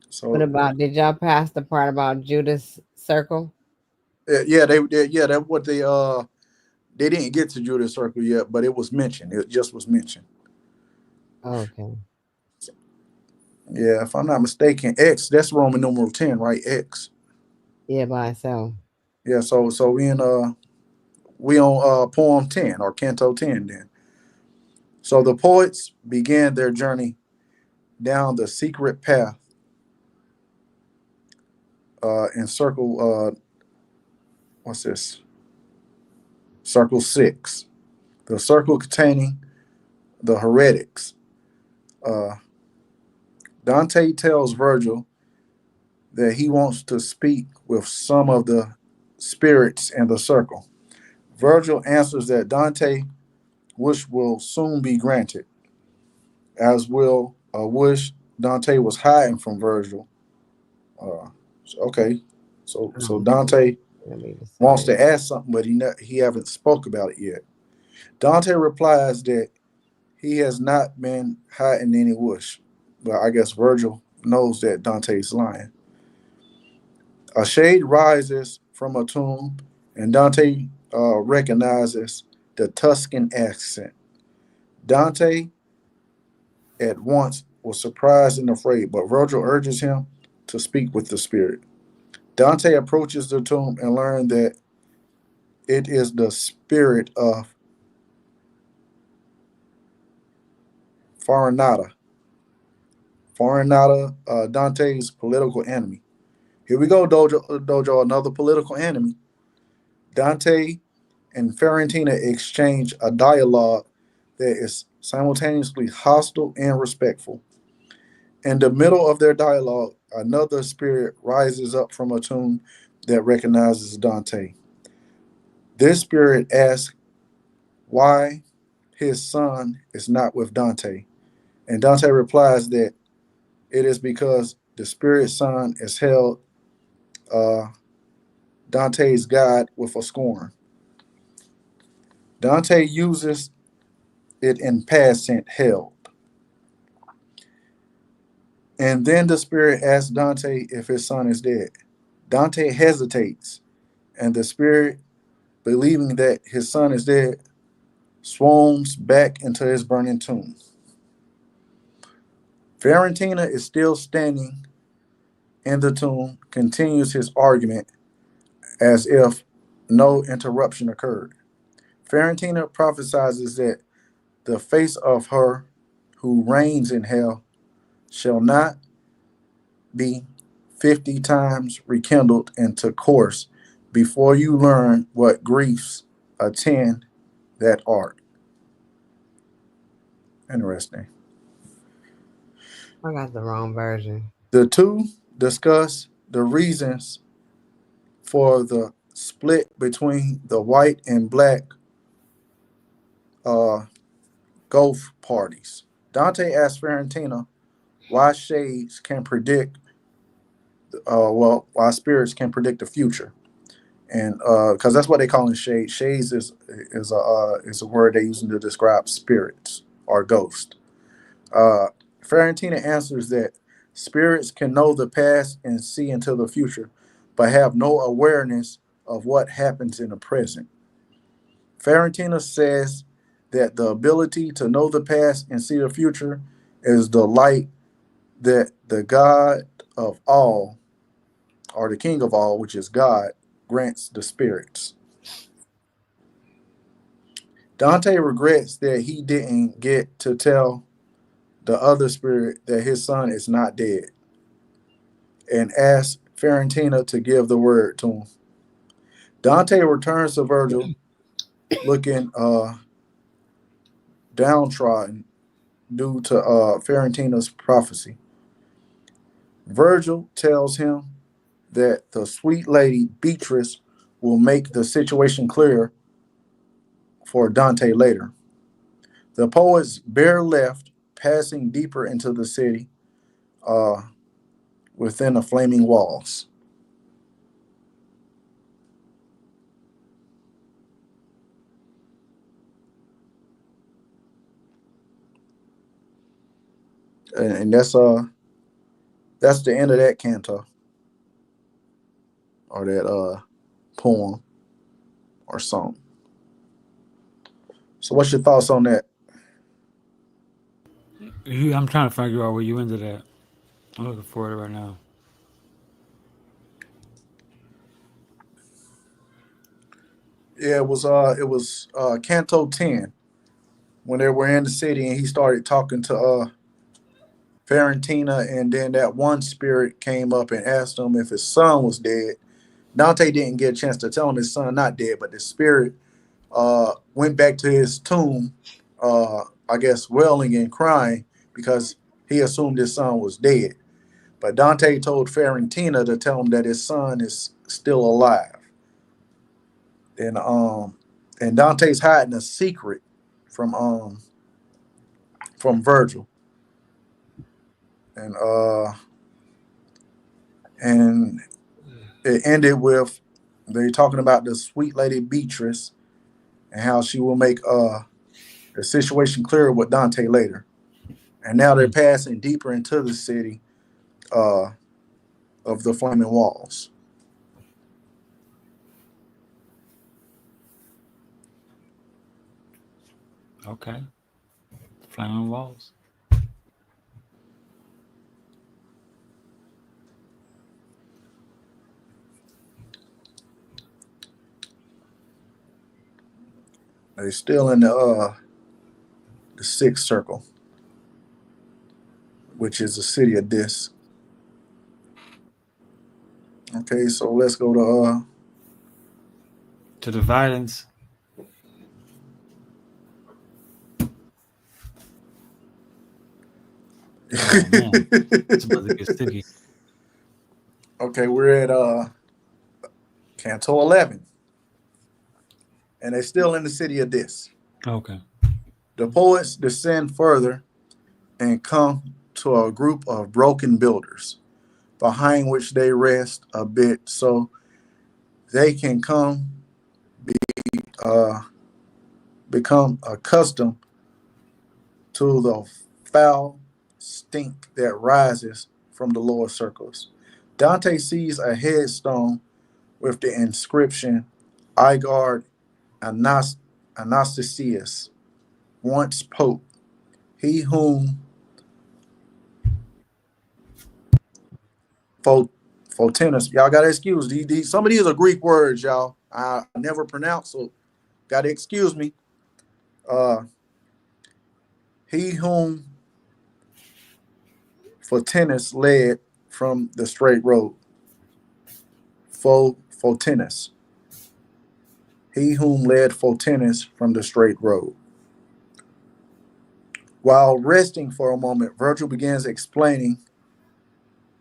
so about? Did y'all pass the part about Judas Circle? yeah, yeah, that what they didn't get to Judas Circle yet, but it was mentioned. It just was mentioned. Okay. Yeah, if I'm not mistaken, X, that's Roman numeral 10, right? X. Yeah, by itself. Yeah, so we on poem 10 or canto 10 then. So the poets began their journey down the secret path in circle what's this? Circle 6. The circle containing the heretics. Uh, Dante tells Virgil that he wants to speak with some of the spirits in the circle. Virgil answers that Dante wish will soon be granted, as will a wish Dante was hiding from Virgil. Okay, so Oh, Dante let me wants decide. to ask something, but he haven't spoke about it yet. Dante replies that he has not been hiding any wish, but I guess Virgil knows that Dante's lying. A shade rises from a tomb, and Dante recognizes the Tuscan accent. Dante at once was surprised and afraid, but Virgil urges him to speak with the spirit. Dante approaches the tomb and learns that it is the spirit of Farinata. Farinata, Dante's political enemy. Here we go, Dojo, another political enemy. Dante and Fiorentina exchange a dialogue that is simultaneously hostile and respectful. In the middle of their dialogue, another spirit rises up from a tomb that recognizes Dante. This spirit asks why his son is not with Dante, and Dante replies that it is because the spirit son is held uh, Dante's God with a scorn. Dante uses it in past tense, held. And then the spirit asks Dante if his son is dead. Dante hesitates, and the spirit, believing that his son is dead, swarms back into his burning tomb. Fiorentina is still standing in the tomb, continues his argument as if no interruption occurred. Fiorentina prophesies that the face of her who reigns in hell shall not be 50 times rekindled into course before you learn what griefs attend that art. Interesting. I got the wrong version. The two discuss the reasons for the split between the white and black uh, Gulf parties. Dante asks Fiorentina why shades can predict, why spirits can predict the future, and because that's what they call in shades. Shades is a word they use to describe spirits or ghosts. Uh, Fiorentina answers that spirits can know the past and see into the future, but have no awareness of what happens in the present. Fiorentina says that the ability to know the past and see the future is the light that the God of all, or the King of all, which is God, grants the spirits. Dante regrets that he didn't get to tell the other spirit that his son is not dead and asks Fiorentina to give the word to him. Dante returns to Virgil looking downtrodden due to Fiorentina's prophecy. Virgil tells him that the sweet lady Beatrice will make the situation clear for Dante later. The poets bear left, passing deeper into the city uh, within the flaming walls. And that's the end of that canto or that poem or song. So what's your thoughts on that? I'm trying to figure out where you ended at. I'm looking for it right now. Yeah, it was Canto 10 when they were in the city and he started talking to Fiorentina, and then that one spirit came up and asked him if his son was dead. Dante didn't get a chance to tell him his son not dead, but the spirit went back to his tomb, I guess wailing and crying because he assumed his son was dead. But Dante told Fiorentina to tell him that his son is still alive. And Dante's hiding a secret from Virgil. And and it ended with they talking about the sweet lady Beatrice and how she will make the situation clearer with Dante later. And now they're Hmm. passing deeper into the city uh, of the flaming walls. Okay. Flaming walls. They're still in the sixth circle, which is the city of Dis. Okay, so let's go to To the violence. Oh man, it's about to get sticky. okay, we're at Canto 11, and they're still in the city of Dis. Okay. The poets descend further and come to a group of broken builders, behind which they rest a bit so they can uh, become accustomed to the foul stink that rises from the lower circles. Dante sees a headstone with the inscription, I guard Anastasius, once Pope, he whom Photinus, y'all got to excuse some of these are Greek words, y'all. I never pronounce, so got to excuse me. Uh, he whom Photinus led from the straight road. Photinus. He whom led Photinus from the straight road. While resting for a moment, Virgil begins explaining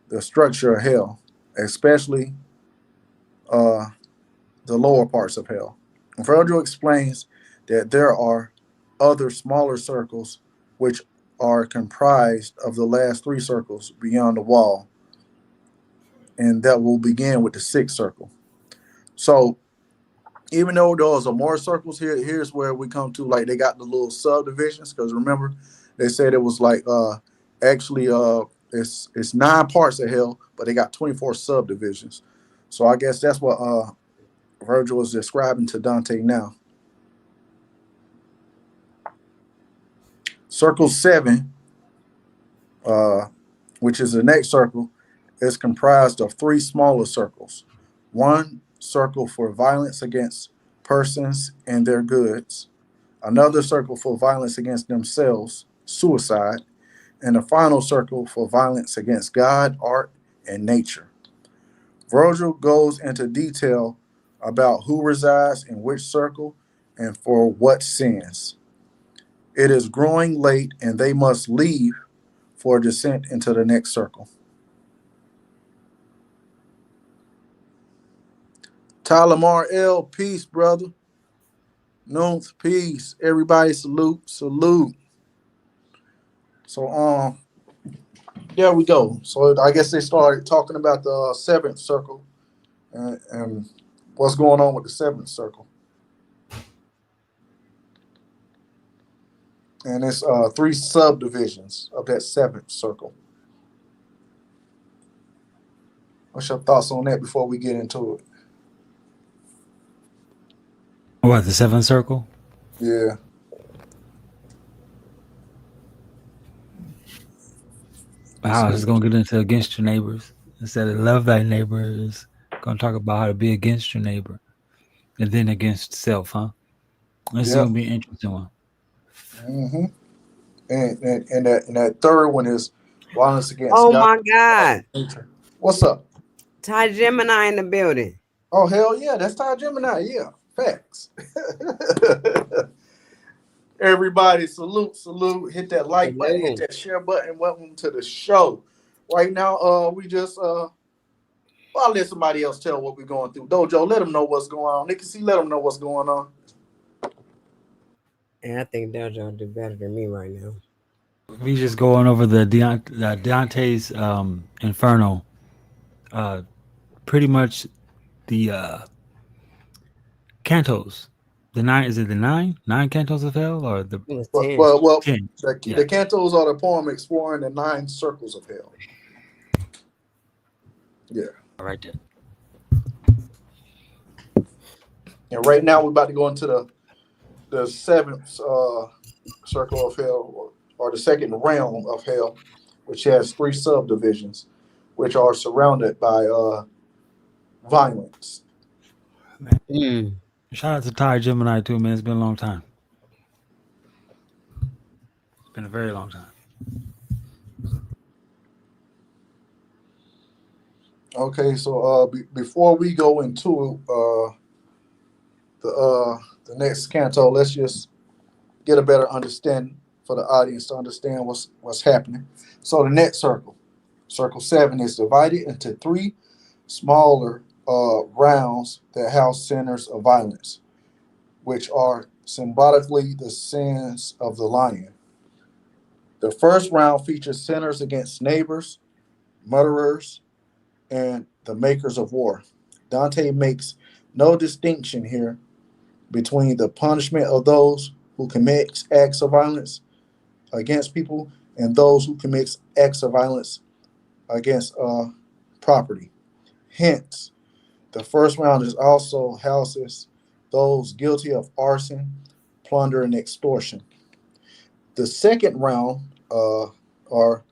the structure of hell, especially uh, the lower parts of hell. Virgil explains that there are other smaller circles which are comprised of the last three circles beyond the wall, and that will begin with the sixth circle. So even though those are more circles here, here's where we come to like they got the little subdivisions. Because remember, they said it was like actually it's 9 parts of hell, but they got 24 subdivisions. So I guess that's what Virgil is describing to Dante now. Circle 7, uh, which is the next circle, is comprised of 3 smaller circles. One circle for violence against persons and their goods, another circle for violence against themselves, suicide, and a final circle for violence against God, art, and nature. Virgil goes into detail about who resides in which circle and for what sins. It is growing late and they must leave for descent into the next circle. Talamar L, peace, brother. Nunth, peace. Everybody salute, salute. So there we go. So I guess they started talking about the seventh circle and what's going on with the seventh circle. And it's 3 subdivisions of that seventh circle. What's your thoughts on that before we get into it? What, the seventh circle? Yeah. Wow, it's gonna get into against your neighbors. Instead of love thy neighbor, is gonna talk about how to be against your neighbor. And then against self, huh? This is Yep. gonna be an interesting one. Mm-hmm. And that third one is violence against Oh God. my God. What's up? Ty Gemini in the building. Oh hell yeah, that's Ty Gemini. Yeah, facts. Everybody, salute, salute. Hit that like button, hit Hello. that share button. Welcome to the show. Right now, we just well, I'll let somebody else tell what we're going through. Dojo, let them know what's going on. They can see, let them know what's going on. And I think Dojo do better than me right now. We just going over the Dante's Inferno. Pretty much the cantos. The nine, is it the nine cantos of hell, or the It was Well, 10. well, well 10? Yeah, the cantos are the poem exploring the 9 circles of hell. Yeah. right there. And right now we're about to go into the seventh circle of hell, or the second realm of hell, which has 3 subdivisions, which are surrounded by violence. Mm. Shout out to Ty Gemini too, man. It's been a long time. It's been a very long time. Okay, so before we go into the next canto, let's just get a better understanding for the audience to understand what's happening. So the next circle, circle 7, is divided into 3 smaller rounds that house centers of violence, which are symbolically the sins of the lion. The first round features sinners against neighbors, murderers, and the makers of war. Dante makes no distinction here between the punishment of those who commit acts of violence against people and those who commit acts of violence against property. Hence, the first round is also houses those guilty of arson, plunder, and extortion. The second round, or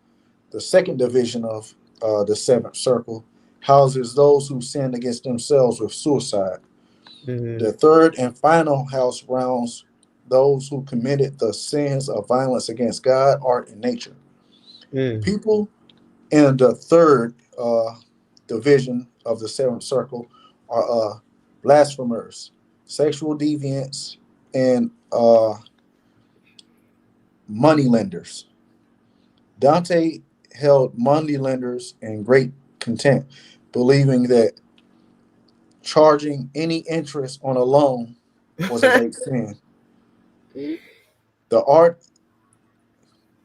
the second division of the seventh circle, houses those who sin against themselves with suicide. Mm-hmm. The third and final house rounds those who committed the sins of violence against God, art, and nature. Mm. People in the third division of the seventh circle are blasphemers, sexual deviants, and moneylenders. Dante held moneylenders in great contempt, believing that charging any interest on a loan was a great sin. The art,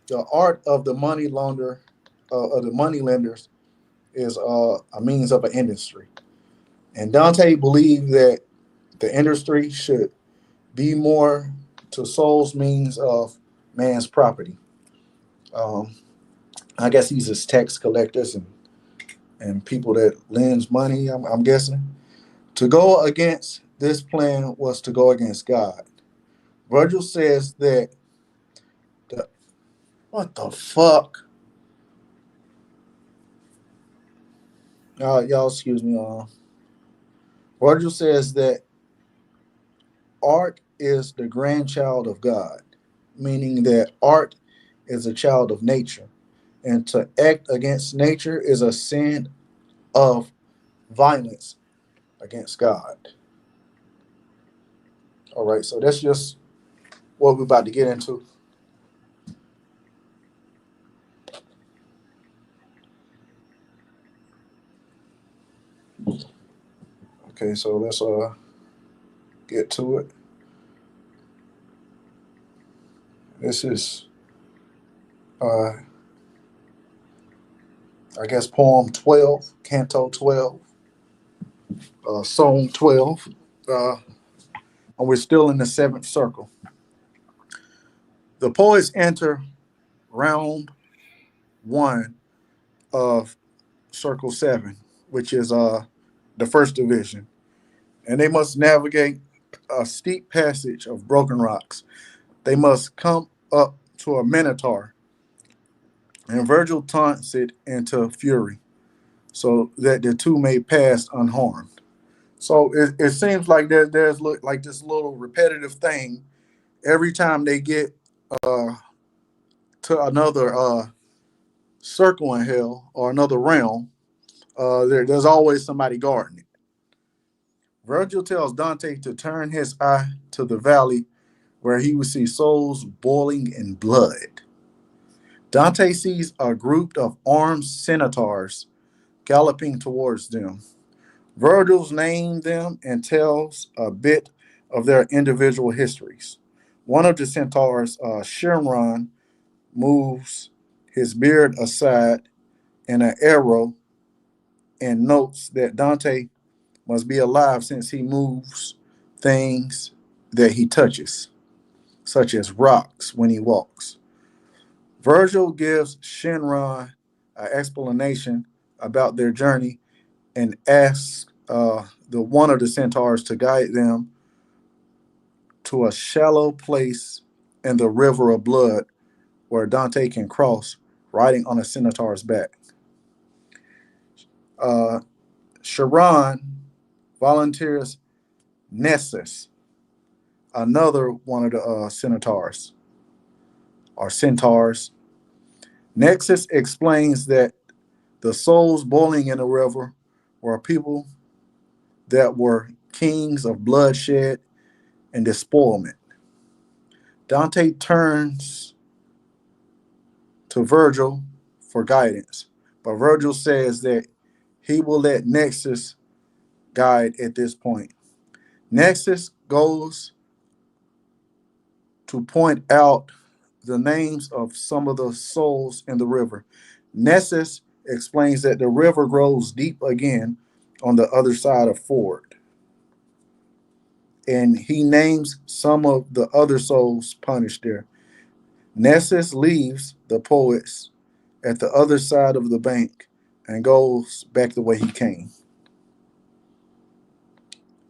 the art of the money launder, of the money lenders, is a means of an industry. And Dante believed that The industry should be more to souls means of man's property. Um, I guess he's just tax collectors and people that lends money, I'm guessing. To go against this plan was to go against God. Virgil says that the, what the fuck? Y'all excuse me. Virgil says that art is the grandchild of God, meaning that art is a child of nature. And to act against nature is a sin of violence against God. All right, so that's just what we're about to get into. Okay, so let's get to it. This is uh I guess poem 12, canto 12, song 12. Uh and we're still in the seventh circle. The poets enter round one of circle 7, which is the first division, and they must navigate a steep passage of broken rocks. They must come up to a minotaur, and Virgil taunts it into fury so that the two may pass unharmed. So it seems like there's like this little repetitive thing every time they get uh, to another circle in hell or another realm. There's always somebody guarding it. Virgil tells Dante to turn his eye to the valley where he will see souls boiling in blood. Dante sees a group of armed centaurs galloping towards them. Virgil's names them and tells a bit of their individual histories. One of the centaurs, Chiron, moves his beard aside in an arrow and notes that Dante must be alive since he moves things that he touches, such as rocks when he walks. Virgil gives Shinron an explanation about their journey and asks the one of the centaurs to guide them to a shallow place in the river of blood where Dante can cross riding on a centaur's back. Uh, Charon volunteers Nessus, another one of the centaurs. Nexus explains that the souls boiling in the river were people that were kings of bloodshed and despoilment. Dante turns to Virgil for guidance, but Virgil says that he will let Nexus guide at this point. Nexus goes to point out the names of some of the souls in the river. Nessus explains that the river grows deep again on the other side of Ford, and he names some of the other souls punished there. Nessus leaves the poets at the other side of the bank and goes back the way he came.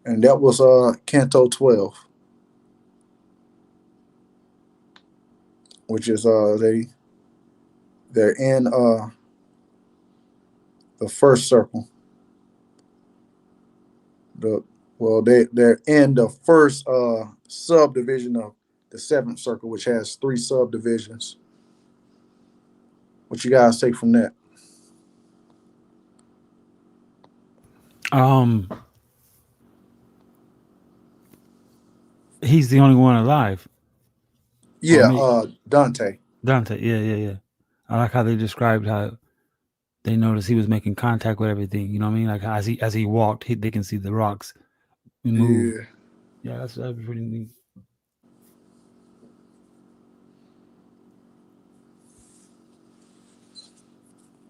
And that was Canto 12, which is they're in the first circle. The they're in the first subdivision of the seventh circle, which has three subdivisions. What you guys take from that? Um, he's the only one alive, or Yeah, me, Dante. Dante. Yeah, yeah, yeah. I like how they described how they noticed he was making contact with everything. You know what I mean? Like as he walked, they can see the rocks move. Yeah. Yeah, that's pretty neat.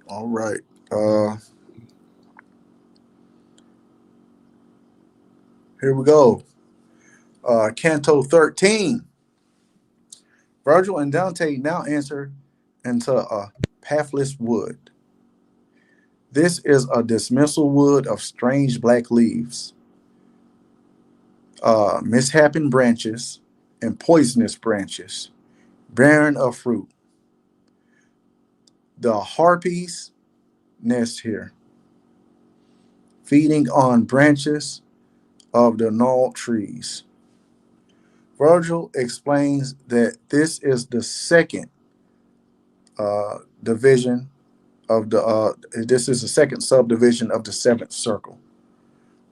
All right. Uh, Here we go. Canto 13. Virgil and Dante now enter into a pathless wood. This is a dismissal wood of strange black leaves, mishapen branches, and poisonous branches, barren of fruit. The harpies nest here, feeding on branches of the gnarled trees. Virgil explains that this is the second division of the this is the second subdivision of the seventh circle,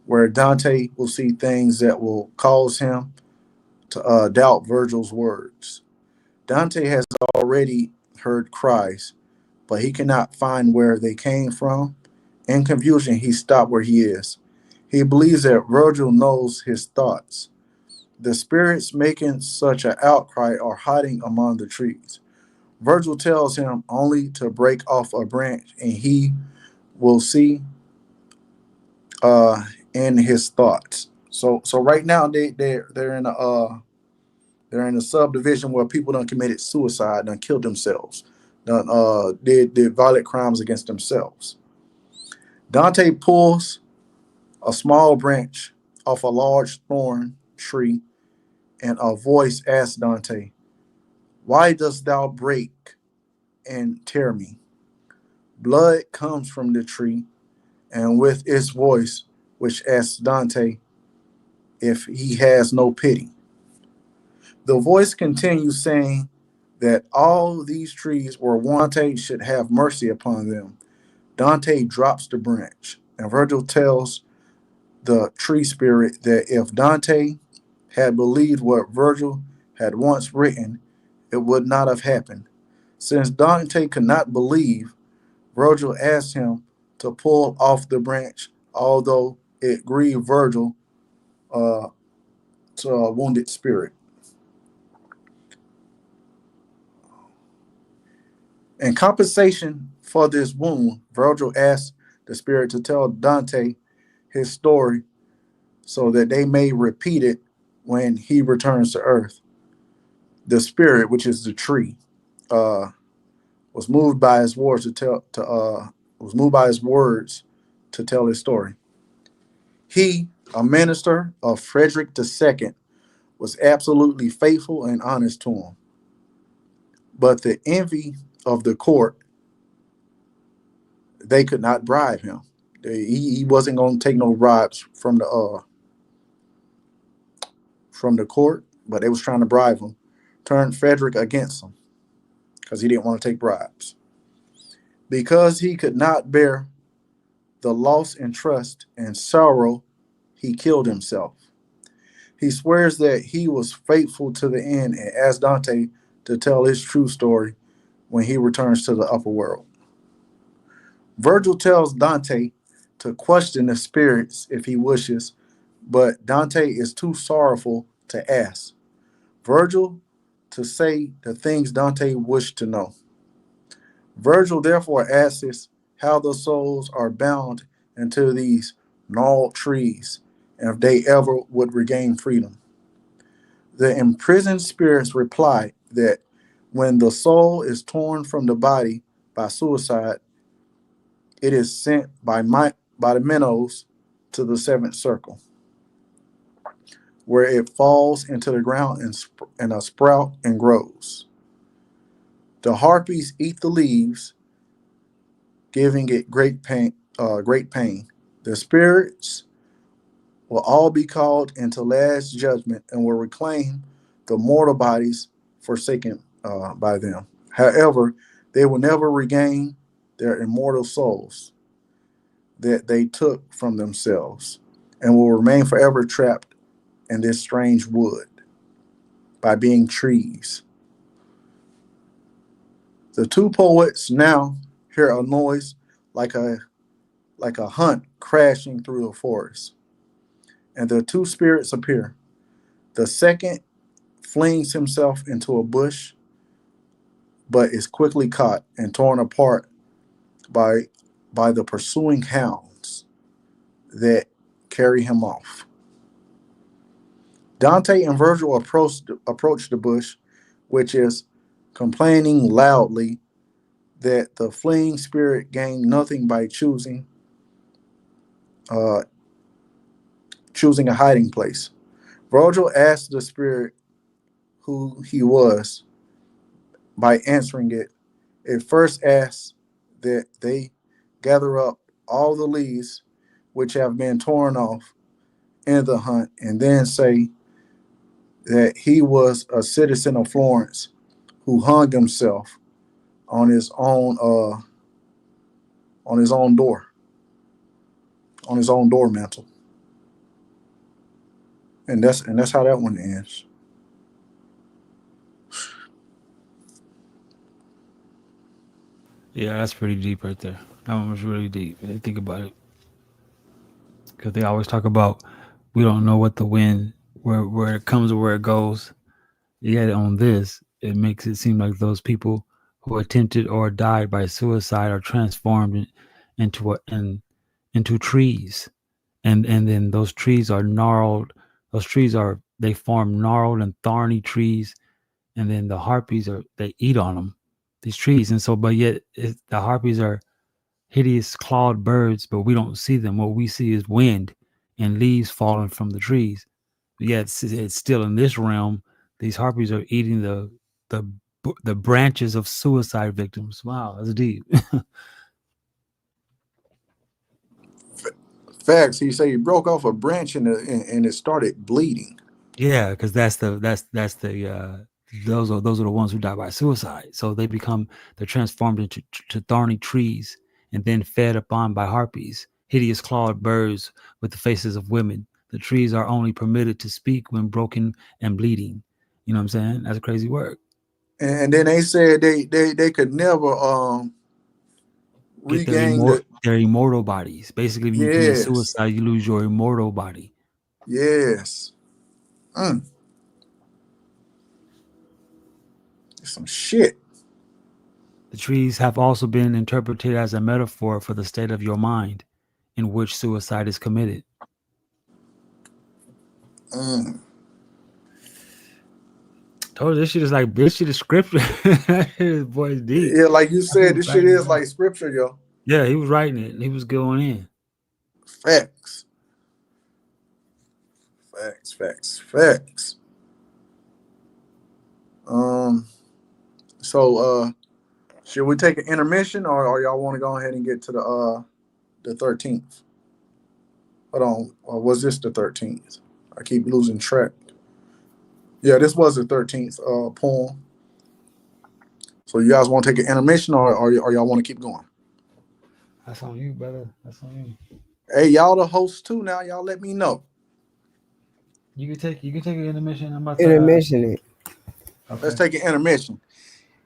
where Dante will see things that will cause him to doubt Virgil's words. Dante has already heard cries, but he cannot find where they came from. In confusion, he stopped where he is. He believes that Virgil knows his thoughts. The spirits making such an outcry are hiding among the trees. Virgil tells him only to break off a branch, and he will see in his thoughts. So right now they're in a subdivision where people done committed suicide, done killed themselves, done did violent crimes against themselves. Dante pulls a small branch off a large thorn tree, and a voice asks Dante, "Why dost thou break and tear me?" Blood comes from the tree, and with its voice, which asks Dante if he has no pity. The voice continues saying that all these trees were Dante should have mercy upon them. Dante drops the branch, and Virgil tells the tree spirit that if Dante had believed what Virgil had once written, it would not have happened. Since Dante could not believe, Virgil asked him to pull off the branch, although it grieved Virgil uh, to a wounded spirit. In compensation for this wound, Virgil asked the spirit to tell Dante his story so that they may repeat it when he returns to Earth. The spirit, which is the tree, uh, was moved by his words to tell his story. He, a minister of Frederick II, was absolutely faithful and honest to him. But the envy of the court, they could not bribe him. He wasn't going to take no bribes from the court, but they was trying to bribe him. Turned Frederick against him because he didn't want to take bribes. Because he could not bear the loss and trust and sorrow, he killed himself. He swears that he was faithful to the end and asks Dante to tell his true story when he returns to the upper world. Virgil tells Dante to question the spirits if he wishes, but Dante is too sorrowful to ask. Virgil to say the things Dante wished to know. Virgil therefore asks how the souls are bound into these gnarled trees and if they ever would regain freedom. The imprisoned spirits reply that when the soul is torn from the body by suicide, it is sent by the minnows to the seventh circle, where it falls into the ground and a sprout and grows. The harpies eat the leaves, giving it great pain. Great pain. The spirits will all be called into last judgment and will reclaim the mortal bodies forsaken by them. However, they will never regain their immortal souls that they took from themselves and will remain forever trapped in this strange wood by being trees. The two poets now hear a noise like a hunt crashing through the forest, and the two spirits appear. The second flings himself into a bush, but is quickly caught and torn apart by the pursuing hounds that carry him off. Dante and Virgil approach the bush, which is complaining loudly that the fleeing spirit gained nothing by uh, choosing a hiding place. Virgil asked the spirit who he was by answering it. It first asks that they gather up all the leaves which have been torn off in the hunt, and then say that he was a citizen of Florence who hung himself on his own on his own door, on his own door mantle. And that's how that one ends. Yeah, that's pretty deep right there. That one was really deep. When you think about it, because they always talk about we don't know what the wind, where it comes or where it goes. Yet on this, it makes it seem like those people who attempted or died by suicide are transformed into trees, and then those trees are gnarled. Those trees they form gnarled and thorny trees, and then the harpies they eat on them, these trees, and so but yet the harpies are hideous clawed birds, but we don't see them. What we see is wind and leaves falling from the trees. But yet it's still in this realm. These harpies are eating the branches of suicide victims. Wow, that's deep. Facts. He said he broke off a branch and it started bleeding. Yeah, because those are the ones who die by suicide. So they're transformed into thorny trees and then fed upon by harpies, hideous clawed birds with the faces of women. The trees are only permitted to speak when broken and bleeding. You know what I'm saying? That's a crazy word. And then they said they could never Get regain their immortal bodies. Basically, when you commit suicide, you lose your immortal body. Yes. Some shit. The trees have also been interpreted as a metaphor for the state of your mind in which suicide is committed. Told you, this shit is scripture. This boy's deep. Yeah, like you said, this shit is like scripture, yo. Yeah, he was writing it and he was going in. Facts. So should we take an intermission or y'all want to go ahead and get to the 13th? Hold on. Or was this the 13th? I keep losing track. Yeah, this was the 13th poem. So you guys want to take an intermission or y'all want to keep going? That's on you, brother. That's on you. Hey, y'all the hosts too now. Y'all let me know. You can take an intermission. I'm about to intermission it. Okay. Let's take an intermission.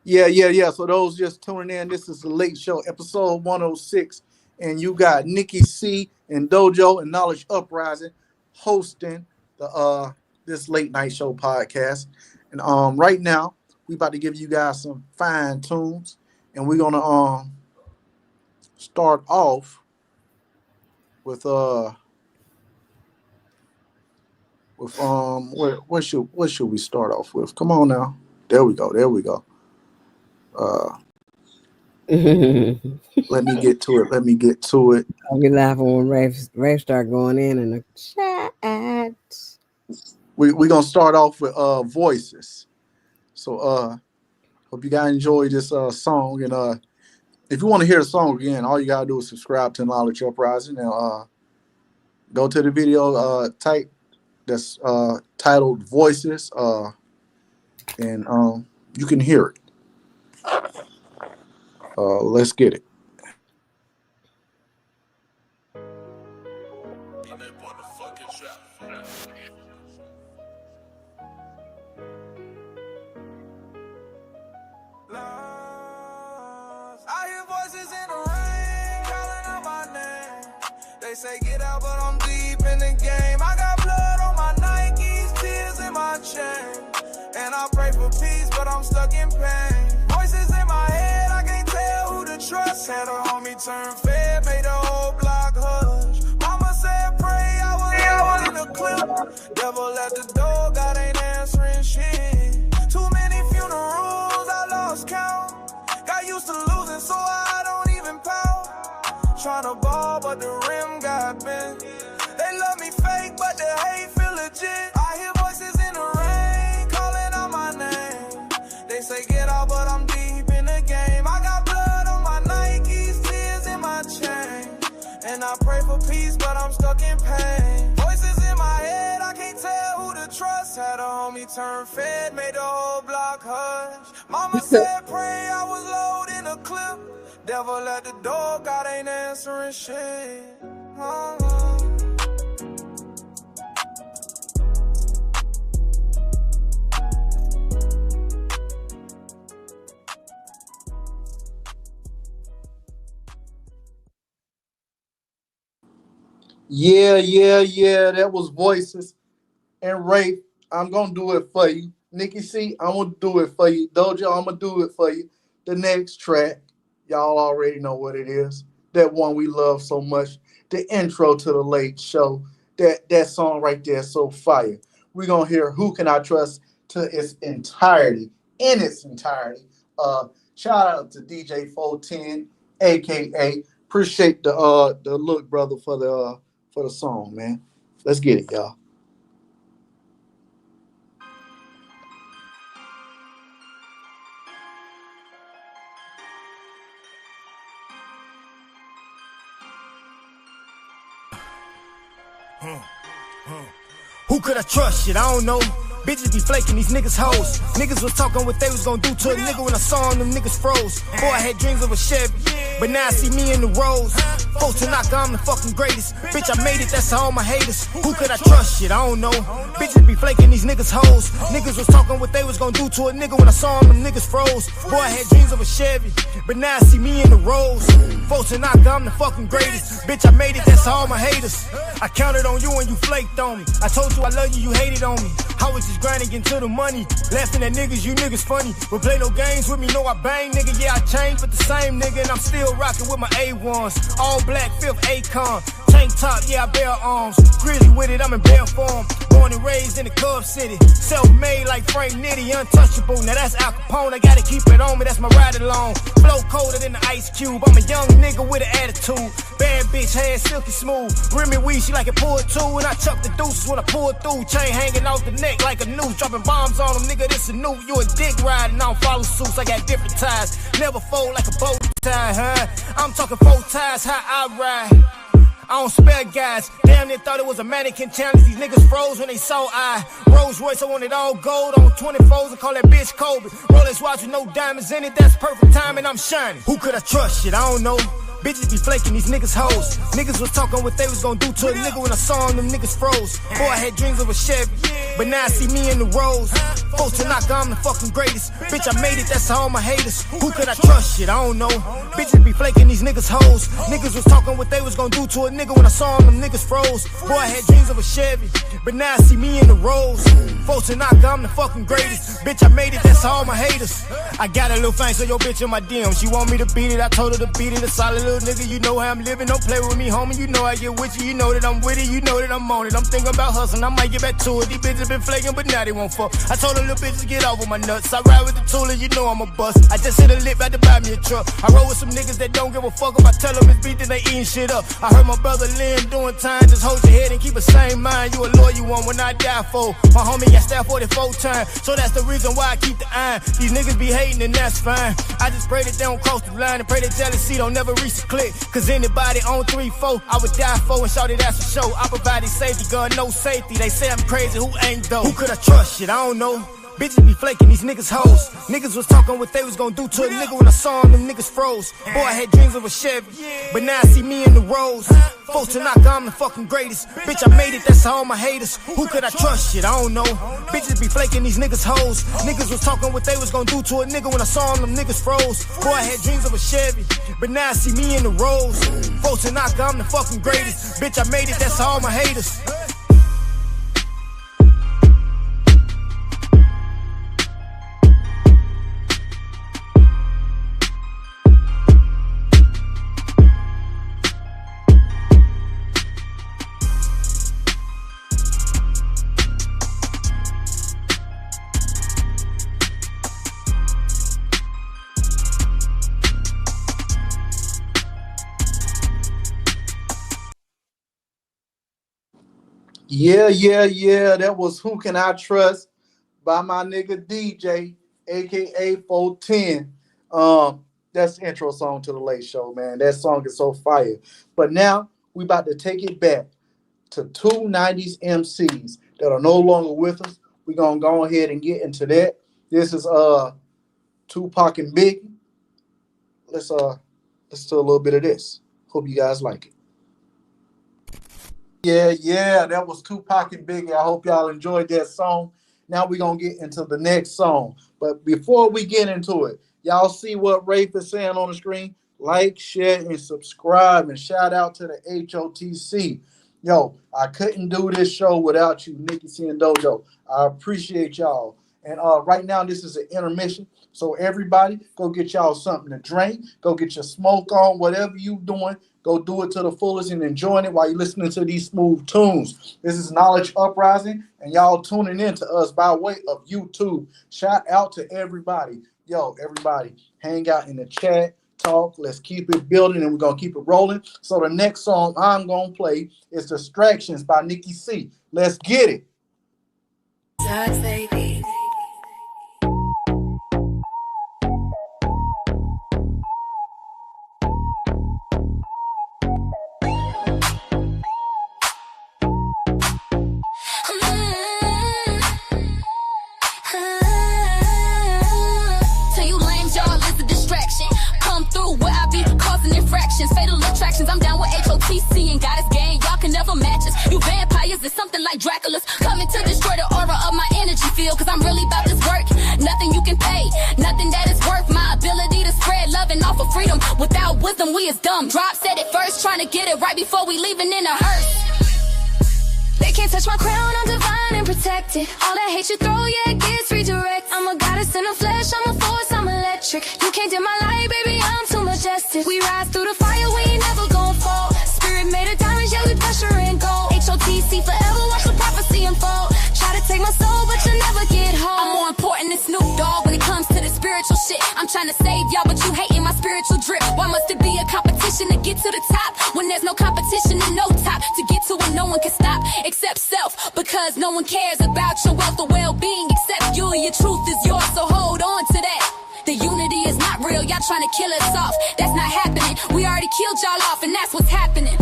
Yeah. So those just tuning in, this is the Late Show, episode 106. And you got Nikki C and Dojo and Knowledge Uprising hosting the this late night show podcast. And right now, we about to give you guys some fine tunes. And we're gonna start off with what should we start off with? Come on now. There we go. Let me get to it. I'll be laughing when Rafe start going in the chat. We're gonna start off with Voices. So hope you guys enjoy this song. And if you want to hear the song again, all you gotta do is subscribe to Knowledge Uprising and go to the video type that's titled Voices, and you can hear it. Let's get it. I hear voices in the rain calling out my name. They say get out, but I'm deep in the game. I got blood on my Nikes, tears in my chain. And I pray for peace, but I'm stuck in pain. Voices in my head, I can't tell who to trust. Had a homie turn fed, made the whole block hush. Mama said pray, I was in the clip. Devil at the door, tryna ball, but the rim got bent. They love me fake, but the hate feel legit. I hear voices in the rain, calling out my name. They say get out, but I'm deep in the game. I got blood on my Nikes, tears in my chain. And I pray for peace, but I'm stuck in pain. Voices in my head, I can't tell who to trust. Had a homie turn fed, made the whole block hush. Mama said pray, I was loading a clip. Devil at the door, God ain't answering shit. Yeah. That was Voices and Rafe. I'm gonna do it for you. Nikki C, I'm gonna do it for you. Dojo, I'm gonna do it for you. The next track, y'all already know what it is. That one we love so much. The intro to the Late Show. That song right there is so fire. We're gonna hear Who Can I Trust to its entirety. In its entirety. Shout out to DJ 410, aka. Appreciate the look, brother, for the song, man. Let's get it, y'all. Who could I trust? Shit, I don't know. Bitches be flaking, these niggas hoes. Niggas was talking what they was gonna do to a nigga when I saw them niggas froze. Boy, I had dreams of a Chevy, but now I see me in the roads. Folks to knock, I'm the fucking greatest. Bitch, I made it, that's all my haters. Who could I trust? Shit, I don't know. Bitches be flaking, these niggas hoes. Niggas was talking what they was gonna do to a nigga when I saw them niggas froze. Boy, I had dreams of a Chevy, but now I see me in the roads. Folks to knock, I'm the fucking greatest. Bitch, I made it, that's all my haters. I counted on you and you flaked on me. I told you I love you, you hated on me. I was just grinding into the money, laughing at niggas, you niggas funny. But play no games with me, know I bang, nigga. Yeah, I changed, but the same nigga, and I'm still rocking with my A1s. All black, 5th Akon. Tank top, yeah, I bear arms. Grizzly with it, I'm in bare form. Born and raised in the Cub City. Self-made like Frank Nitty, untouchable. Now that's Al Capone, I gotta keep it on me, that's my ride along. Flow colder than the Ice Cube. I'm a young nigga with an attitude. Bad bitch, hair silky smooth. Remy weed, she like it pulled too. And I chuck the deuces when I pull through. Chain hanging off the neck like a noose. Dropping bombs on them, nigga, this a new. You a dick riding, I don't follow suits. I got different ties. Never fold like a bow tie, huh? I'm talking 4 ties, how I ride. I don't spare guys. Damn, they thought it was a mannequin challenge. These niggas froze when they saw I. Rolls Royce, I want it all gold on 24s and call that bitch Kobe. Rolex watch with no diamonds in it, that's perfect time and I'm shining. Who could I trust? Shit, I don't know. Bitches be flaking, these niggas hoes. Niggas was talking what they was gonna do to a nigga when I saw them niggas froze. Boy, I had dreams of a Chevy, but now I see me in the roads. Folks to knock, I'm the fucking greatest. Bitch, I made it, that's all my haters. Who could I trust? Shit, I don't know. Bitches be flaking, these niggas hoes. Niggas was talking what they was gonna do to a nigga when I saw them niggas froze. Boy, I had dreams of a Chevy, but now I see me in the roads. Folks to knock, I'm the fucking greatest. Bitch, I made it, that's all my haters. I got a little thing, so your bitch in my DM. She want me to beat it, I told her to beat it. A solid little nigga, you know how I'm living. Don't play with me, homie, you know I get with you. You know that I'm with it, you know that I'm on it. I'm thinking about hustling, I might get back to it. These bitches been flaking, but now they won't fuck. I told them little bitches get off of my nuts. I ride with the tool and you know I'm a bust. I just hit a lip, had to buy me a truck. I roll with some niggas that don't give a fuck if I tell them it's beat, then they eating shit up. I heard my brother Lynn doing time, just hold your head and keep a same mind. You a loyal one when I die for. My homie got stabbed 44 times, so that's the reason why I keep the iron. These niggas be hating and that's fine. I just pray that they don't cross the line and pray that jealousy don't never reach the click. Cause anybody on 3-4, I would die for and shout it that's for show. I provided safety, gun, no safety. They say I'm crazy, who ain't though? Who could I trust? Shit, I don't know. Bitches be flaking, these niggas hoes. Niggas was talking what they was gonna do to a nigga when I saw them niggas froze. Boy, I had dreams of a Chevy, but now I see me in the roads. Folks to knock, I'm the fucking greatest. Bitch, I made it, that's all my haters. Who could I trust? Shit, I don't know. Bitches be flaking, these niggas hoes. Niggas was talking what they was gonna do to a nigga when I saw them niggas froze. Boy, I had dreams of a Chevy, but now I see me in the roads. Folks to knock, I'm the fucking greatest. Bitch, I made it, that's all my haters. Yeah. That was Who Can I Trust by my nigga DJ, aka 410. That's the intro song to the Late Show, man. That song is so fire. But now we about to take it back to two 90s MCs that are no longer with us. We're gonna go ahead and get into that. This is Tupac and Biggie. Let's do a little bit of this. Hope you guys like it. Yeah, that was Tupac and Biggie. I hope y'all enjoyed that song. Now we're gonna get into the next song. But before we get into it, y'all see what Rafe is saying on the screen? Like, share, and subscribe, and shout out to the H.O.T.C. Yo, I couldn't do this show without you, Nikki C and Dojo. I appreciate y'all. And right now, this is an intermission. So everybody, go get y'all something to drink. Go get your smoke on, whatever you doing. Go do it to the fullest and enjoying it while you're listening to these smooth tunes. This is Knowledge Uprising, and y'all tuning in to us by way of YouTube. Shout out to everybody. Yo, everybody, hang out in the chat, talk. Let's keep it building, and we're going to keep it rolling. So the next song I'm going to play is Distractions by Nikki C. Let's get it. Fatal attractions, I'm down with H.O.T.C. and got his game, y'all can never match us. You vampires is something like Dracula's, coming to destroy the aura of my energy field, cause I'm really about this work. Nothing you can pay, nothing that is worth my ability to spread love and offer freedom. Without wisdom, we is dumb. Drop said it first, trying to get it right before we leaving in a hearse. They can't touch my crown, I'm divine and protected. All that hate you throw, yeah, it gets redirect. I'm a goddess in the flesh, I'm a force, I'm electric. You can't dim my light, baby, I'm too majestic. We rise through the fire, we ain't never gon' fall. Spirit made of diamonds, yeah, we pressure and gold. H.O.T.C. forever, watch the prophecy unfold. Try to take my soul, but you'll never get home. I'm more important than Snoop Dogg when it comes to the spiritual shit. I'm trying to save y'all, but you hating my spiritual drip. Why must it be a competition to get to the top when there's no competition and no top to get to where no one can stop except self? Because no one cares about your wealth or well-being except you. Your truth is yours, so hold on to that. The unity is not real, y'all trying to kill us off. That's not happening. We already killed y'all off, and that's what's happening.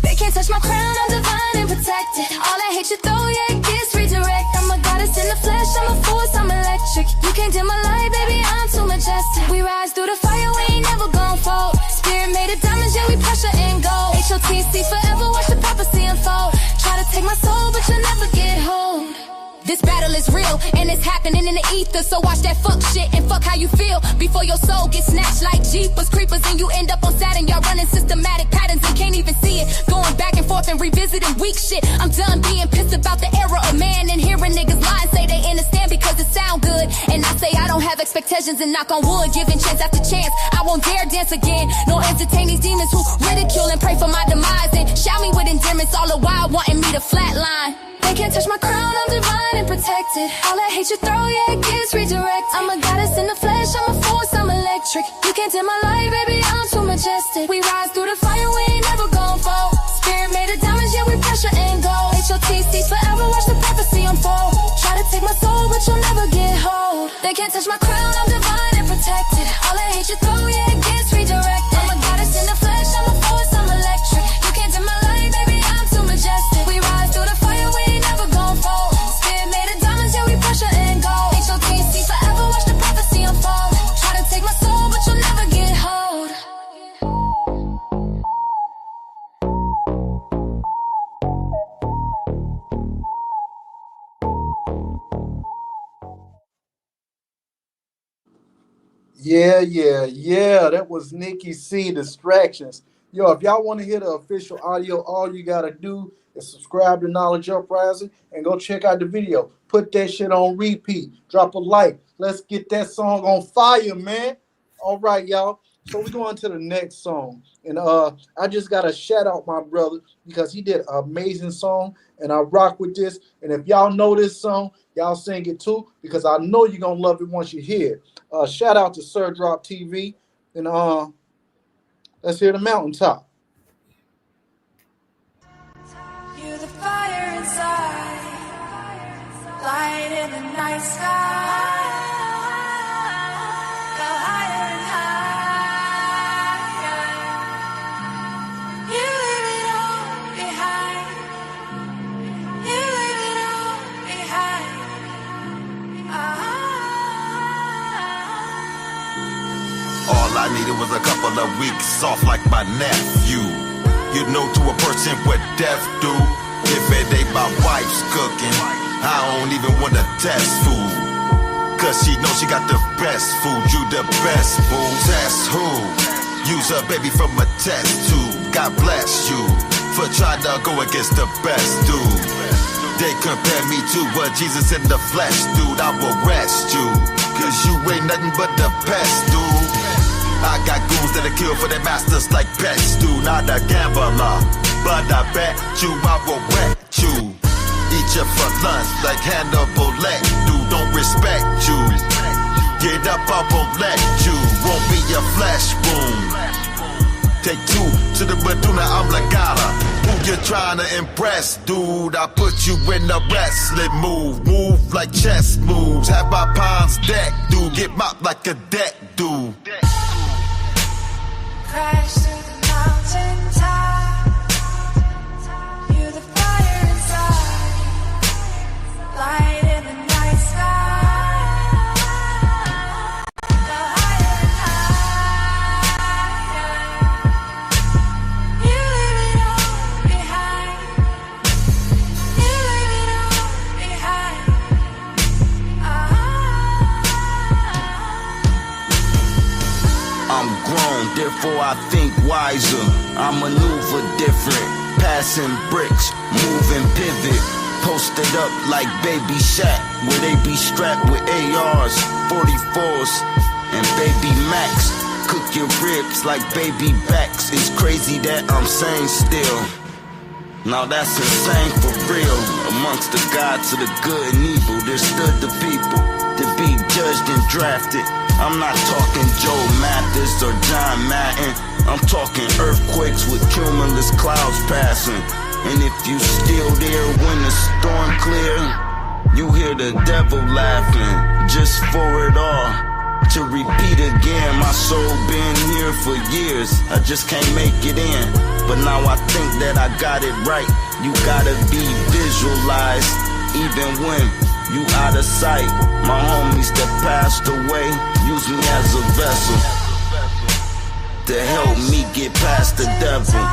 They can't touch my crown, I'm divine and protected. All that hate you throw, yeah, it gets redirect. I'm a goddess in the flesh, I'm a force, I'm electric. You can't dim my light, baby, I'm too majestic. We rise through the fire, we ain't never gon' fall. Spirit made of diamonds, yeah, we pressure and gold. H.O.T.C. forever, watch the prophecy unfold. Try to take my soul, but you'll never get home. This battle is real, and it's happening in the ether. So watch that fuck shit and fuck how you feel before your soul gets snatched like Jeepers Creepers and you end up on Saturn. Y'all running systematic patterns and can't even see it. Going back and forth and revisiting weak shit. I'm done being pissed about the era of man and hearing niggas lie and say they understand because it sound good. And I say I don't have expectations and knock on wood, giving chance after chance. I won't dare dance again, nor entertain these demons who ridicule and pray for my demise and shout me with endearments all the while wanting me to flatline. They can't touch my crown, I'm divine and protected. All that hate you throw, yeah, it gets redirect. I'm a goddess in the flesh, I'm a force, I'm electric. You can't dim my light, baby, I'm too majestic. We rise through the fire, we ain't never gon' fall. Spirit made of diamonds, yeah, we pressure and gold. H.O.T.C. forever, watch the prophecy unfold. Try to take my soul, but you'll never get hold. They can't touch my crown, I'm divine and protected. All that hate you throw, yeah, it gets redirected. I'm a goddess in the flesh, I'm a force, I'm electric. You can't dim my light, baby, I'm too majestic. We rise through the fire, we ain't never gon' fall. Spirit made of diamonds, yeah, we pressure and gold. H.O.T.C. forever, watch the prophecy unfold. Try to take my soul, but you'll never get hold. Yeah. That was Nikki C. Distractions. Yo, if y'all want to hear the official audio, all you gotta do is subscribe to Knowledge Uprising and go check out the video. Put that shit on repeat. Drop a like. Let's get that song on fire, man. All right, y'all. So we're going to the next song. And I just gotta shout out my brother because he did an amazing song and I rock with this. And if y'all know this song, y'all sing it too, because I know you're gonna love it once you hear it. Shout out to Sir Drop TV. And let's hear the mountaintop. You're the fire. night sky. Go higher and higher. You leave it all behind. You leave it all behind. All I needed was a couple of weeks off like my nephew. You know, to a person what death do. If it ain't my wife's cooking, I don't even want to test food. Cause she knows she got the best food. You the best food. Test who? Use a baby from a test tube. God bless you for trying to go against the best dude. They compare me to what Jesus in the flesh, dude. I will rest you, cause you ain't nothing but the best, dude. I got goons that'll kill for their masters like pets, dude. Not a gambler, but I bet you I will wet you. Eat you for lunch like Hannibal Lecter, dude. Don't respect you. Get up, I won't let you. Won't be your flesh wound. Take two to the Madonna, I'm Lagana. Who you trying to impress, dude? I put you in a wrestling move. Move like chess moves. Have my pawns deck, dude. Get mopped like a deck, dude. Crash through the mountain top. You're the fire inside. Light in the night sky. Go higher and higher. You leave it all behind. You leave it all behind. I'm grown, therefore I think wiser. I maneuver different, passing bricks, moving pivot. Posted up like Baby Shaq, where they be strapped with ARs, 44s, and Baby Max. Cook your ribs like baby backs. It's crazy that I'm sane still. Now that's insane for real. Amongst the gods of the good and evil, there stood the people to be judged and drafted. I'm not talking Joe Mathis or John Madden. I'm talking earthquakes with cumulus clouds passing. And if you still there when the storm clear, you hear the devil laughing just for it all. To repeat again, my soul been here for years. I just can't make it in. But now I think that I got it right. You gotta be visualized, even when you out of sight. My homies that passed away use me as a vessel to help me get past the devil.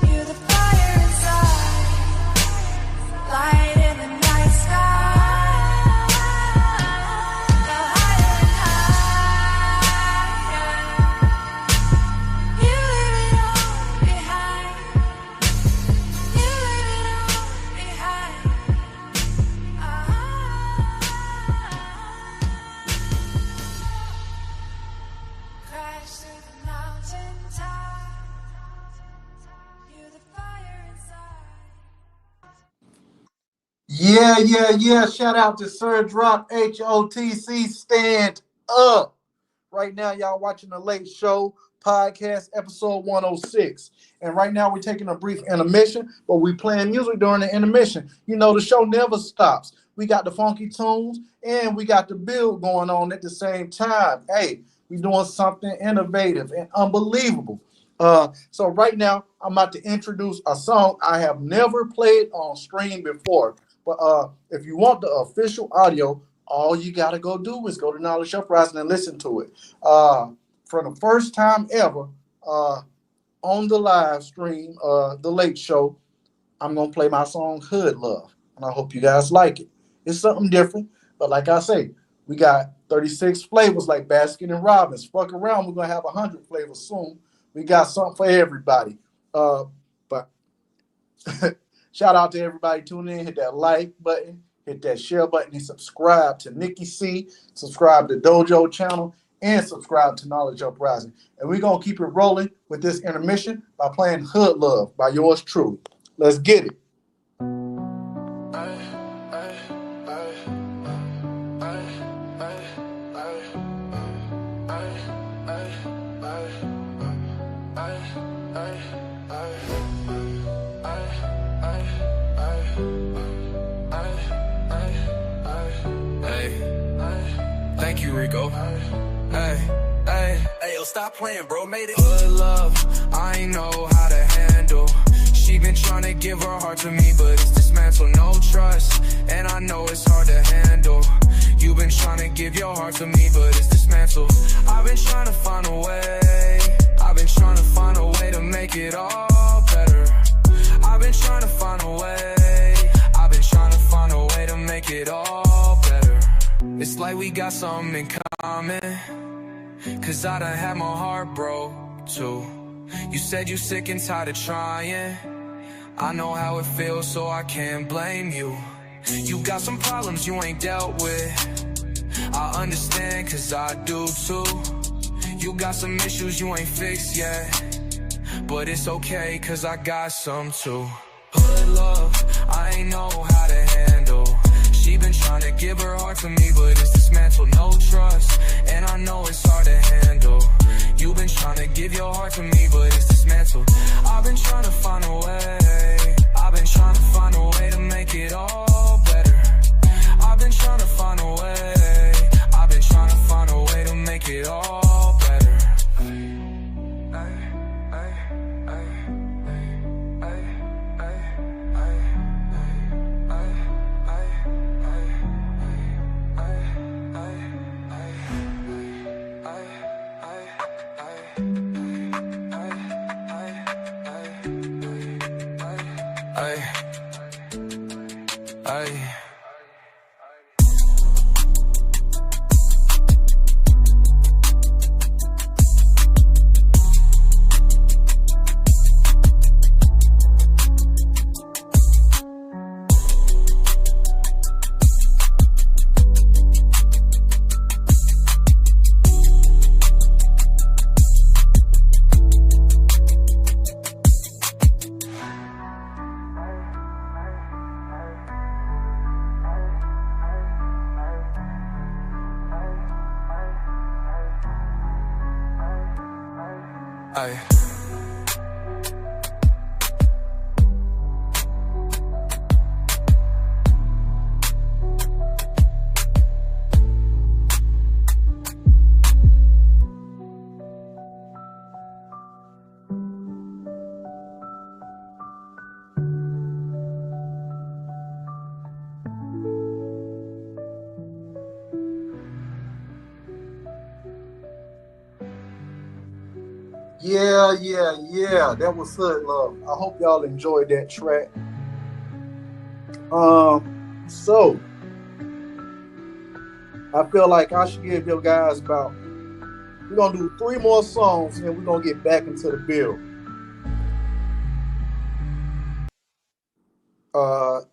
You're the fire inside. Light in the night sky. Go higher and higher. You leave it all behind. You leave it all behind. Crash through the mountain top. You're the fire inside. Yeah. Shout out to Sir Drop H.O.T.C. Stand up. Right now, y'all watching the Late Show Podcast, episode 106. And right now, we're taking a brief intermission, but we playing music during the intermission. You know, the show never stops. We got the funky tunes, and we got the build going on at the same time. Hey, we doing something innovative and unbelievable. So right now, I'm about to introduce a song I have never played on stream before. But if you want the official audio, all you got to go do is go to Knowledge Uprising and listen to it. For the first time ever on the live stream, The Late Show, I'm going to play my song Hood Love. And I hope you guys like it. It's something different. But like I say, we got 36 flavors like Baskin and Robbins. Fuck around, we're going to have 100 flavors soon. We got something for everybody. But shout out to everybody tuning in. Hit that like button, hit that share button, and subscribe to Nikki C, subscribe to Dojo channel, and subscribe to Knowledge Uprising. And we're going to keep it rolling with this intermission by playing Hood Love by yours truly. Let's get it. you, Rico. Hey, yo, stop playing, bro. Made it. Good love, I ain't know how to handle. She been trying to give her heart to me, but it's dismantled, no trust. And I know it's hard to handle. You been trying to give your heart to me, but it's dismantled. I've been trying to find a way. I've been trying to find a way to make it all better. I've been trying to find a way. I've been trying to find a way to make it all better. It's like we got something in common, cause I done had my heart broke too. You said you sick and tired of trying. I know how it feels, so I can't blame you. You got some problems you ain't dealt with. I understand, cause I do too. You got some issues you ain't fixed yet, but it's okay, cause I got some too. Hood love, I ain't know how to handle. She been trying to give her heart to me, but it's dismantled, no trust. And I know it's hard to handle. You been trying to give your heart to me, but it's dismantled. I've been trying to find a way. I've been trying to find a way to make it all better. I've been trying to find a way. I've been trying to find a way to make it all better. Yeah. That was Hood Love. I hope y'all enjoyed that track. So I feel like I should give you guys we're gonna do 3 more songs and we're gonna get back into the build.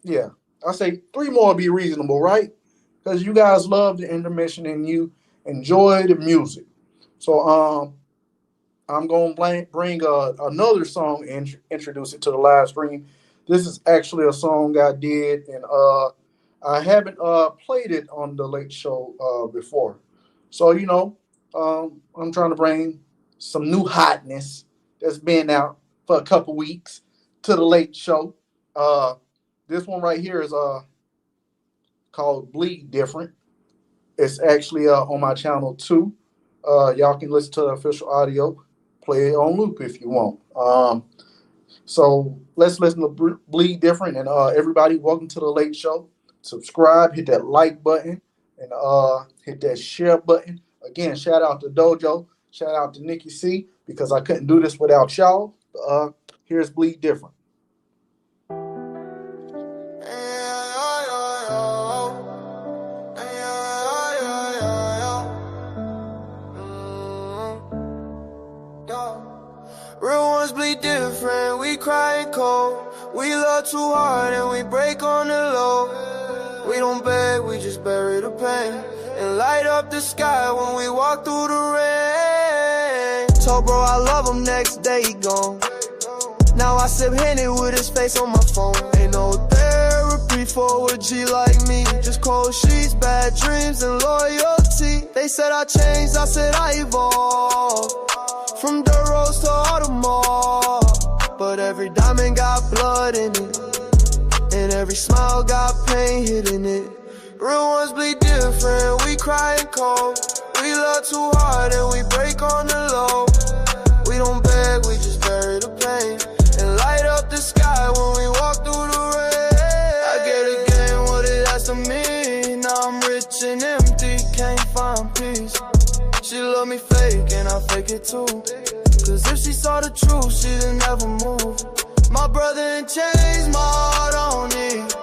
Yeah, I say 3 more would be reasonable, right? Because you guys love the intermission and you enjoy the music. So I'm going to bring another song and introduce it to the live stream. This is actually a song I did, and I haven't played it on the Late Show before. So, I'm trying to bring some new hotness that's been out for a couple weeks to the Late Show. This one right here is called Bleed Different. It's actually on my channel too. Y'all can listen to the official audio. Play it on loop if you want. So let's listen to Bleed Different. And everybody, welcome to the Late Show. Subscribe, hit that like button, and hit that share button. Again, shout out to Dojo. Shout out to Nikki C, because I couldn't do this without y'all. Here's Bleed Different. Real ones bleed different, we cry cold. We love too hard and we break on the low. We don't beg, we just bury the pain and light up the sky when we walk through the rain. Told bro I love him, next day he gone. Now I sip Henny with his face on my phone. Ain't no therapy for a G like me. Just cold sheets, bad dreams, and loyalty. They said I changed, I said I evolved. From dirt roads to Audemars. But every diamond got blood in it, and every smile got pain hidden it. Real ones bleed different, we crying cold. We love too hard and we break on the low. We don't beg, we just bury the pain and light up the sky when we walk through the rain. I get again what it has to mean. Now I'm rich and empty, can't find peace. She love me fake and I fake it too. Cause if she saw the truth, she'd never move. My brother in chains, my heart on it.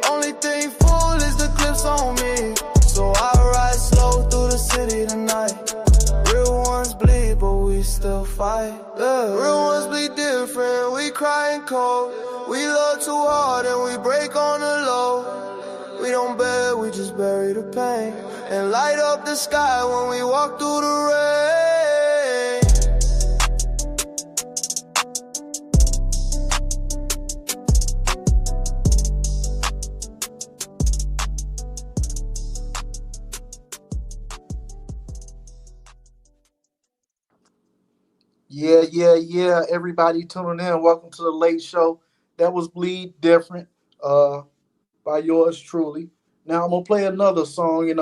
Only thing full is the clips on me. So I ride slow through the city tonight. Real ones bleed, but we still fight. Yeah. Real ones bleed different, we crying cold. We love too hard and we break on the low. We don't beg, we just bury the pain and light up the sky when we walk through the rain. Yeah. Everybody tuning in. Welcome to the late show. That was Bleed Different by yours truly. Now I'm gonna play another song, and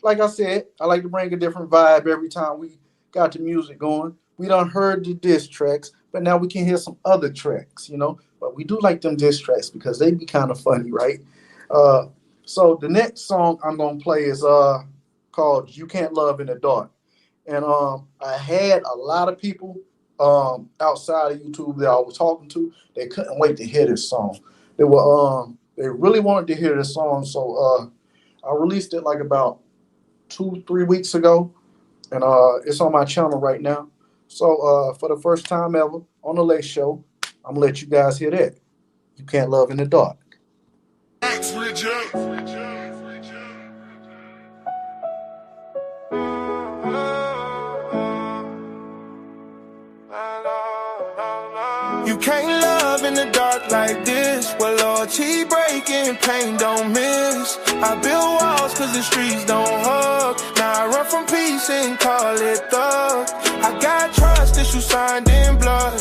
like I said, I like to bring a different vibe every time we got the music going. We done heard the diss tracks, but now we can hear some other tracks, you know. But we do like them diss tracks because they be kind of funny, right? Uh, so the next song I'm gonna play is called "You Can't Love in the Dark." And I had a lot of people outside of YouTube that I was talking to. They couldn't wait to hear this song. They really wanted to hear this song, so I released it like about 2-3 weeks ago, and it's on my channel right now. So for the first time ever on the Late Show, I'm gonna let you guys hear that. You Can't Love in the Dark. You can't love in the dark like this. Well, loyalty breaking, pain don't miss. I build walls cause the streets don't hug. Now I run from peace and call it thug. I got trust issues signed in blood.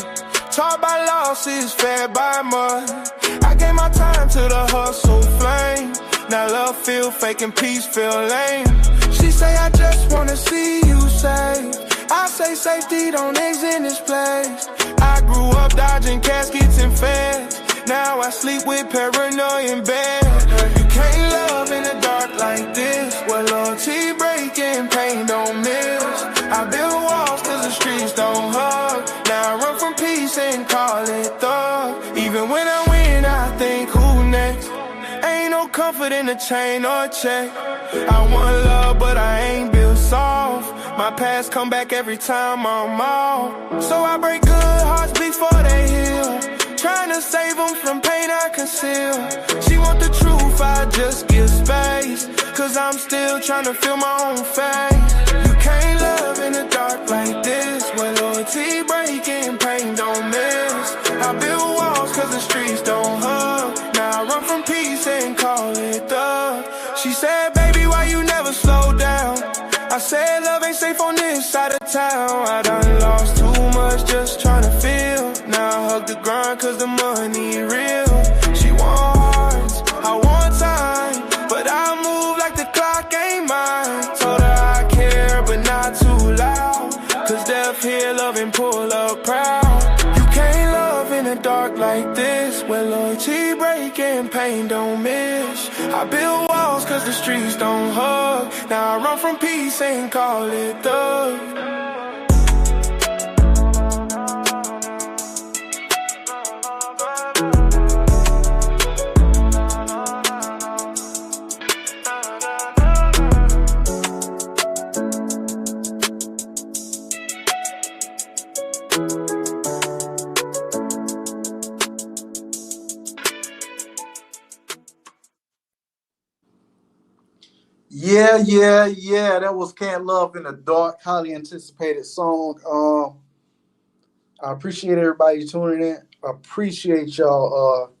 Taught by losses, fed by mud. I gave my time to the hustle flame. Now love feel fake and peace feel lame. She say I just wanna see you safe. I say safety don't exist in this place. I grew up dodging caskets and feds. Now I sleep with paranoia in bed. You can't love in the dark like this. Where loyalty breaking, pain don't miss. I build walls cause the streets don't hug. Now I run from peace and call it thug. Even when I win, I think who next? Ain't no comfort in the chain or check. I want love, but I ain't built soft. My past come back every time I'm off. So I break good hearts before they heal. Trying to save them from pain I conceal. She want the truth, I just give space. Cause I'm still trying to feel my own face. You can't love in the dark like this. Where loyalty breaking, pain don't miss. I build walls cause the streets don't hug. Now I run from peace and call it thug. She said, baby, why you never slow down? I said love ain't safe on this side of town. I done lost too much just trying to feel. Now I hug the grind cause the money real. She want hearts, I want time, but I move like the clock ain't mine. Told her I care but not too loud. Cause death hear love and pull up proud. You can't love in the dark like this. Where loyalty breaking, pain don't miss. I build walls cause the streets don't hug. Now I run from peace and call it thug. Yeah. That was Can't Love in the Dark, highly anticipated song. I appreciate everybody tuning in. I appreciate y'all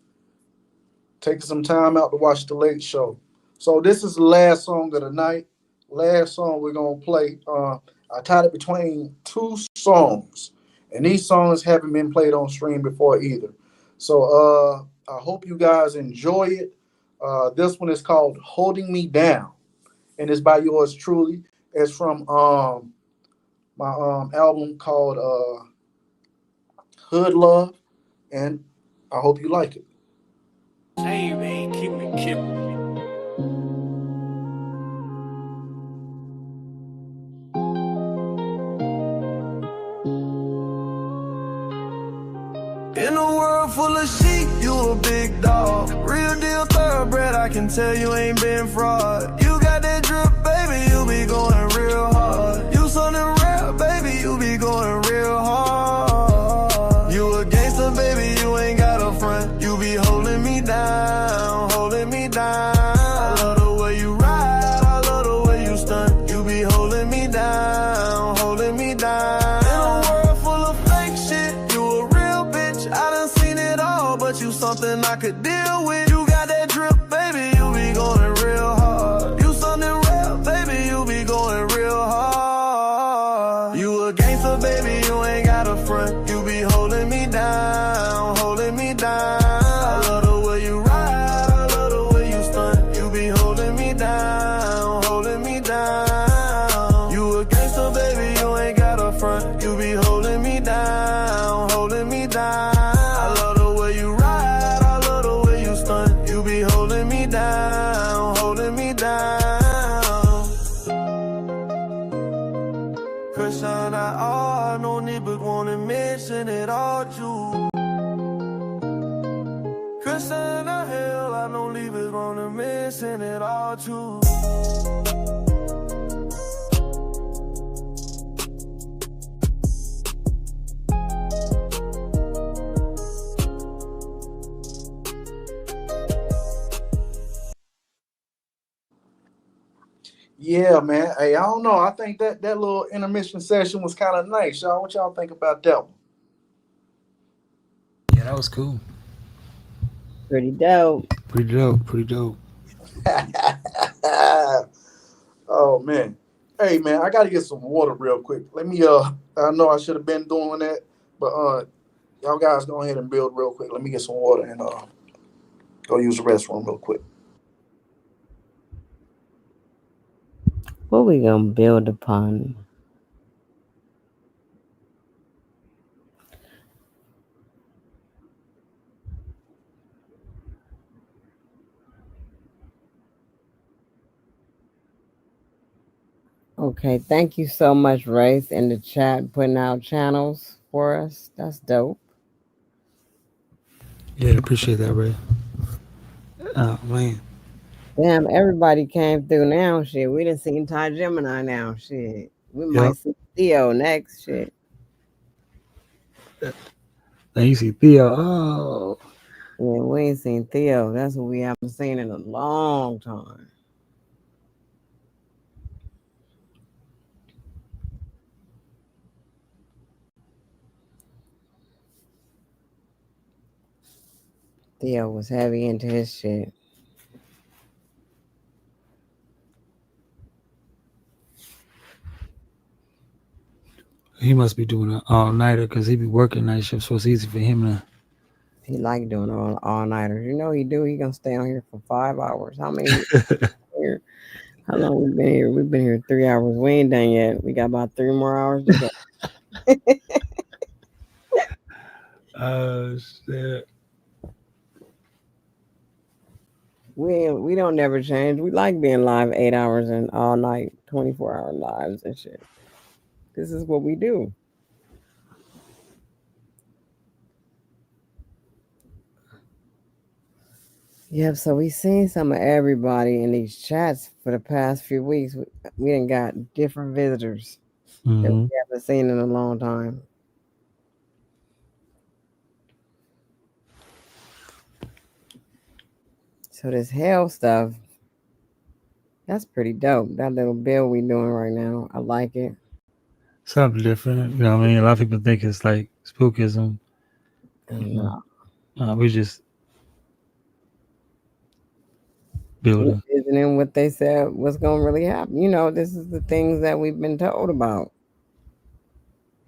taking some time out to watch the Late Show. So this is the last song of the night. Last song we're gonna play. I tied it between two songs, and these songs haven't been played on stream before either. So I hope you guys enjoy it. This one is called "Holding Me Down," and it's by yours truly. It's from my album called Hood Love, and I hope you like it. In a world full of sheep, you a big dog. Real deal thoroughbred, I can tell you ain't been fraud. You got that drip, baby, you be going real hard. You something rare, baby, you be going real hard. You a gangster, baby, you ain't got a front. You be holding me down, holding me down. I love the way you ride, I love the way you stunt. You be holding me down, holding me down. In a world full of fake shit, you a real bitch. I done seen it all, but you something I could deal with. You got that drip, baby, you be going real hard. You something real, baby, you be going real hard. You a gangster, baby, you ain't got a front. You be holding me down, holding me down. I love the way you ride, I love the way you stunt. You be holding me down, holding me down. You a gangster, baby, you ain't got a front. You be holding me down, holding me down. I love the way you ride, I love the way you stunt. You be holding me down, holding me down. Christian, I no need but wanna mention it all you. Christian, I hell, I don't leave it wanna mention it all too. Yeah, man. Hey, I don't know. I think that little intermission session was kind of nice, y'all. What y'all think about that one? Yeah, that was cool. Pretty dope. Pretty dope. Pretty dope. Oh man. Hey man, I gotta get some water real quick. Let me I know I should have been doing that, but y'all guys go ahead and build real quick. Let me get some water and go use the restroom real quick. What we gonna build upon? Okay, thank you so much, Race, in the chat, putting out channels for us. That's dope. Yeah, appreciate that, Ray. Oh man. Damn, everybody came through now. Shit, we done seen Ty Gemini now. Shit, we Yep. might see Theo next. Shit, Now you see Theo. Oh. yeah, we ain't seen Theo. That's what we haven't seen in a long time. Theo was heavy into his shit. He must be doing an all nighter because he be working night shift, so it's easy for him to. He like doing all nighters. You know he do. He gonna stay on here for 5 hours. How many here? How long we been here? We've been here 3 hours. We ain't done yet. We got about 3 more hours to go. Shit. We don't never change. We like being live 8 hours and all night, 24-hour lives and shit. This is what we do. Yep, so we seen some of everybody in these chats for the past few weeks. We done got different visitors that we Mm-hmm. haven't seen in a long time. So this hell stuff, that's pretty dope. That little bill we doing right now, I like it. Something different. You know what I mean? A lot of people think it's like spookism. You And know, we just building. envisioning what they said was gonna really happen. You know, this is the things that we've been told about.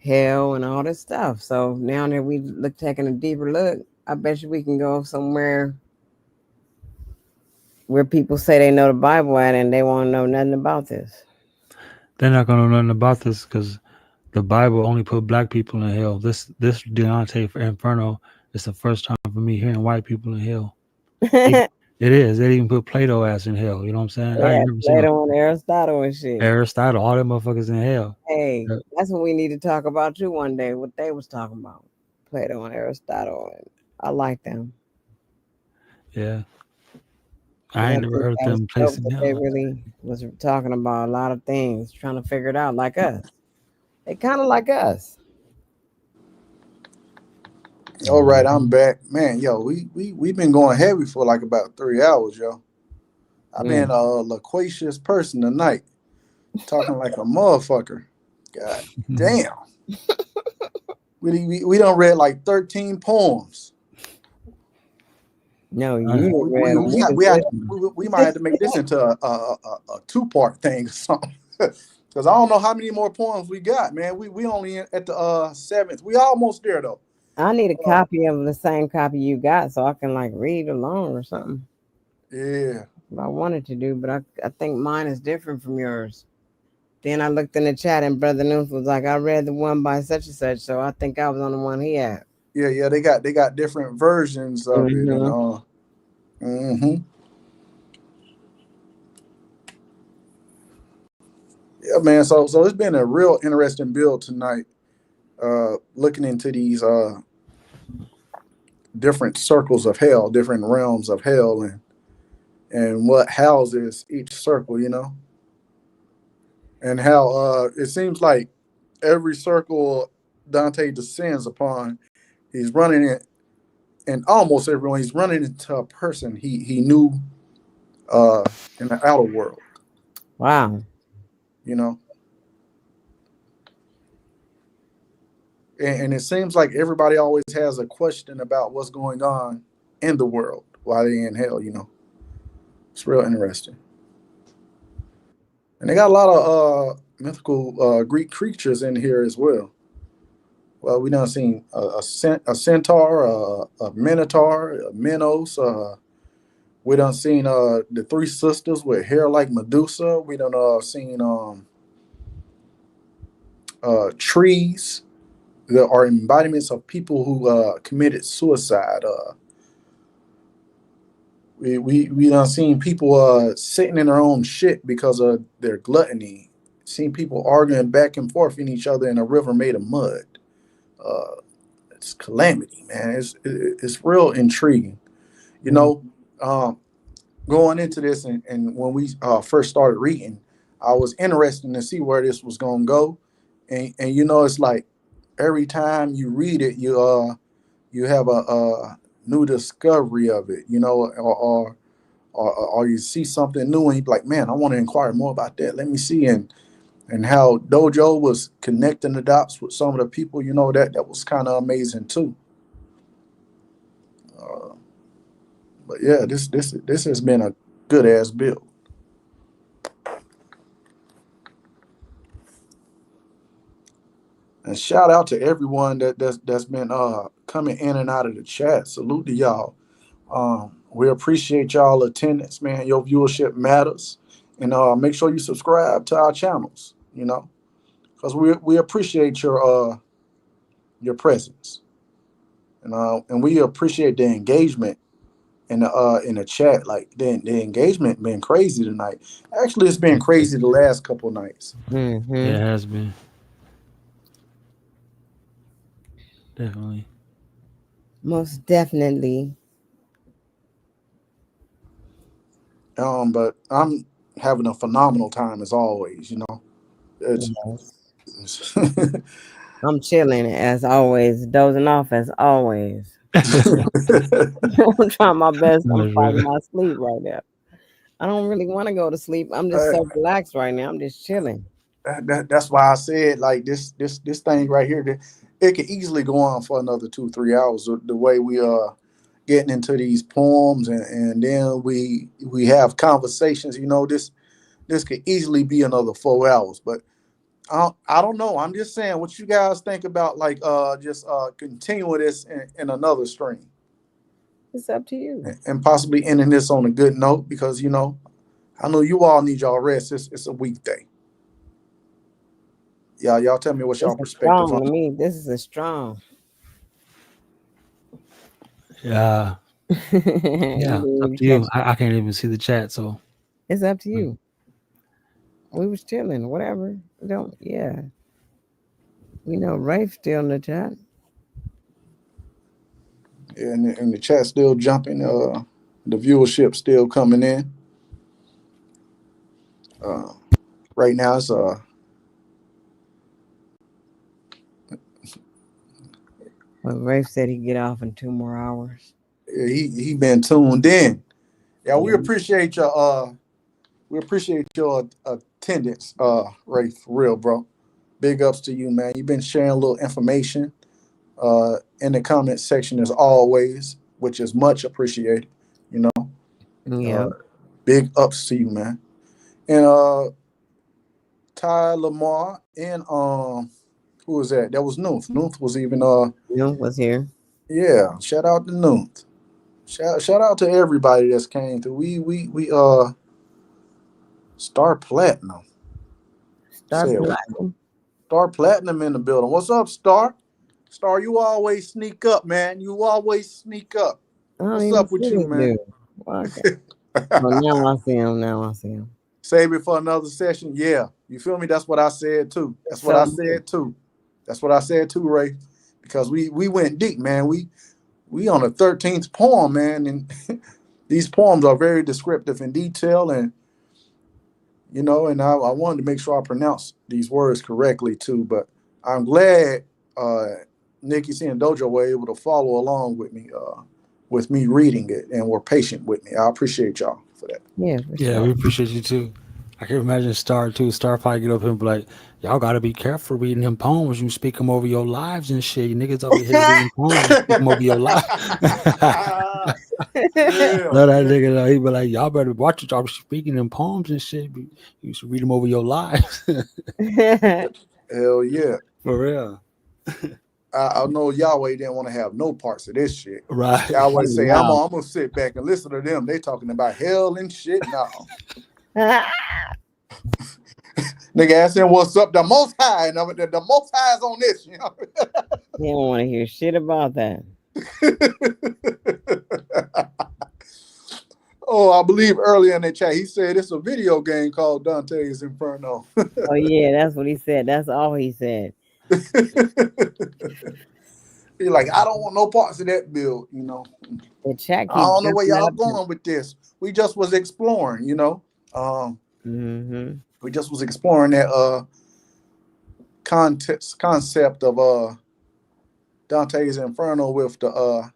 Hell and all this stuff. So now that we look taking a deeper look, I bet you we can go somewhere where people say they know the Bible at and they won't know nothing about this. They're not gonna know nothing about this because the Bible only put black people in hell. This Deontay Inferno is the first time for me hearing white people in hell. It, Yeah, it is. They even put Plato ass in hell. You know what I'm saying? I ain't never seen Plato and Aristotle and shit. Aristotle, all them motherfuckers in hell. Hey, Uh, that's what we need to talk about too one day. What they was talking about, Plato and Aristotle. And I like them. yeah, I Yeah, I ain't never think heard that was them dope placing that they hell. really was talking about a lot of things, trying to figure it out like us. They kind of like us. All right, Mhm. I'm back, man. Yo, we've been going heavy for like about 3 hours, yo. I've been Mm. a loquacious person tonight, talking like a motherfucker. God damn, we done read like 13 poems. No, Uh, you done We read them. we We got just we had listened. we might have to make this into a 2-part thing or something. Because I don't know how many more poems we got, man. We only at the seventh. We almost there though. I need a Uh, copy of the same copy you got so I can like read along or something. yeah, What I wanted to do, but I think mine is different from yours. Then I looked in the chat and Brother News was like, I read the one by such and such, so I think I was on the one he had. yeah. They got different versions of it, and Mm-hmm. hmm yeah, man. So it's been a real interesting build tonight. Looking into these different circles of hell, different realms of hell, and what houses each circle, and how it seems like every circle Dante descends upon, he's running it, and almost everyone he's running into a person he knew in the outer world, Wow. you know, and it seems like everybody always has a question about what's going on in the world while they're in hell, It's real interesting, and they got a lot of mythical Greek creatures in here as well. Well, we done seen a centaur, a minotaur, a minos. We done seen the three sisters with hair like Medusa. We done seen trees that are embodiments of people who committed suicide. We done seen people sitting in their own shit because of their gluttony. Seen people arguing back and forth in each other in a river made of mud. Uh, it's calamity, man. It's real intriguing. You Mm. know, um, going into this, and when we first started reading, I was interested to see where this was going to go, and it's like every time you read it, you have a new discovery of it, or you see something new and you be like, man, I want to inquire more about that. Let me see, and how Dojo was connecting the dots with some of the people, that was kind of amazing too. Uh, but yeah, this has been a good ass build. And shout out to everyone that's been coming in and out of the chat. Salute to y'all. We appreciate y'all attendance, man. Your viewership matters, and make sure you subscribe to our channels. Because we appreciate your presence, and we appreciate the engagement in the chat. Like the engagement been crazy tonight. Actually, it's been crazy the last couple nights. Yeah, it Mm-hmm. has been definitely. Most definitely. But I'm having a phenomenal time as always. It's, Yes. it's I'm chilling as always, dozing off as always. I'm trying my best. I'm That's fighting real. my sleep right now. I don't really want to go to sleep. I'm just uh, so relaxed right now. I'm just chilling. that's why I said like this thing right here. It could easily go on for another 2-3 hours. The way we getting into these poems, and then we have conversations. This could easily be another 4 hours, but I don't know. I'm just saying what you guys think about like just continuing this in another stream. It's up to you. and possibly ending this on a good note because you know I know you all need y'all rest. It's a weekday. Y'all tell me what's This y'all is perspective strong on. to me. This is a strong. Yeah, yeah. You It's up didn't to catch you. I can't even see the chat, so It's up to you. We was chilling, whatever. We don't. Yeah, we know Rafe's still in the chat. And the chat still jumping. The viewership still coming in. Uh, right now it's But Rafe said he'd get off in 2 more hours. he been tuned in. Yeah, Yeah. we appreciate your attendance, Ray, for real, bro. Big ups to you, man. You've been sharing a little information in the comment section as always, which is much appreciated. You know, Yeah. uh, big ups to you, man. And Ty Lamar and who was that? That was Nooth. Nooth was even No was here. yeah. Shout out to Nooth. Shout out to everybody that's came through. We Star Platinum. Start Said platinum. Star Platinum in the building. What's up, Star? Star, you always sneak up, man. You always sneak up. I don't What's even up see with you, this man? dude. Okay. Well, now I see him. Now I see him. Save it for another session. Yeah. You feel me? That's what I said too. That's what So I said too. That's what I said too, Ray. Because we went deep, man. We on the 13th poem, man. And these poems are very descriptive in detail. And you know, and I wanted to make sure I pronounce these words correctly too. But I'm glad Nikki C and Dojo were able to follow along with me reading it and were patient with me. I appreciate y'all for that. yeah, for yeah, sure. we appreciate you too. I can imagine Star too. Star probably get up here and be like, "Y'all got to be careful reading them poems. You speak them over your lives and shit. You niggas over here reading poems, you speak them over your life." Yeah, Let that yeah. nigga know. He be like, "Y'all better watch it. Y'all speaking them poems and shit. You should read them over your lives." Hell yeah. For real, I know Yahweh didn't want to have no parts of this shit. right? Yahweh Oh, say, no. I'm gonna sit back and listen to them. They talking about hell and shit. No. Nigga asking what's up, the most high, and the most high is on this, you know. He don't want to hear shit about that. Oh, I believe earlier in the chat he said it's a video game called Dante's Inferno. Oh yeah, that's what he said. That's all he said. He's like, I don't want no parts of that build, you know. The chat I keep don't know where jumping y'all up. going with this. We just was exploring, you know. Mm-hmm. We just was exploring that concept of Dante's Inferno with the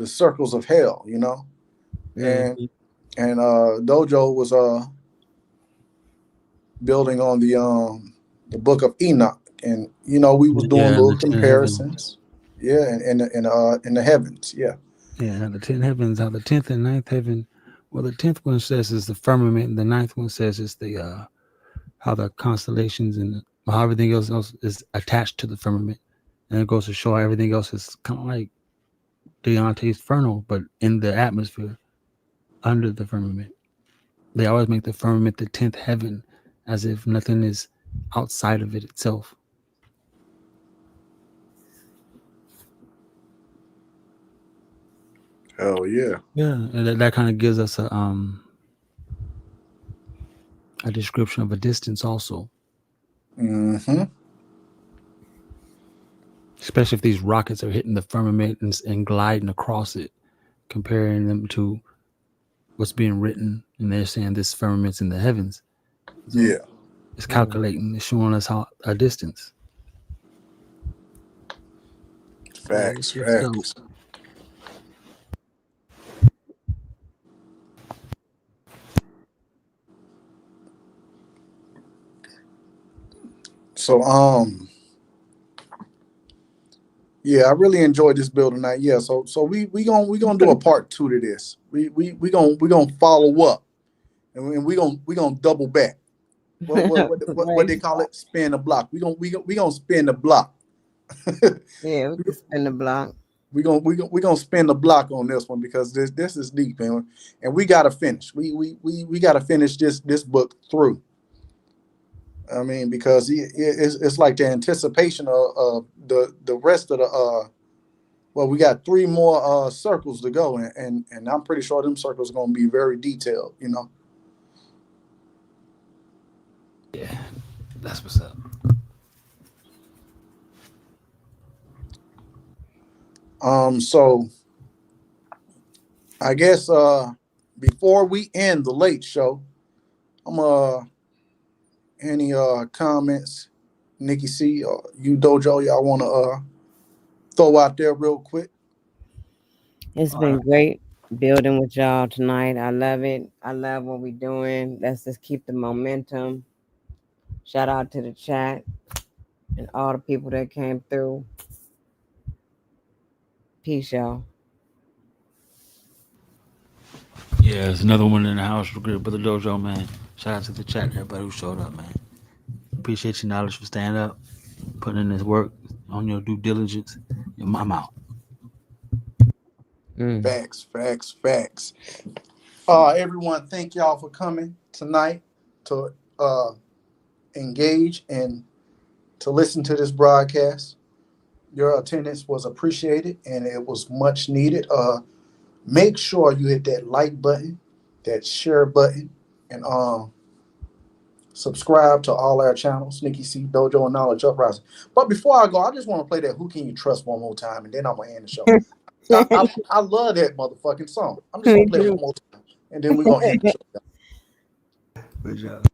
circles of hell, you know. And Mm-hmm. Dojo was building on the book of Enoch, and you know we was doing Yeah, and little the 10 heavens. comparisons. Yeah, in the heavens. Yeah. Yeah, now the 10 heavens, how the 10th and ninth heaven. Well, the 10th one says is the firmament, and the ninth one says is the how the constellations and how everything else is attached to the firmament, and it goes to show how everything else is kind of like Deontay's Inferno, but in the atmosphere under the firmament. They always make the firmament the 10th heaven, as if nothing is outside of it itself. Hell yeah. Yeah, and that kind of gives us a description of a distance also. Mm-hmm. Especially if these rockets are hitting the firmament and gliding across it, comparing them to what's being written, and they're saying this firmament's in the heavens. So Yeah. it's calculating, it's showing us how a distance. Facts. It's dope. Facts. So yeah, I really enjoyed this build tonight. Yeah, so we gonna do a part two to this. We gonna follow up, and we gonna double back. What Right. they call it? Spin the block. We gonna spin the block. Yeah, we can spin the block. we gonna spin the block on this one because this is deep, and we gotta finish. We gotta finish this book through. I mean, because it's like the anticipation of the rest of the well, we got 3 more circles to go, and I'm pretty sure them circles are gonna be very detailed, you know. Yeah, that's what's up. So I guess before we end the late show, any comments, Nikki C, or you Dojo, y'all want to throw out there real quick? It's been great building with y'all tonight. I love it. I love what we're doing. Let's just keep the momentum. Shout out to the chat and all the people that came through. Peace, y'all. Yeah, there's another one in the house. Brother Dojo, man. Shout out to the chat and everybody who showed up, man. Appreciate your knowledge for staying up, putting in this work on your due diligence. I'm out. Facts. Everyone, thank y'all for coming tonight to engage and to listen to this broadcast. Your attendance was appreciated and it was much needed. Make sure you hit that like button, that share button, and subscribe to all our channels, Nikki C, Dojo, and Knowledge Uprising. But before I go, I just want to play that Who Can You Trust one more time, and then I'm going to end the show. I love that motherfucking song. I'm just going to play it one more time, and then we're going to end the show. Good job.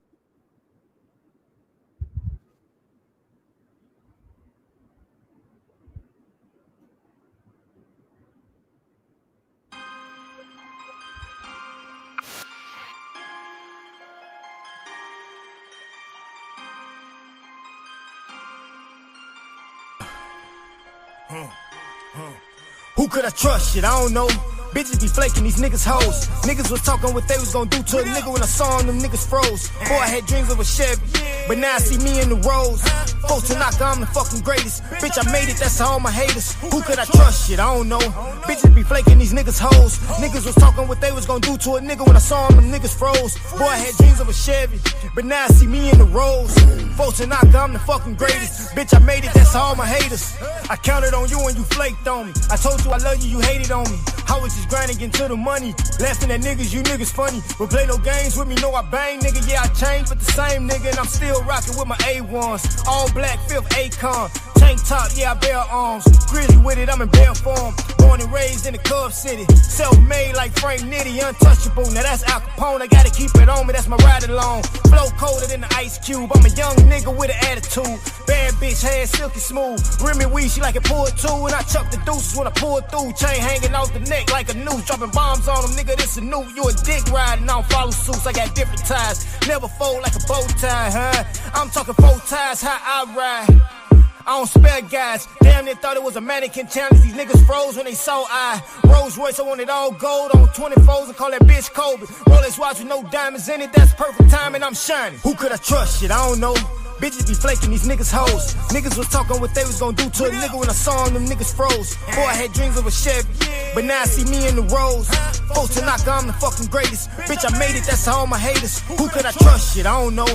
Who could I trust? Shit, I don't know. Bitches be flaking, these niggas hoes. Niggas was talking what they was gonna do to a nigga when I saw them niggas froze. Boy, I had dreams of a Chevy, but now I see me in the roads. Folks to knock, I'm the fucking greatest. Bitch, I made it, that's all my haters. Who could I trust? Shit, I don't know. Bitches be flaking, these niggas hoes. Niggas was talking what they was gonna do to a nigga when I saw them niggas froze. Boy, I had dreams of a Chevy, but now I see me in the roads. Folks to knock, I'm the fucking greatest. Bitch, I made it, that's all my haters. I counted on you and you flaked on me. I told you I love you, you hated on me. I was just grinding into the money, laughing at niggas, you niggas funny. But play no games with me, know I bang, nigga. Yeah, I changed, but the same nigga, and I'm still rocking with my A1s. All black, 5th Akon. Tank top, yeah, I bear arms. Grizzly with it, I'm in bear form. Born and raised in the Cub City. Self-made like Frank Nitty, untouchable. Now that's Al Capone, I gotta keep it on me, that's my ride along. Flow colder than the Ice Cube. I'm a young nigga with an attitude. Bad bitch, hair silky smooth. Remy weed, she like it pulled too. And I chuck the deuces when I pull through. Chain hanging off the neck like a noose. Dropping bombs on them, nigga, this a new. You a dick riding, I don't follow suits. I got different ties. Never fold like a bow tie, huh? I'm talking 4 ties, how I ride. I don't spare guys. Damn, they thought it was a mannequin challenge. These niggas froze when they saw I. Rolls Royce, I want it all gold on 24s and call that bitch Kobe. Rolex watch with no diamonds in it, that's perfect timing, I'm shining. Who could I trust? Shit, I don't know. Bitches be flaking, these niggas hoes. Niggas was talking what they was gonna do to a nigga when I saw them niggas froze. Boy, I had dreams of a Chevy, but now I see me in the roads. Folks to knock, I'm the fucking greatest. Bitch, I made it, that's all my haters. Who could I trust? Shit, I don't know.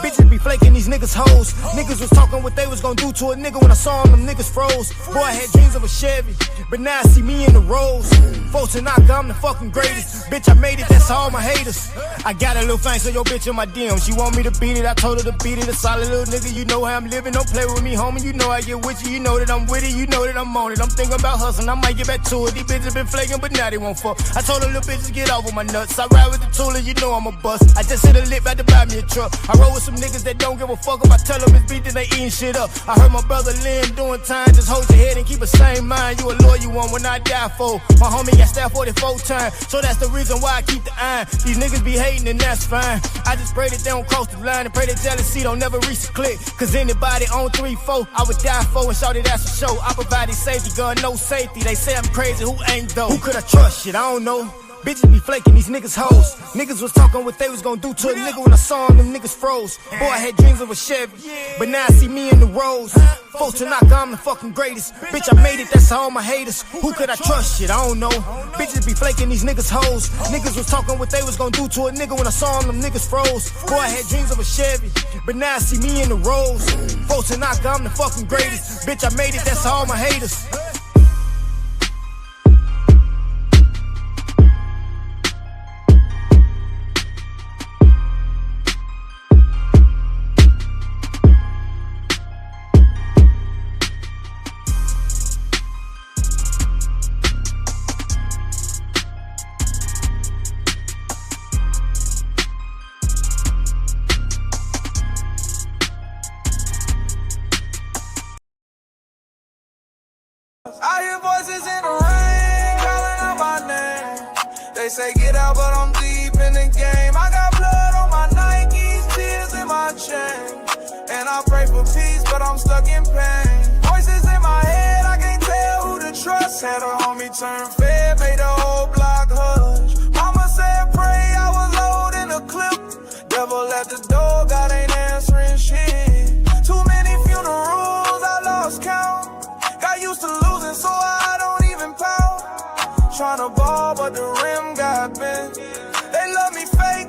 Bitches be flaking, these niggas hoes. Niggas was talking what they was gonna do to a nigga when I saw them niggas froze. Boy, I had dreams of a Chevy, but now I see me in the roads. Folks to knock, I'm the fucking greatest. Bitch, I made it, that's all my haters. I got a little thing, so your bitch in my DM. She want me to beat it, I told her to beat it. A solid little nigga, you know how I'm living. Don't play with me, homie, you know I get with you. You know that I'm with it, you know that I'm on it. I'm thinking about hustling, I might get back to it. These bitches been flaking, but now they won't fuck. I told her little bitches get off of my nuts. I ride with the tool and you know I'm a bust. I just hit a lip, had to buy me a truck. I roll with some niggas that don't give a fuck if I tell them it's beat, then they eating shit up. I heard my brother Lynn doing time, just hold your head and keep a same mind. You a loyal one when I die for. My homie got stabbed 44 times, so that's the reason why I keep the iron. These niggas be hating and that's fine. I just pray that they don't cross the line and pray that jealousy don't never reach the click. Cause anybody on 3-4, I would die for and shout it that's a show. I provide safety, gun, no safety. They say I'm crazy, who ain't though? Who could I trust? Shit, I don't know. Bitches be flaking, these niggas hoes. Niggas was talking what they was gonna do to a nigga when I saw them niggas froze. Boy, I had dreams of a Chevy, but now I see me in the roads. Folks to knock, I'm the fucking greatest. Bitch, I made it, that's all my haters. Who could I trust? Shit, I don't know. Bitches be flaking, these niggas hoes. Niggas was talking what they was gonna do to a nigga when I saw them niggas froze. Boy, I had dreams of a Chevy, but now I see me in the roads. Folks to knock, I'm the fucking greatest. Bitch, I made it, that's all my haters. I hear voices in the rain calling out my name. They say get out, but I'm deep in the game. I got blood on my Nikes, tears in my chain. And I pray for peace, but I'm stuck in pain. Voices in my head, I can't tell who to trust. Had a homie turn fed, made the whole block hush. Mama said pray, I was loading a clip. Devil at the door, God ain't answering shit. Too many funerals, I lost count. Got used to losing, so I don't even pout. Tryna ball, but the rim got bent. They love me fake,